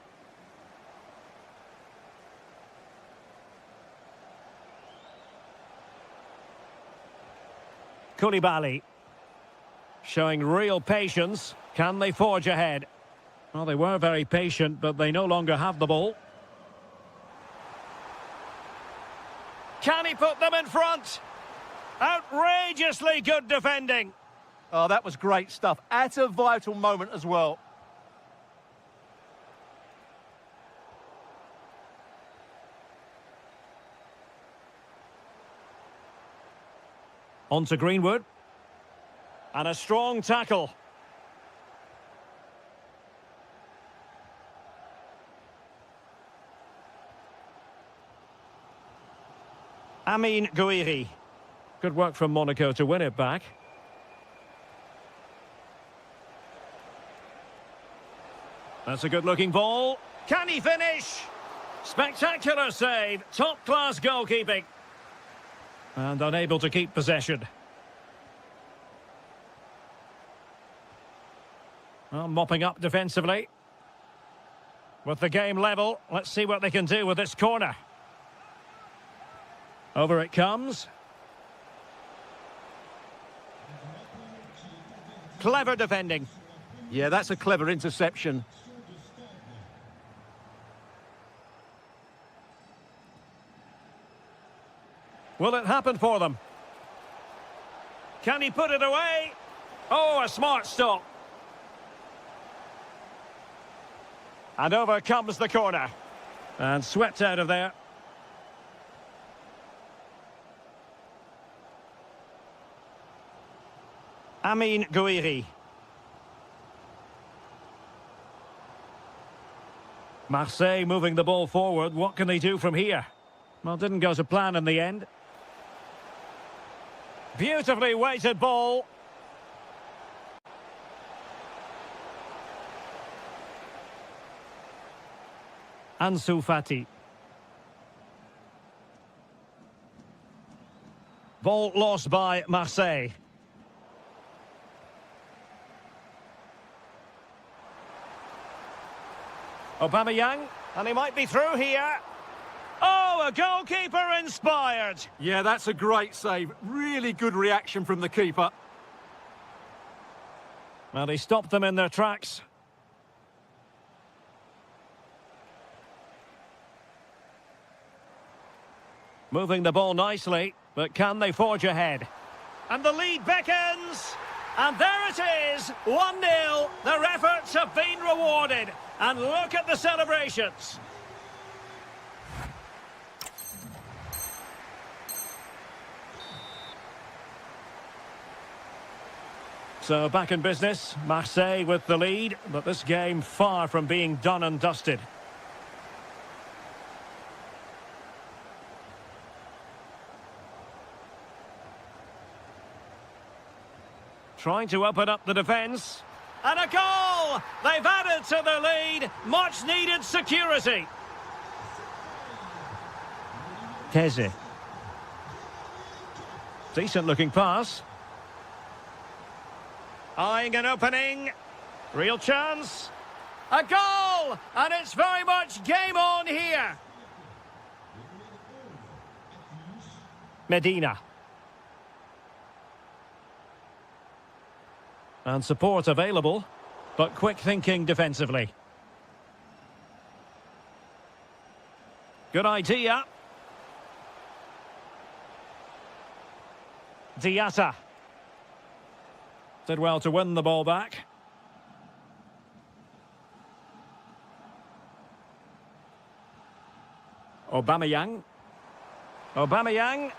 Koulibaly. Showing real patience. Can they forge ahead? Well, they were very patient, but they no longer have the ball. Can he put them in front? Outrageously good defending. Oh, that was great stuff. At a vital moment as well. On to Greenwood. And a strong tackle. Amine Gouiri. Good work from Monaco to win it back. That's a good-looking ball. Can he finish? Spectacular save. Top-class goalkeeping. And unable to keep possession. Well, mopping up defensively. With the game level, let's see what they can do with this corner. Over it comes. Clever defending. Yeah, that's a clever interception. Will it happen for them? Can he put it away? Oh, a smart stop. And over comes the corner. And swept out of there. Amine Gouiri. Marseille moving the ball forward. What can they do from here? Well, didn't go to plan in the end. Beautifully weighted ball. Ansu Fati. Ball lost by Marseille. Aubameyang, and he might be through here. Oh, a goalkeeper inspired. Yeah, that's a great save. Really good reaction from the keeper. Well, he stopped them in their tracks. Moving the ball nicely, but can they forge ahead? And the lead beckons. And there it is, 1-0. Their efforts have been rewarded. And look at the celebrations. So back in business, Marseille with the lead, but this game far from being done and dusted. Trying to open up the defence. And a goal! They've added to the lead. Much needed security. Keze. Decent looking pass. Eyeing an opening. Real chance. A goal! And it's very much game on here. Medina. And support available, but quick thinking defensively. Good idea. Diatta. Did well to win the ball back. Aubameyang. Aubameyang.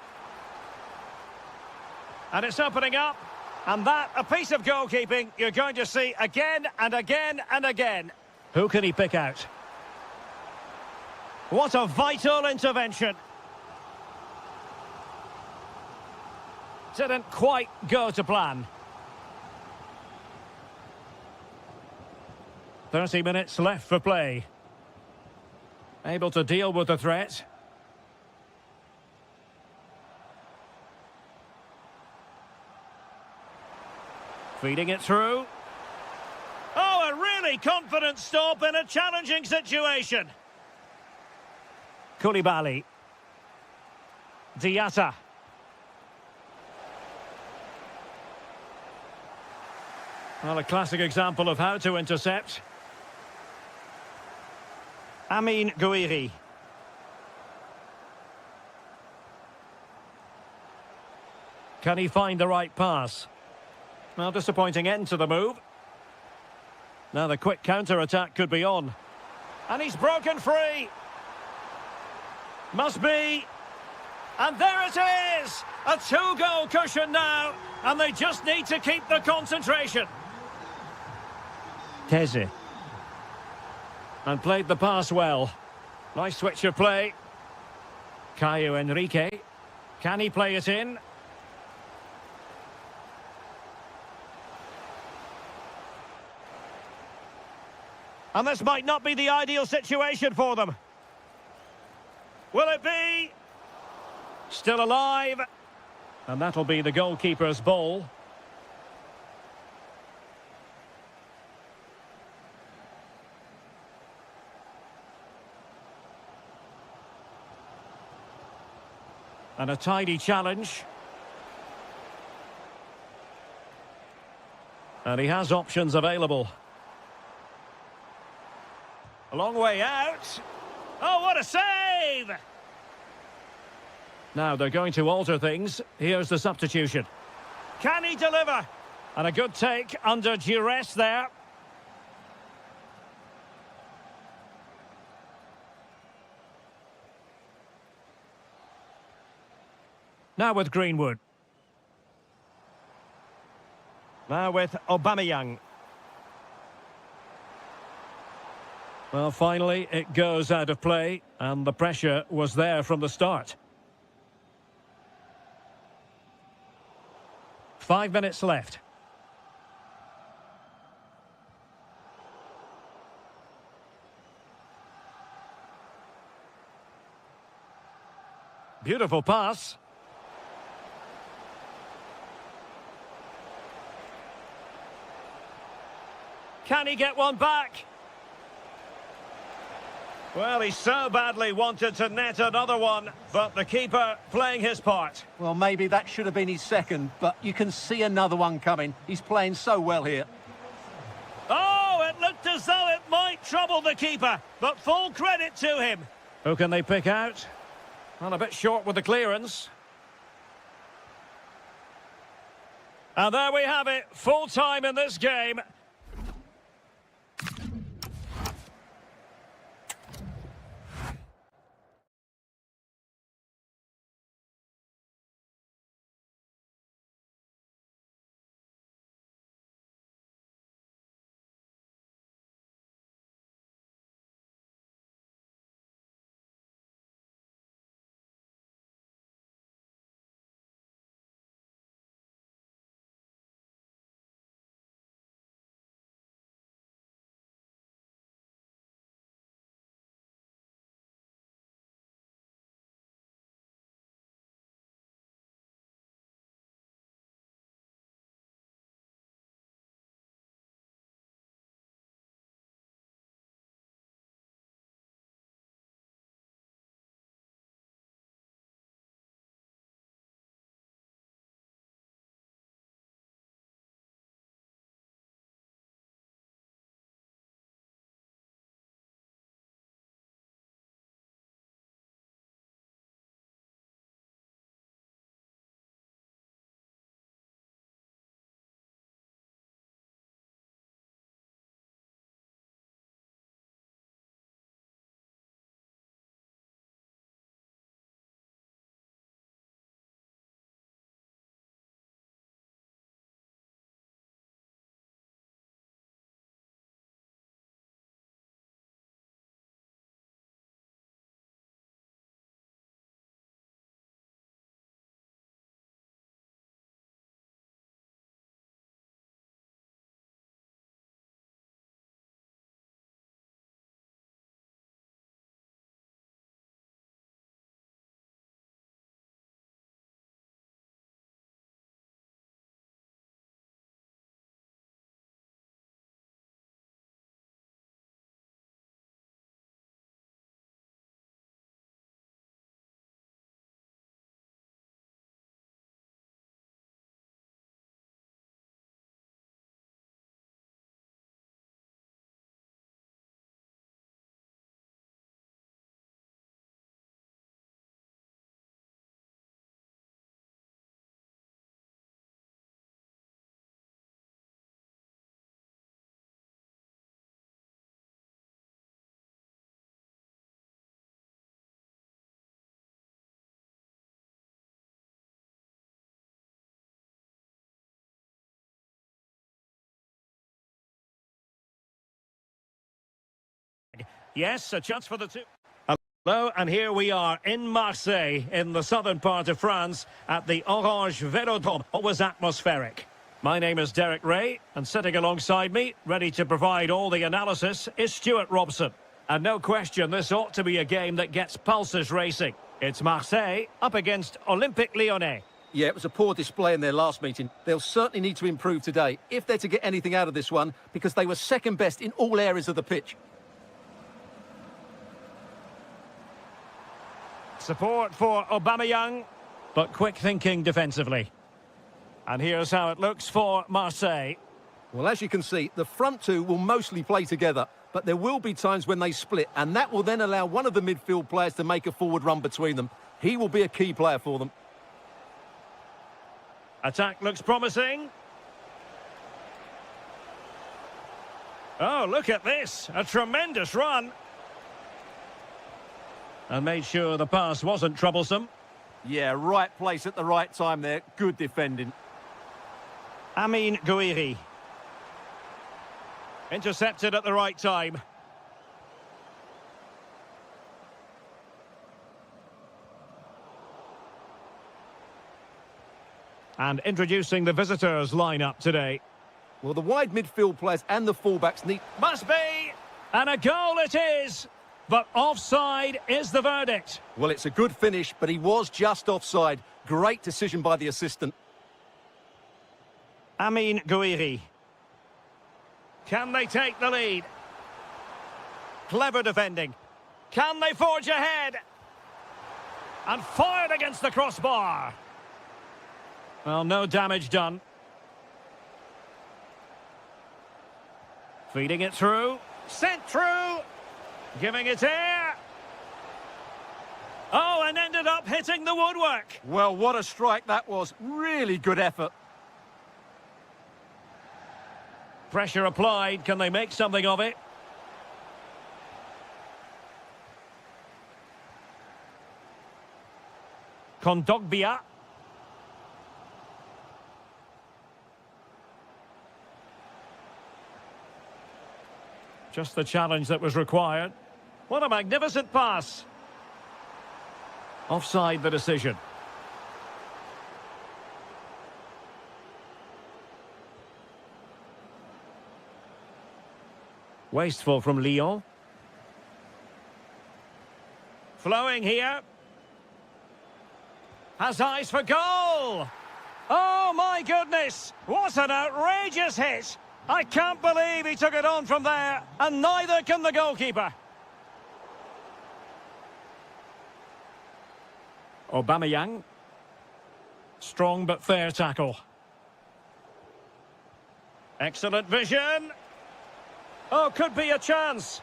And it's opening up. And that, a piece of goalkeeping you're going to see again and again and again. Who can he pick out? What a vital intervention. Didn't quite go to plan. 30 minutes left for play. Able to deal with the threat. Feeding it through. Oh, a really confident stop in a challenging situation. Koulibaly. Diatta. Well, a classic example of how to intercept. Amin Gouiri. Can he find the right pass? Well, disappointing end to the move. Now the quick counter-attack could be on. And he's broken free. Must be. And there it is! A two-goal cushion now. And they just need to keep the concentration. Teze. And played the pass well. Nice switch of play. Caio Henrique. Can he play it in? And this might not be the ideal situation for them. Will it be? Still alive. And that'll be the goalkeeper's ball. And a tidy challenge. And he has options available. A long way out. Oh, what a save! Now they're going to alter things. Here's the substitution. Can he deliver? And a good take under duress there. Now with Greenwood. Now with Aubameyang. Well, finally, it goes out of play, and the pressure was there from the start. 5 minutes left. Beautiful pass. Can he get one back? Well, he so badly wanted to net another one, but the keeper playing his part. Well, maybe that should have been his second, but you can see another one coming. He's playing so well here. Oh, it looked as though it might trouble the keeper, but full credit to him. Who can they pick out? Well, a bit short with the clearance. And there we have it, full time in this game. Yes, a chance for the two. Hello, and here we are in Marseille, in the southern part of France, at the Orange Velodrome. Always atmospheric. My name is Derek Ray, and sitting alongside me, ready to provide all the analysis, is Stuart Robson. And no question, this ought to be a game that gets pulses racing. It's Marseille up against Olympique Lyonnais. Yeah, it was a poor display in their last meeting. They'll certainly need to improve today, if they're to get anything out of this one, because they were second best in all areas of the pitch. Support for Aubameyang, but quick thinking defensively. And here's how it looks for Marseille. Well, as you can see, the front two will mostly play together, but there will be times when they split, and that will then allow one of the midfield players to make a forward run between them. He will be a key player for them. Attack looks promising. Oh, look at this. A tremendous run. And made sure the pass wasn't troublesome. Yeah, right place at the right time there. Good defending. Amine Gouiri. Intercepted at the right time. And introducing the visitors' lineup today. Well, the wide midfield players and the fullbacks need... Must be! And a goal it is! But offside is the verdict. Well, it's a good finish, but he was just offside. Great decision by the assistant. Amine Gouiri. Can they take the lead? Clever defending. Can they forge ahead? And fired against the crossbar. Well, no damage done. Feeding it through. Sent through. Giving it air. Oh, and ended up hitting the woodwork. Well, what a strike that was. Really good effort. Pressure applied. Can they make something of it? Kondogbia. Just the challenge that was required. What a magnificent pass. Offside the decision. Wasteful from Lyon. Flowing here. Has eyes for goal. Oh my goodness. What an outrageous hit. I can't believe he took it on from there, and neither can the goalkeeper. Aubameyang. Strong but fair tackle. Excellent vision. Oh, could be a chance.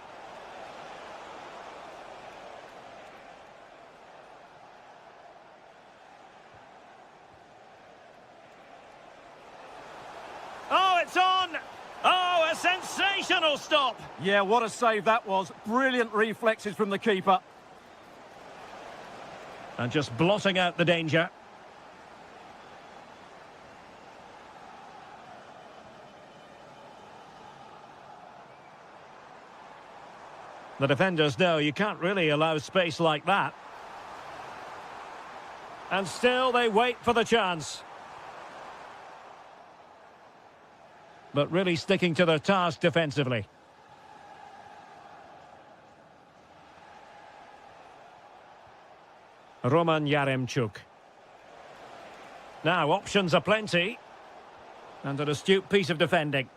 Oh, it's on! Oh, a sensational stop! Yeah, what a save that was. Brilliant reflexes from the keeper. And just blotting out the danger. The defenders know you can't really allow space like that. And still they wait for the chance. But really sticking to their task defensively. Roman Yaremchuk. Now, options are plenty. And an astute piece of defending.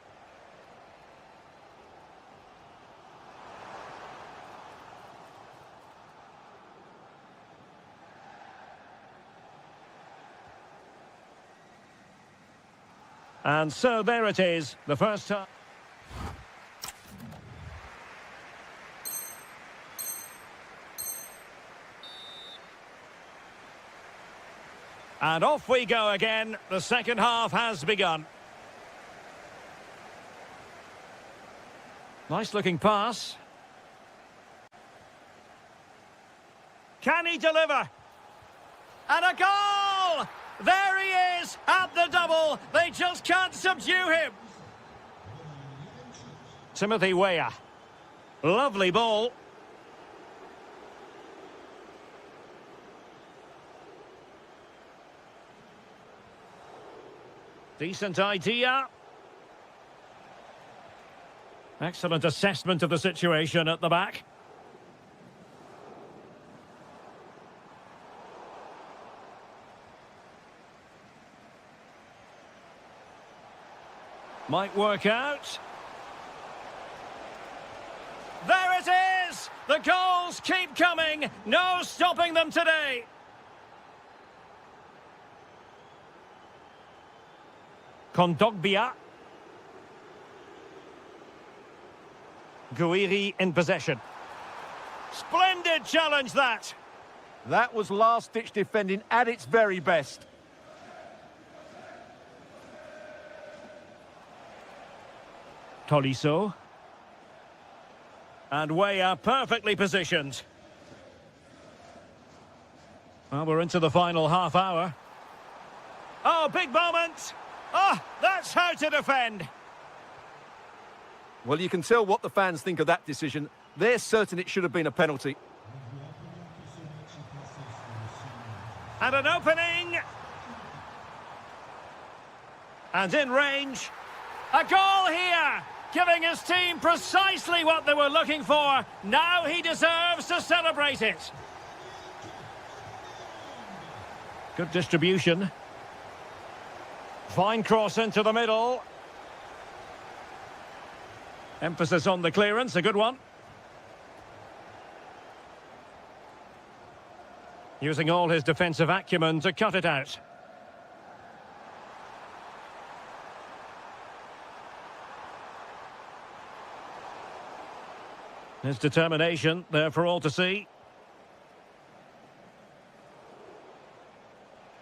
And so there it is, the first time. And off we go again. The second half has begun. Nice looking pass. Can he deliver? And a goal! There he is at the double. They just can't subdue him. Timothy Weah. Lovely ball. Decent idea. Excellent assessment of the situation at the back. Might work out. There it is! The goals keep coming. No stopping them today. Kondogbia. Guiri in possession. Splendid challenge, that. That was last-ditch defending at its very best. Tolisso. And Weah perfectly positioned. Well, we're into the final half hour. Oh, big moment. Oh, that's how to defend. Well, you can tell what the fans think of that decision. They're certain it should have been a penalty. And an opening. And in range. A goal here, giving his team precisely what they were looking for. Now he deserves to celebrate it. Good distribution. Fine cross into the middle. Emphasis on the clearance, a good one. Using all his defensive acumen to cut it out. His determination there for all to see.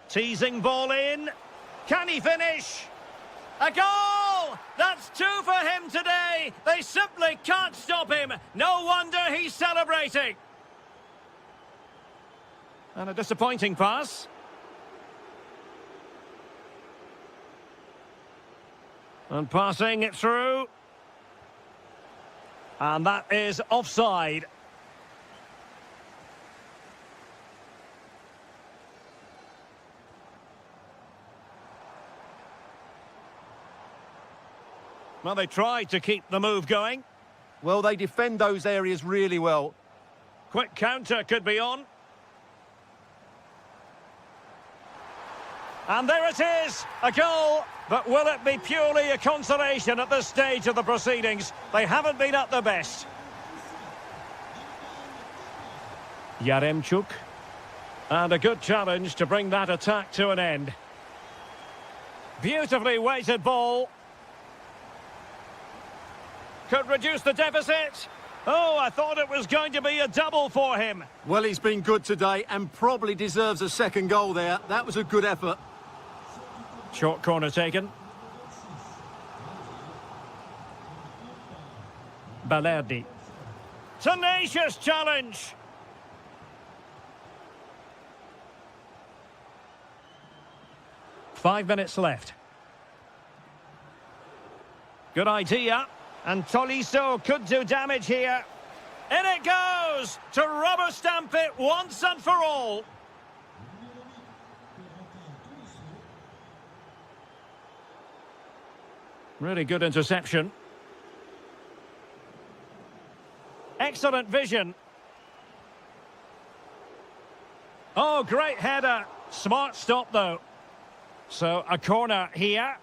Teasing ball in. Can he finish? A goal! That's two for him today. They simply can't stop him. No wonder he's celebrating. And a disappointing pass. And passing it through. And that is offside. Well, they tried to keep the move going. Well, they defend those areas really well. Quick counter could be on. And there it is, a goal. But will it be purely a consolation at this stage of the proceedings? They haven't been at their best. Yaremchuk. And a good challenge to bring that attack to an end. Beautifully weighted ball. Could reduce the deficit. Oh, I thought it was going to be a double for him. Well, he's been good today and probably deserves a second goal there. That was a good effort. Short corner taken. Balerdi. Tenacious challenge. Five minutes left. Good idea. And Tolisso could do damage here. In it goes to rubber stamp it once and for all. Really good interception. Excellent vision. Oh, great header. Smart stop, though. So, a corner here.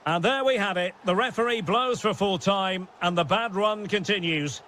And there we have it. The referee blows for full time, and the bad run continues.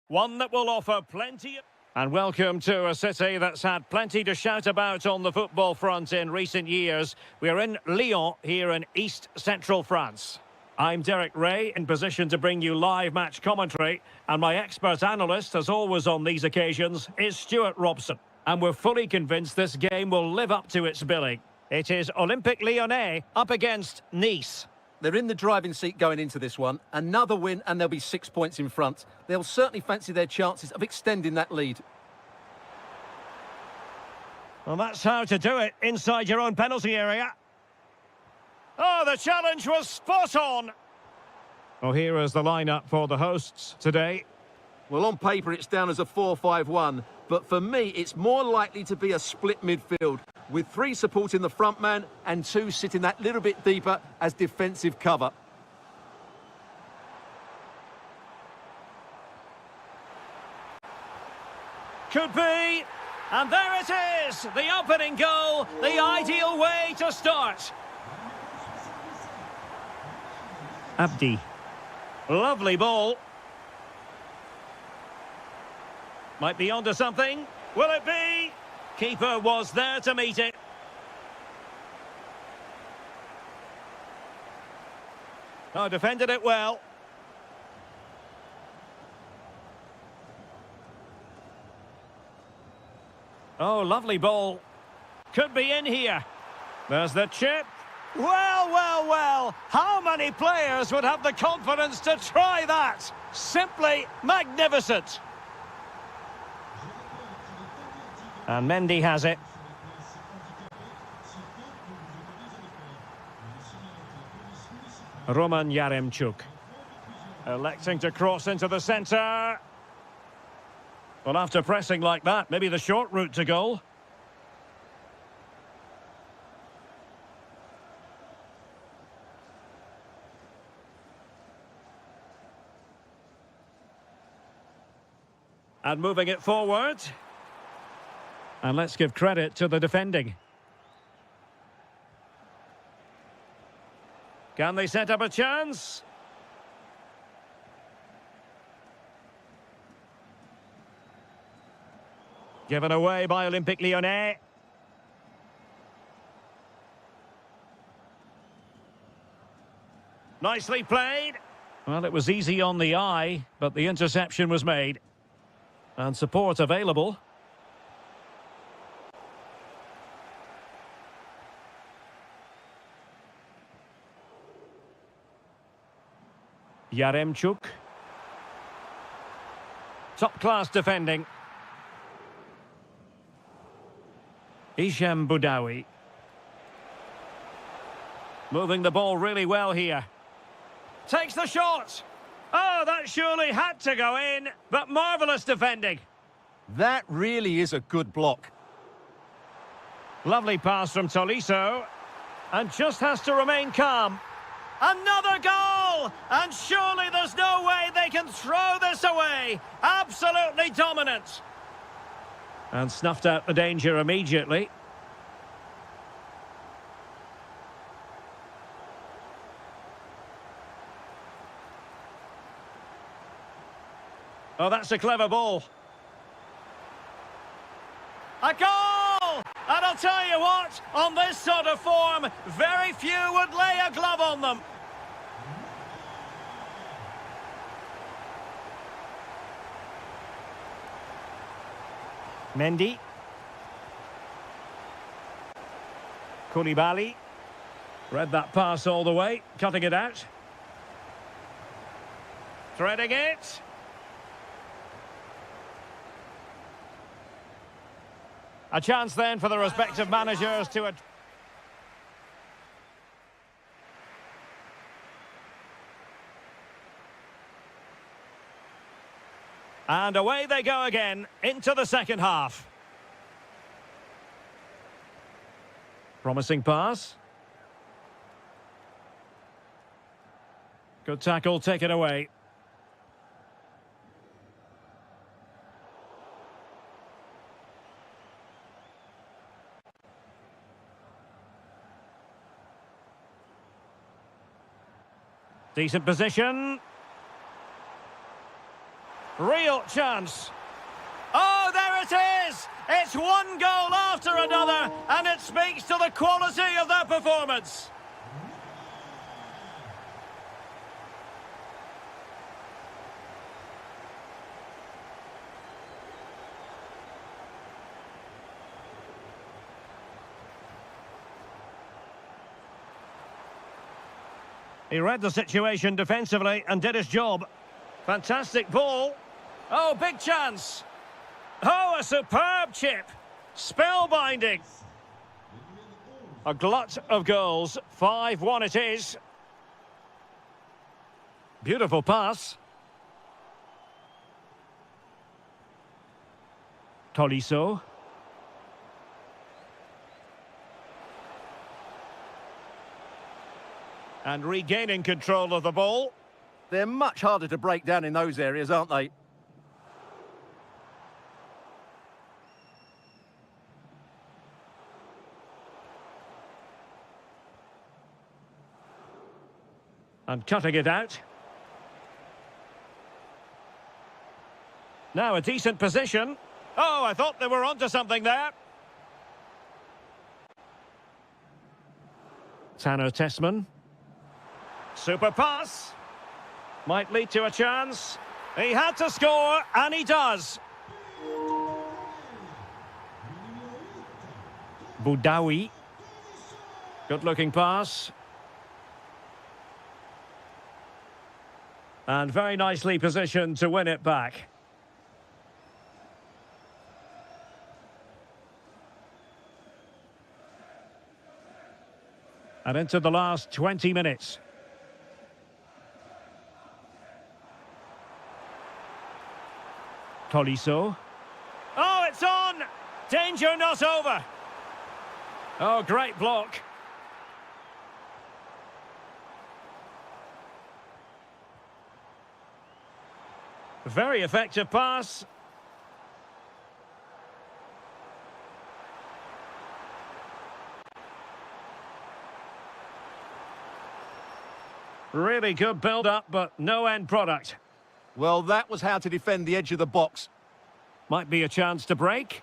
One that will offer plenty. And welcome to a city that's had plenty to shout about on the football front in recent years. We're in Lyon, here in East Central France. I'm Derek Ray, in position to bring you live match commentary, and my expert analyst, as always on these occasions, is Stuart Robson. And we're fully convinced this game will live up to its billing. It is Olympique Lyonnais up against Nice. They're in the driving seat going into this one. Another win and they'll be 6 points in front. They'll certainly fancy their chances of extending that lead. Well, that's how to do it inside your own penalty area. Oh, the challenge was spot on. Well, here is the lineup for the hosts today. Well, on paper, it's down as a 4-5-1. But for me, it's more likely to be a split midfield, with 3 supporting the front man and 2 sitting that little bit deeper as defensive cover. Could be. And there it is, the opening goal, the ideal way to start. Abdi. Lovely ball. Might be onto something. Will it be? Keeper was there to meet it. Oh, defended it well. Oh, lovely ball. Could be in here. There's the chip. Well, well, well. How many players would have the confidence to try that? Simply magnificent. And Mendy has it. Roman Yaremchuk. Electing to cross into the centre. Well, after pressing like that, maybe the short route to goal. And moving it forward. And let's give credit to the defending. Can they set up a chance? Given away by Olympique Lyonnais. Nicely played. Well, it was easy on the eye, but the interception was made. And support available. Yaremchuk. Top-class defending. Isham Boudaoui. Moving the ball really well here. Takes the shot. Oh, that surely had to go in, but marvellous defending. That really is a good block. Lovely pass from Tolisso. And just has to remain calm. Another goal! And surely there's no way they can throw this away. Absolutely dominant. And snuffed out the danger immediately. Oh, that's a clever ball. A goal! And I'll tell you what, on this sort of form, very few would lay a glove on them. Mendy. Koulibaly. Read that pass all the way, cutting it out. Threading it. A chance then for the respective managers to... And away they go again, into the second half. Promising pass. Good tackle, take it away. Decent position. Real chance. Oh, there it is! It's one goal after another, and it speaks to the quality of their performance. He read the situation defensively and did his job. Fantastic ball. Oh, big chance. Oh, a superb chip. Spellbinding. A glut of goals. 5-1 it is. Beautiful pass. Tolisso. And regaining control of the ball. They're much harder to break down in those areas, aren't they? And cutting it out. Now a decent position. Oh, I thought they were onto something there. Tano Tessman. Super pass. Might lead to a chance. He had to score, and he does. Boudaoui. Good-looking pass. And very nicely positioned to win it back. And into the last 20 minutes. Tolisso. Oh, it's on! Danger not over. Oh, great block. Very effective pass. Really good build-up, but no end product. Well, that was how to defend the edge of the box. Might be a chance to break.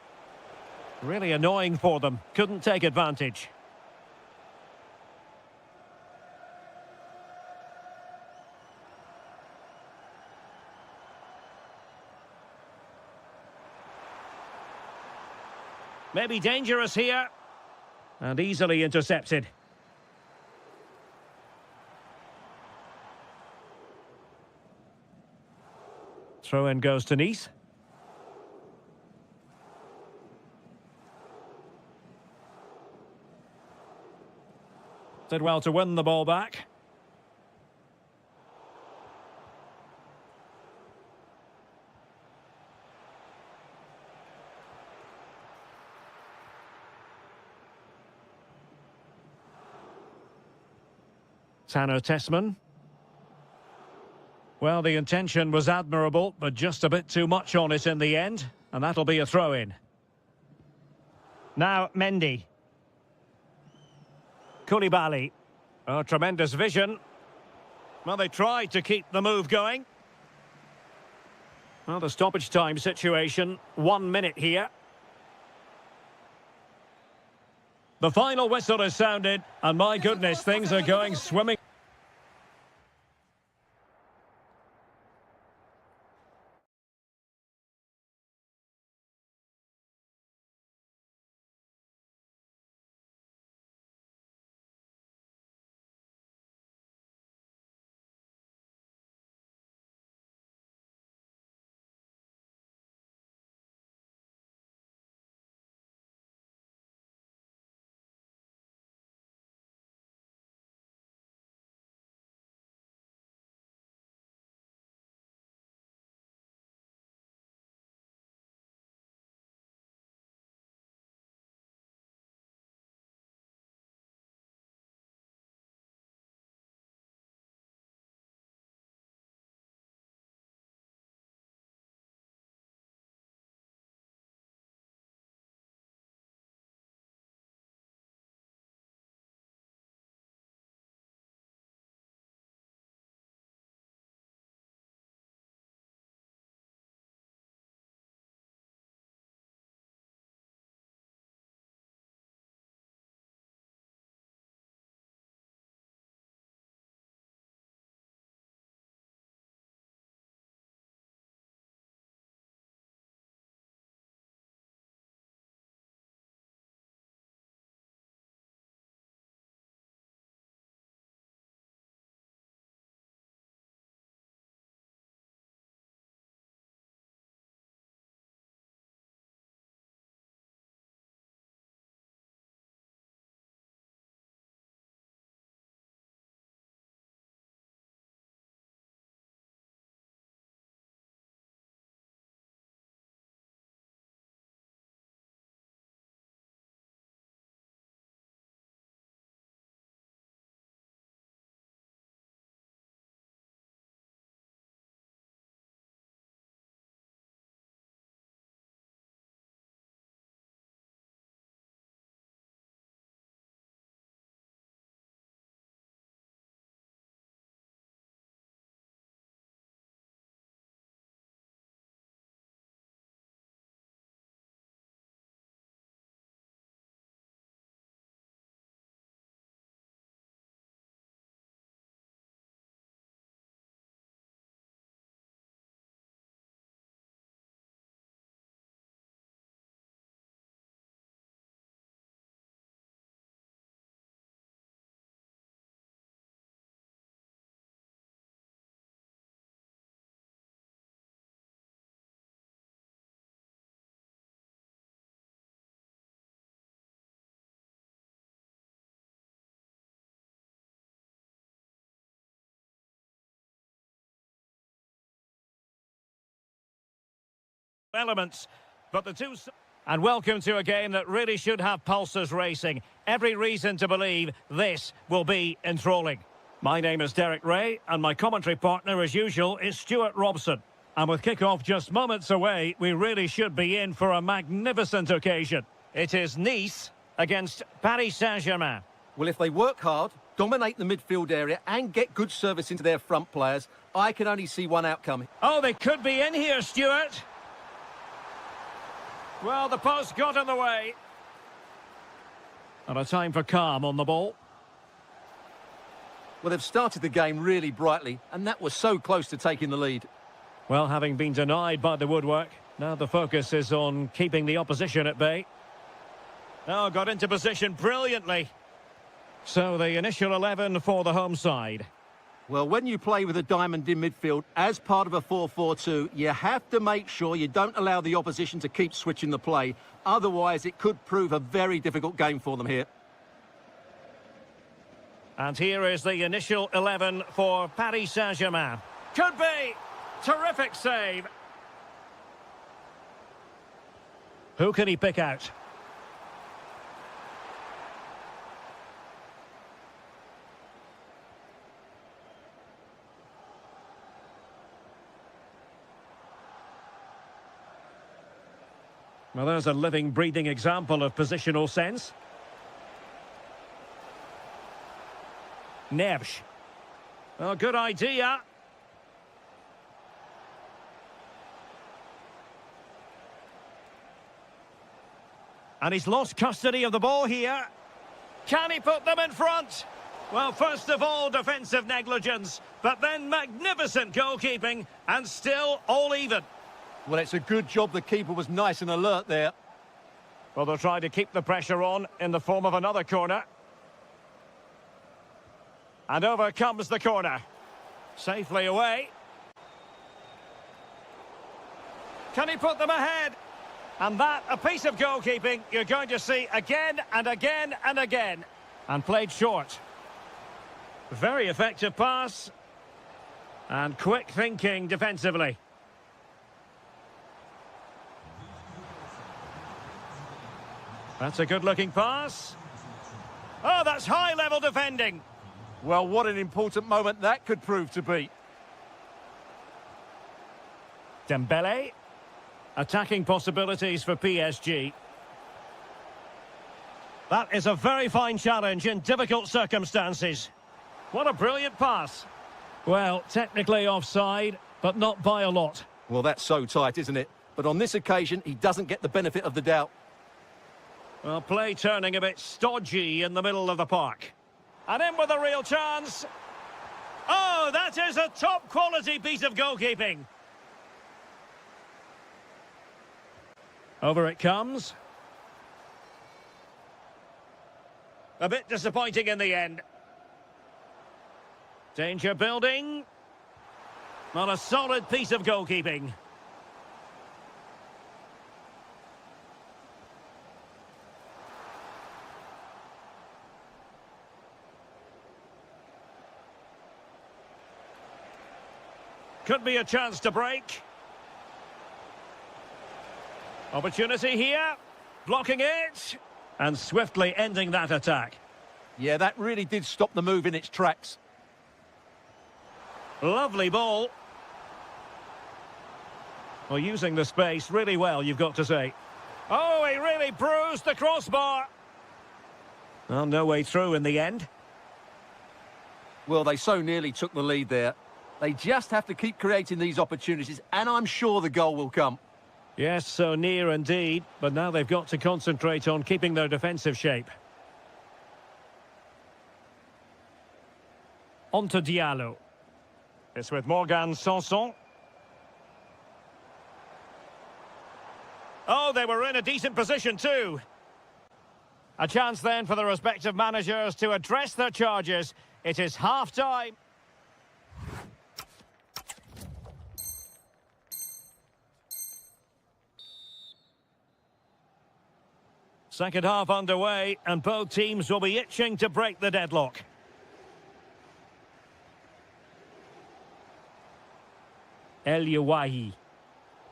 Really annoying for them. Couldn't take advantage. Maybe dangerous here. And easily intercepted. Throw-in goes to Nice. Did well to win the ball back. Tano Tessman. Well, the intention was admirable, but just a bit too much on it in the end, and that'll be a throw-in. Now, Mendy. Koulibaly. Oh, tremendous vision. Well, they tried to keep the move going. Well, the stoppage time situation, 1 minute here. The final whistle is sounded, and my goodness, things are going swimming. elements, but the two... And welcome to a game that really should have pulses racing. Every reason to believe this will be enthralling. My name is Derek Ray, and my commentary partner, as usual, is Stuart Robson. And with kick-off just moments away, we really should be in for a magnificent occasion. It is Nice against Paris Saint-Germain. Well, if they work hard, dominate the midfield area and get good service into their front players, I can only see one outcome. Oh, they could be in here, Stuart. Well, the post got in the way. And a time for calm on the ball. Well, they've started the game really brightly, and that was so close to taking the lead. Well, having been denied by the woodwork, now the focus is on keeping the opposition at bay. Oh, got into position brilliantly. So the initial 11 for the home side. Well, when you play with a diamond in midfield as part of a 4-4-2, you have to make sure you don't allow the opposition to keep switching the play. Otherwise, it could prove a very difficult game for them here. And here is the initial 11 for Paris Saint-Germain. Could be! Terrific save. Who can he pick out? Well, there's a living, breathing example of positional sense. Neves. Oh, good idea. And he's lost custody of the ball here. Can he put them in front? Well, first of all, defensive negligence, but then magnificent goalkeeping, and still all even. Well, it's a good job the keeper was nice and alert there. Well, they'll try to keep the pressure on in the form of another corner. And over comes the corner. Safely away. Can he put them ahead? And that, a piece of goalkeeping you're going to see again and again and again. And played short. Very effective pass. And quick thinking defensively. That's a good-looking pass. Oh, that's high-level defending. Well, what an important moment that could prove to be. Dembele. Attacking possibilities for PSG. That is a very fine challenge in difficult circumstances. What a brilliant pass. Well, technically offside, but not by a lot. Well, that's so tight, isn't it? But on this occasion, he doesn't get the benefit of the doubt. Well, play turning a bit stodgy in the middle of the park. And in with a real chance. Oh, that is a top-quality piece of goalkeeping. Over it comes. A bit disappointing in the end. Danger building. Not a solid piece of goalkeeping. Could be a chance to break. Opportunity here. Blocking it. And swiftly ending that attack. Yeah, that really did stop the move in its tracks. Lovely ball. Well, using the space really well, you've got to say. Oh, he really bruised the crossbar. Well, no way through in the end. Well, they so nearly took the lead there. They just have to keep creating these opportunities, and I'm sure the goal will come. Yes, so near indeed, but now they've got to concentrate on keeping their defensive shape. On to Diallo. It's with Morgan Sanson. Oh, they were in a decent position too. A chance then for the respective managers to address their charges. It is half-time. Second half underway, and both teams will be itching to break the deadlock. El Yawahi.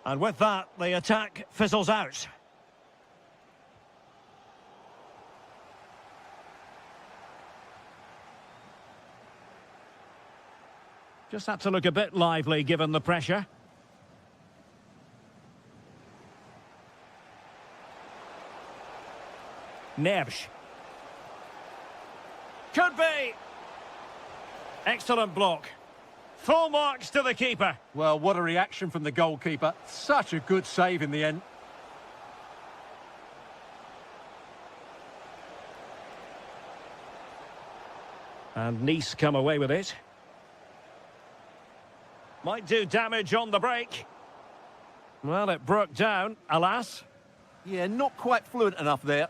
And with that, the attack fizzles out. Just had to look a bit lively given the pressure. Neves. Could be. Excellent block. Full marks to the keeper. Well, what a reaction from the goalkeeper. Such a good save in the end. And Nice come away with it. Might do damage on the break. Well, it broke down, alas. Yeah, not quite fluent enough there.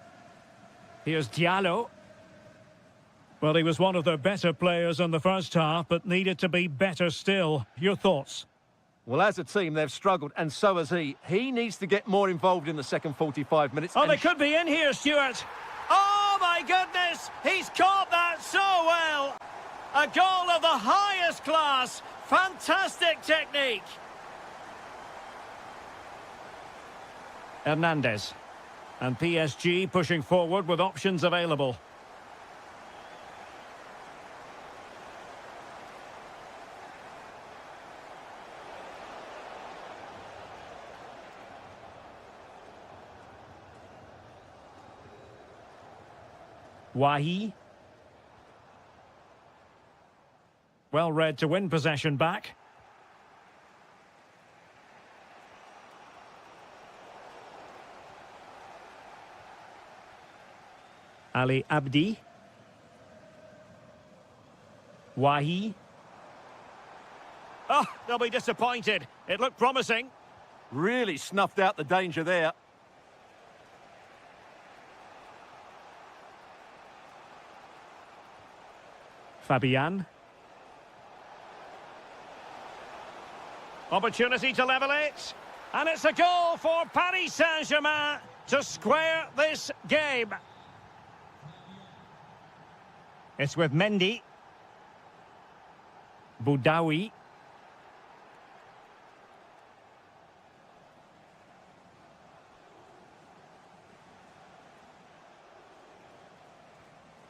Here's Diallo. Well, he was one of their better players in the first half, but needed to be better still. Your thoughts? Well, as a team, they've struggled, and so has he. He needs to get more involved in the second 45 minutes. Oh, they could be in here, Stuart. Oh, my goodness! He's caught that so well! A goal of the highest class. Fantastic technique. Hernandez. And PSG pushing forward with options available. Wahi. Well read to win possession back. Ali Abdi. Wahi. Oh, they'll be disappointed. It looked promising. Really snuffed out the danger there. Fabian. Opportunity to level it. And it's a goal for Paris Saint-Germain to square this game. It's with Mendy. Boudaoui.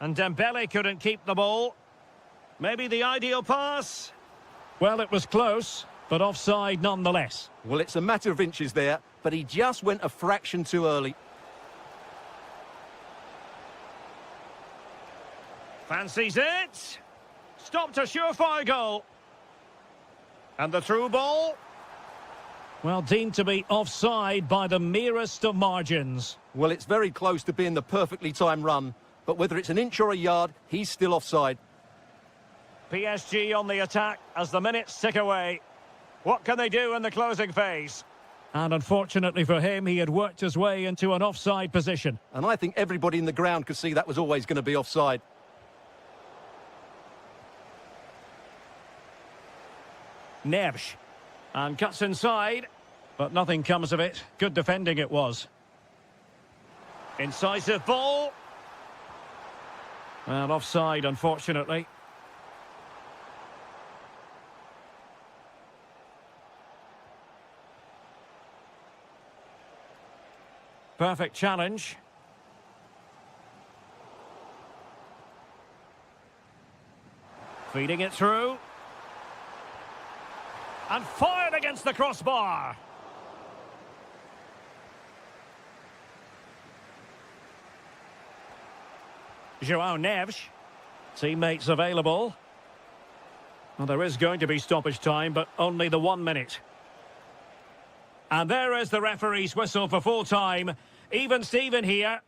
And Dembele couldn't keep the ball. Maybe the ideal pass. Well, it was close, but offside nonetheless. Well, it's a matter of inches there, but he just went a fraction too early. Fancies it. Stopped a surefire goal. And the through ball. Well, deemed to be offside by the merest of margins. Well, it's very close to being the perfectly timed run, but whether it's an inch or a yard, he's still offside. PSG on the attack as the minutes tick away. What can they do in the closing phase? And unfortunately for him, he had worked his way into an offside position. And I think everybody in the ground could see that was always going to be offside. Neves. And cuts inside, but nothing comes of it. Good defending it was. Incisive ball. Well, offside, unfortunately. Perfect challenge. Feeding it through. And fired against the crossbar. João Neves. Teammates available. Well, there is going to be stoppage time, but only the 1 minute. And there is the referee's whistle for full time. Even Steven here.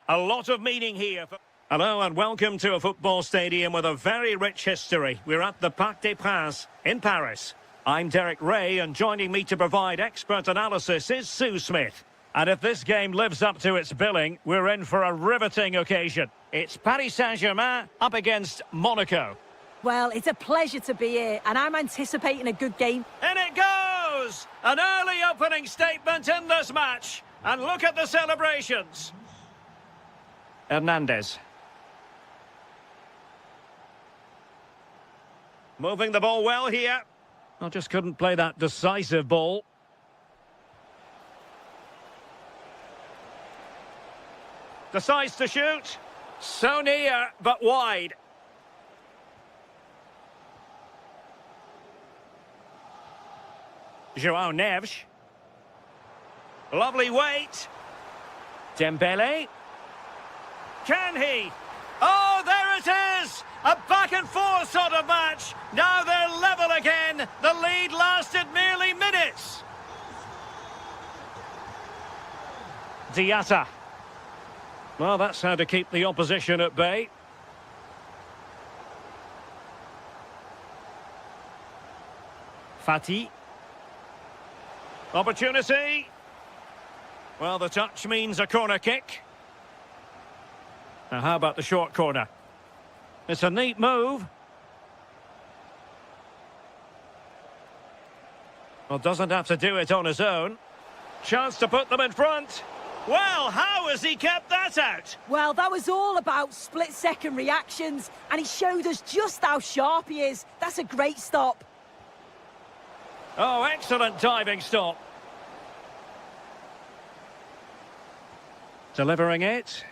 A lot of meaning here. Hello and welcome to a football stadium with a very rich history. We're at the Parc des Princes in Paris. I'm Derek Ray, and joining me to provide expert analysis is Sue Smith. And if this game lives up to its billing, we're in for a riveting occasion. It's Paris Saint-Germain up against Monaco. Well, it's a pleasure to be here, and I'm anticipating a good game. In it goes! An early opening statement in this match. And look at the celebrations. Hernandez. Moving the ball well here. I just couldn't play that decisive ball. Decides to shoot. So near, but wide. João Neves. Lovely weight. Dembele. Can he? Oh, there it is! A back-and-forth sort of match. Now they're level again. The lead lasted merely minutes. Diatta. Well, that's how to keep the opposition at bay. Fati. Opportunity. Well, the touch means a corner kick. Now, how about the short corner? It's a neat move. Well, doesn't have to do it on his own. Chance to put them in front. Well, how has he kept that out? Well, that was all about split-second reactions, and he showed us just how sharp he is. That's a great stop. Oh, excellent diving stop. Delivering it.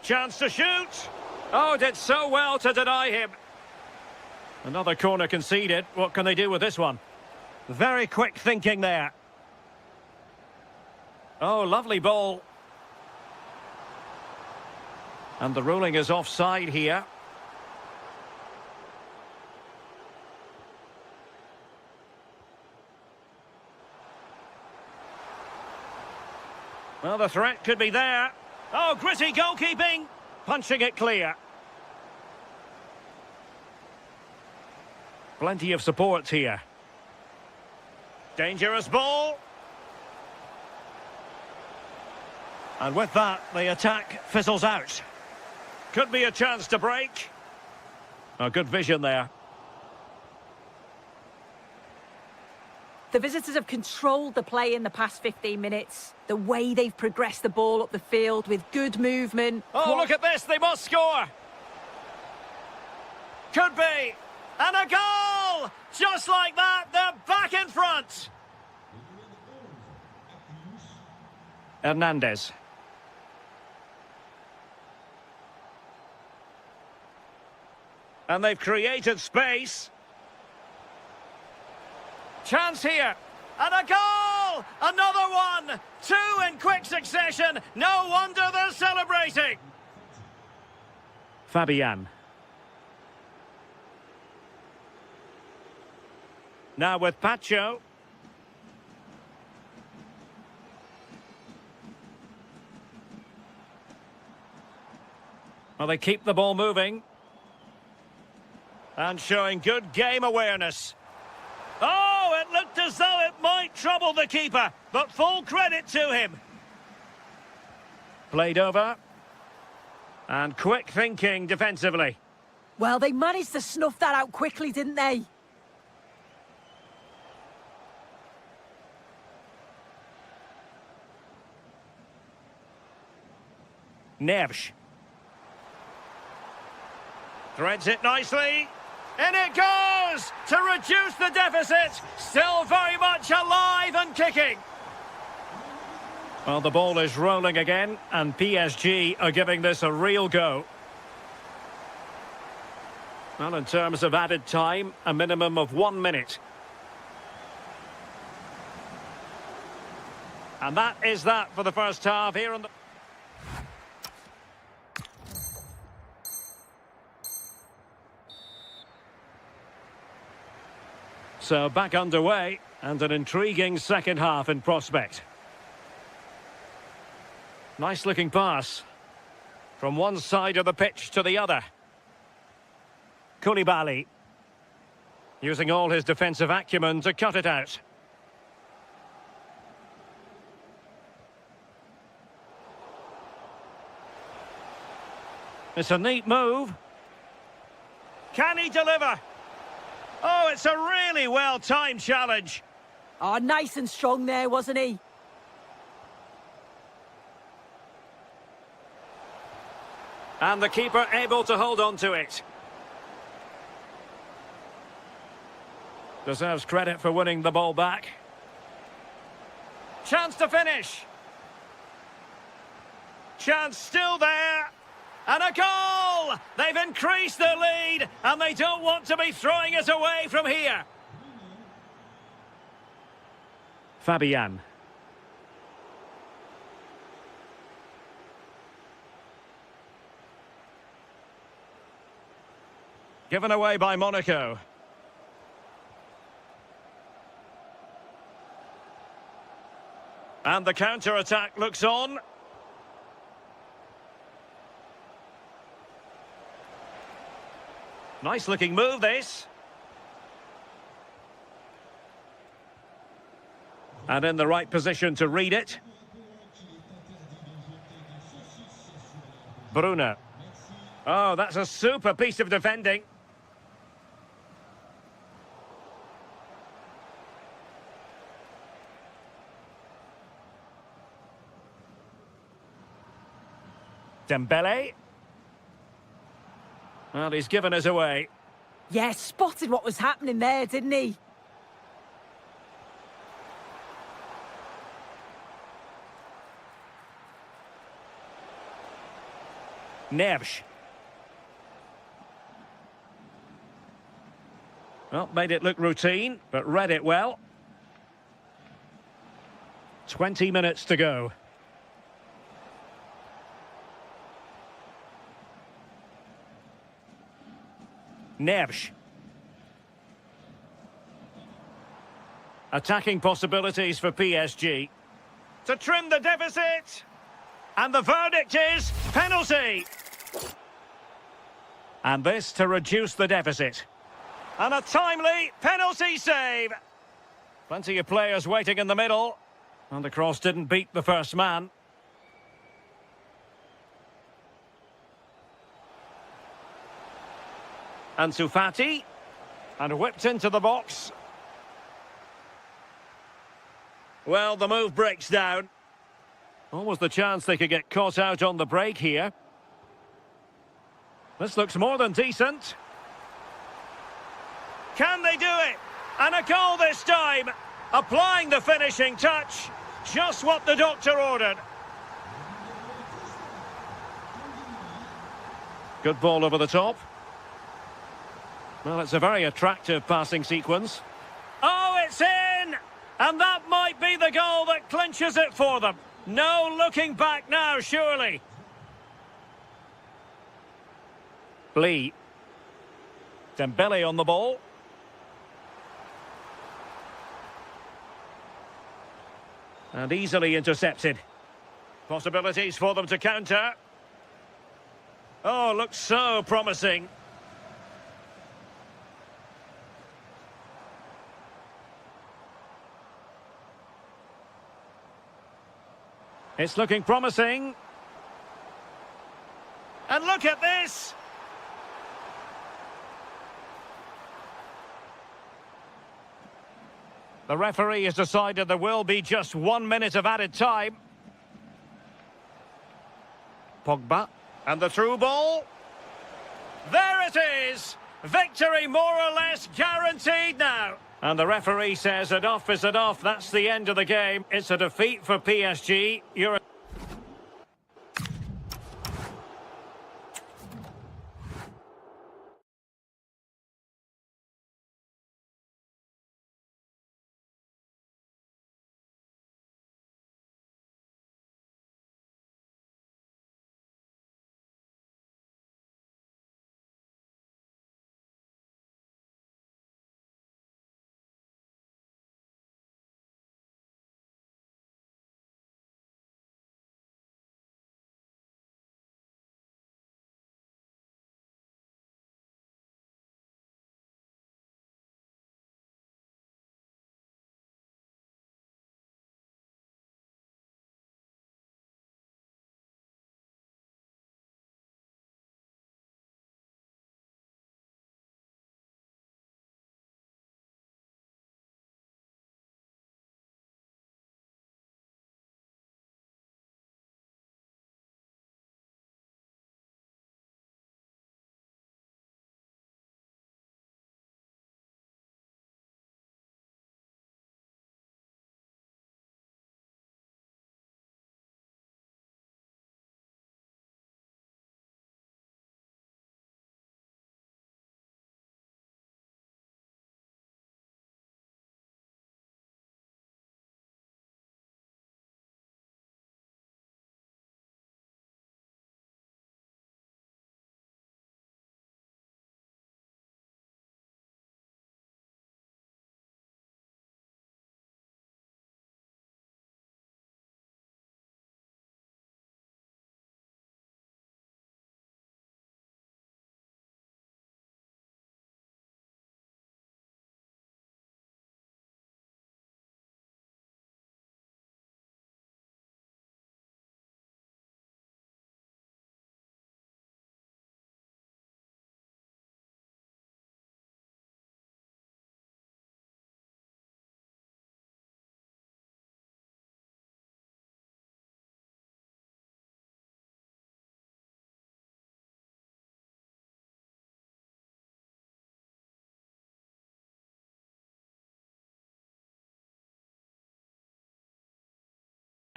Chance to shoot. Oh, did so well to deny him. Another corner conceded. What can they do with this one? Very quick thinking there. Oh, lovely ball. And the ruling is offside here. Well, the threat could be there. Oh, gritty goalkeeping. Punching it clear. Plenty of support here. Dangerous ball. And with that, the attack fizzles out. Could be a chance to break. Oh, good vision there. The visitors have controlled the play in the past 15 minutes. The way they've progressed the ball up the field with good movement. Oh, look at this. They must score. Could be. And a goal! Just like that, they're back in front. Hernandez. And they've created space. Chance here. And a goal! Another one! Two in quick succession. No wonder they're celebrating. Fabian. Now with Pacho. Well, they keep the ball moving. And showing good game awareness. Oh, it looked as though it might trouble the keeper, but full credit to him. Played over. And quick thinking defensively. Well, they managed to snuff that out quickly, didn't they? Neves. Threads it nicely. In it goes! To reduce the deficit. Still very much alive and kicking. Well, the ball is rolling again, and PSG are giving this a real go. Well, in terms of added time, a minimum of 1 minute. And that is that for the first half here on the... So back underway, and an intriguing second half in prospect. Nice looking pass. From one side of the pitch to the other. Koulibaly. Using all his defensive acumen to cut it out. It's a neat move. Can he deliver? Oh, it's a really well-timed challenge. Oh, nice and strong there, wasn't he? And the keeper able to hold on to it. Deserves credit for winning the ball back. Chance to finish. Chance still there. And a goal! They've increased their lead, and they don't want to be throwing it away from here. Fabian. Given away by Monaco. And the counter-attack looks on. Nice looking move, this. And in the right position to read it. Bruna. Oh, that's a super piece of defending. Dembele. Well, he's given us away. Yeah, spotted what was happening there, didn't he? Neves. Well, made it look routine, but read it well. 20 minutes to go. Neves. Attacking possibilities for PSG. To trim the deficit. And the verdict is penalty. And this to reduce the deficit. And a timely penalty save. Plenty of players waiting in the middle. And the cross didn't beat the first man. Ansu Fati. And whipped into the box. Well, the move breaks down. Almost the chance they could get caught out on the break here. This looks more than decent. Can they do it? And a goal this time. Applying the finishing touch. Just what the doctor ordered. Good ball over the top. Well, it's a very attractive passing sequence. Oh, it's in! And that might be the goal that clinches it for them. No looking back now, surely. Lee. Dembele on the ball. And easily intercepted. Possibilities for them to counter. Oh, looks so promising. It's looking promising. And look at this! The referee has decided there will be just 1 minute of added time. Pogba. And the through ball. There it is! Victory more or less guaranteed now. And the referee says enough is enough. That's the end of the game. It's a defeat for PSG. You're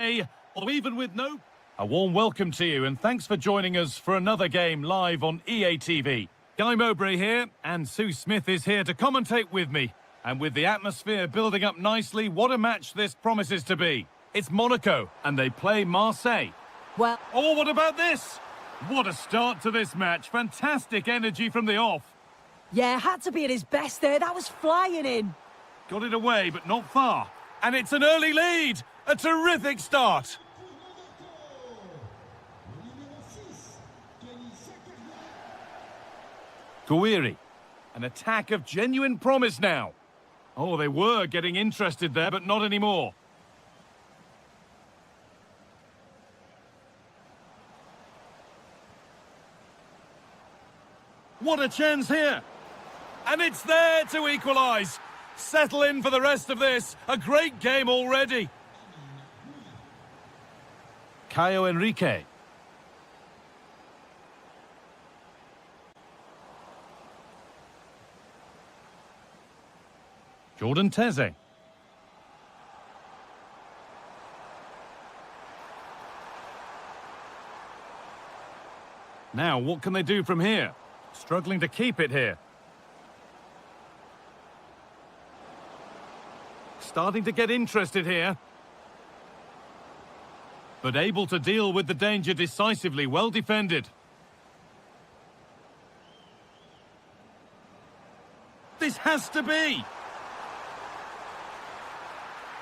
or even with no... A warm welcome to you and thanks for joining us for another game live on EA TV. Guy Mowbray here, and Sue Smith is here to commentate with me. And with the atmosphere building up nicely, what a match this promises to be. It's Monaco, and they play Marseille. Well... Oh, what about this? What a start to this match. Fantastic energy from the off. Yeah, had to be at his best there. That was flying in. Got it away, but not far. And it's an early lead. A terrific start. Gouiri. An attack of genuine promise now. Oh, they were getting interested there, but not anymore. What a chance here. And it's there to equalise. Settle in for the rest of this. A great game already. Caio Henrique. Jordan Teze. Now, what can they do from here? Struggling to keep it here. Starting to get interested here. But able to deal with the danger decisively. Well defended. This has to be.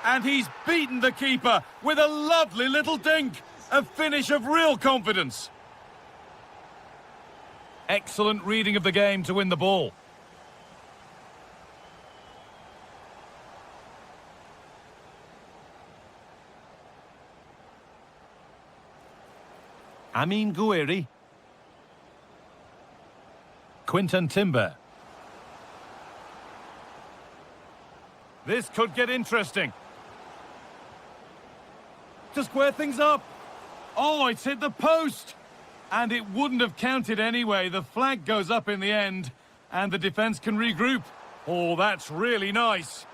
And he's beaten the keeper with a lovely little dink. A finish of real confidence. Excellent reading of the game to win the ball. Amin Gouiri. Quinton Timber. This could get interesting. To square things up. Oh, it's hit the post. And it wouldn't have counted anyway. The flag goes up in the end. And the defence can regroup. Oh, that's really nice.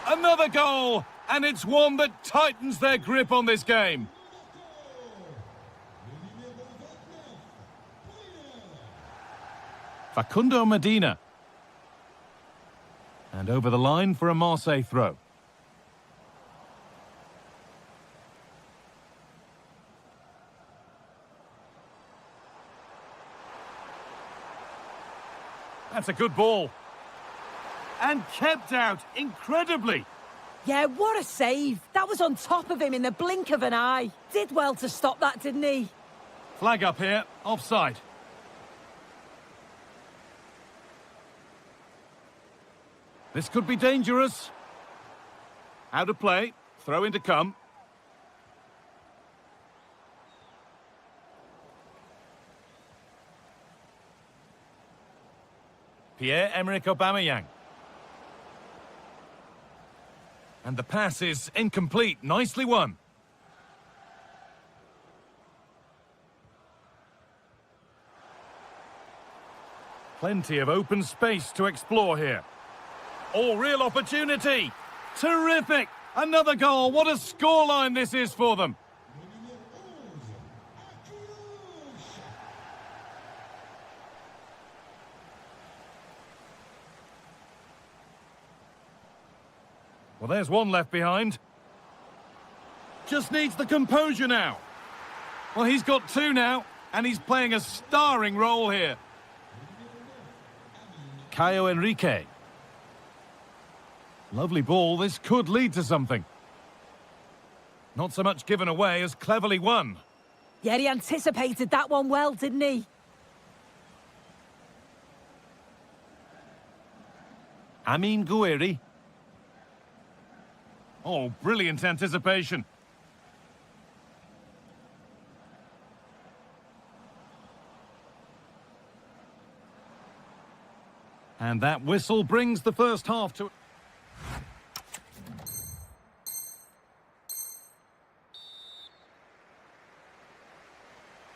Another goal. And it's one that tightens their grip on this game. Facundo Medina. And over the line for a Marseille throw. That's a good ball. And kept out incredibly. Yeah, what a save. That was on top of him in the blink of an eye. Did well to stop that, didn't he? Flag up here. Offside. This could be dangerous. Out of play. Throw in to come. Pierre-Emerick Aubameyang. And the pass is incomplete. Nicely won. Plenty of open space to explore here. Oh, real opportunity. Terrific. Another goal. What a scoreline this is for them. Well, there's one left behind. Just needs the composure now. Well, he's got two now, and he's playing a starring role here. Caio Henrique. Lovely ball. This could lead to something. Not so much given away as cleverly won. Yeah, he anticipated that one well, didn't he? Amin Gouiri. Oh, brilliant anticipation. And that whistle brings the first half to...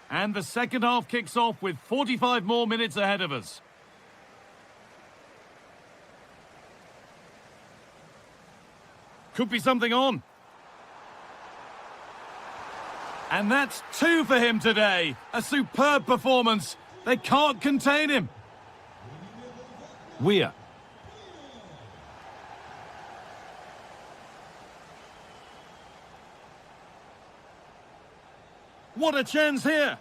And the second half kicks off with 45 more minutes ahead of us. Could be something on. And that's 2 for him today. A superb performance. They can't contain him. Weir. What a chance here.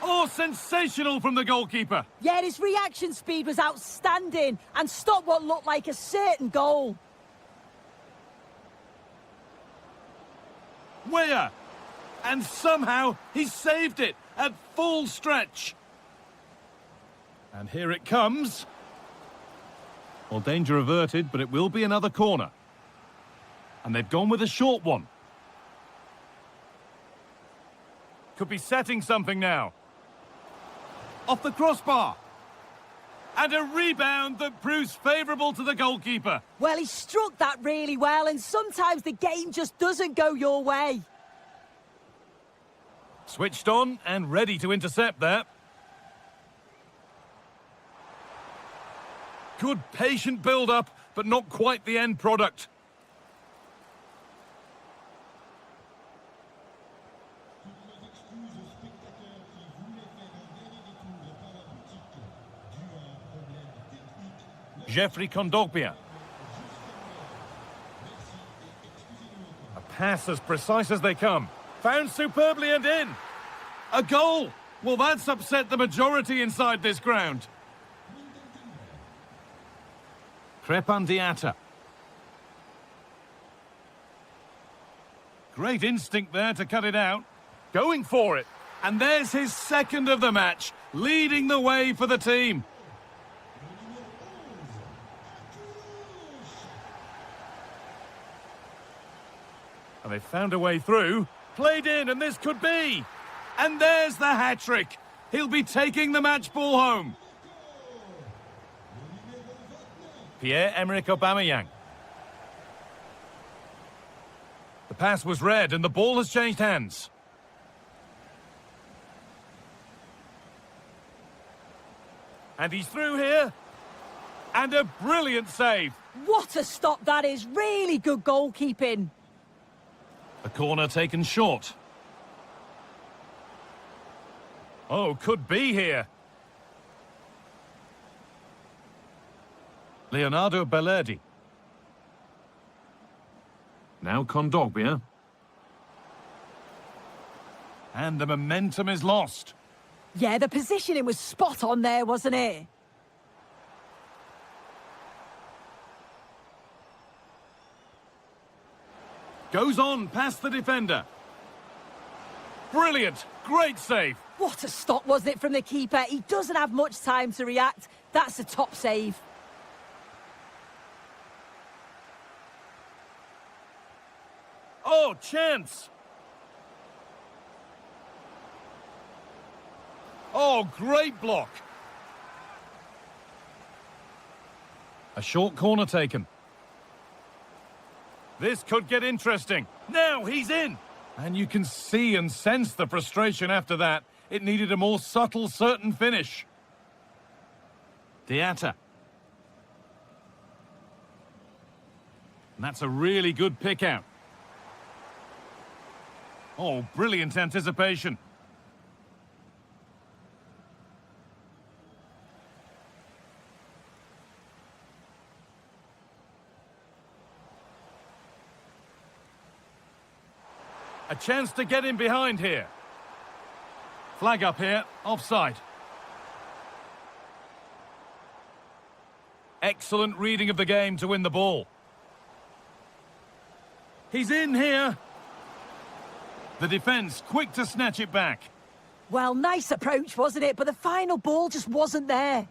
Oh, sensational from the goalkeeper. Yeah, his reaction speed was outstanding and stopped what looked like a certain goal. Weir. And somehow he saved it at full stretch. And here it comes. Well, danger averted, but it will be another corner. And they've gone with a short one. Could be setting something now. Off the crossbar. And a rebound that proves favourable to the goalkeeper. Well, he struck that really well, and sometimes the game just doesn't go your way. Switched on and ready to intercept that. Good patient build-up, but not quite the end product. Jeffrey Kondogbia. A pass as precise as they come. Found superbly and in. A goal! Well, that's upset the majority inside this ground. Crepandiata. Great instinct there to cut it out. Going for it. And there's his second of the match, leading the way for the team. And they've found a way through. Played in, and this could be. And there's the hat-trick. He'll be taking the match ball home. Pierre-Emerick Aubameyang. The pass was read, and the ball has changed hands. And he's through here. And a brilliant save. What a stop that is. Really good goalkeeping. A corner taken short. Oh, could be here. Leonardo Bellardi. Now Kondogbia. And the momentum is lost. Yeah, the positioning was spot on there, wasn't it? Goes on past the defender. Brilliant. Great save. What a stop, wasn't it, from the keeper? He doesn't have much time to react. That's a top save. Oh, chance. Oh, great block. A short corner taken. This could get interesting. Now he's in. And you can see and sense the frustration after that. It needed a more subtle, certain finish. Diatta. And that's a really good pick out. Oh, brilliant anticipation. A chance to get in behind here. Flag up here, offside. Excellent reading of the game to win the ball. He's in here. The defence quick to snatch it back. Well, nice approach, wasn't it? But the final ball just wasn't there.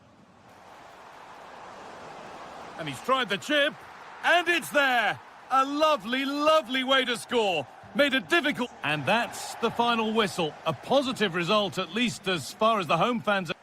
And he's tried the chip. And it's there. A lovely, lovely way to score. Made it difficult. And that's the final whistle. A positive result, at least as far as the home fans are.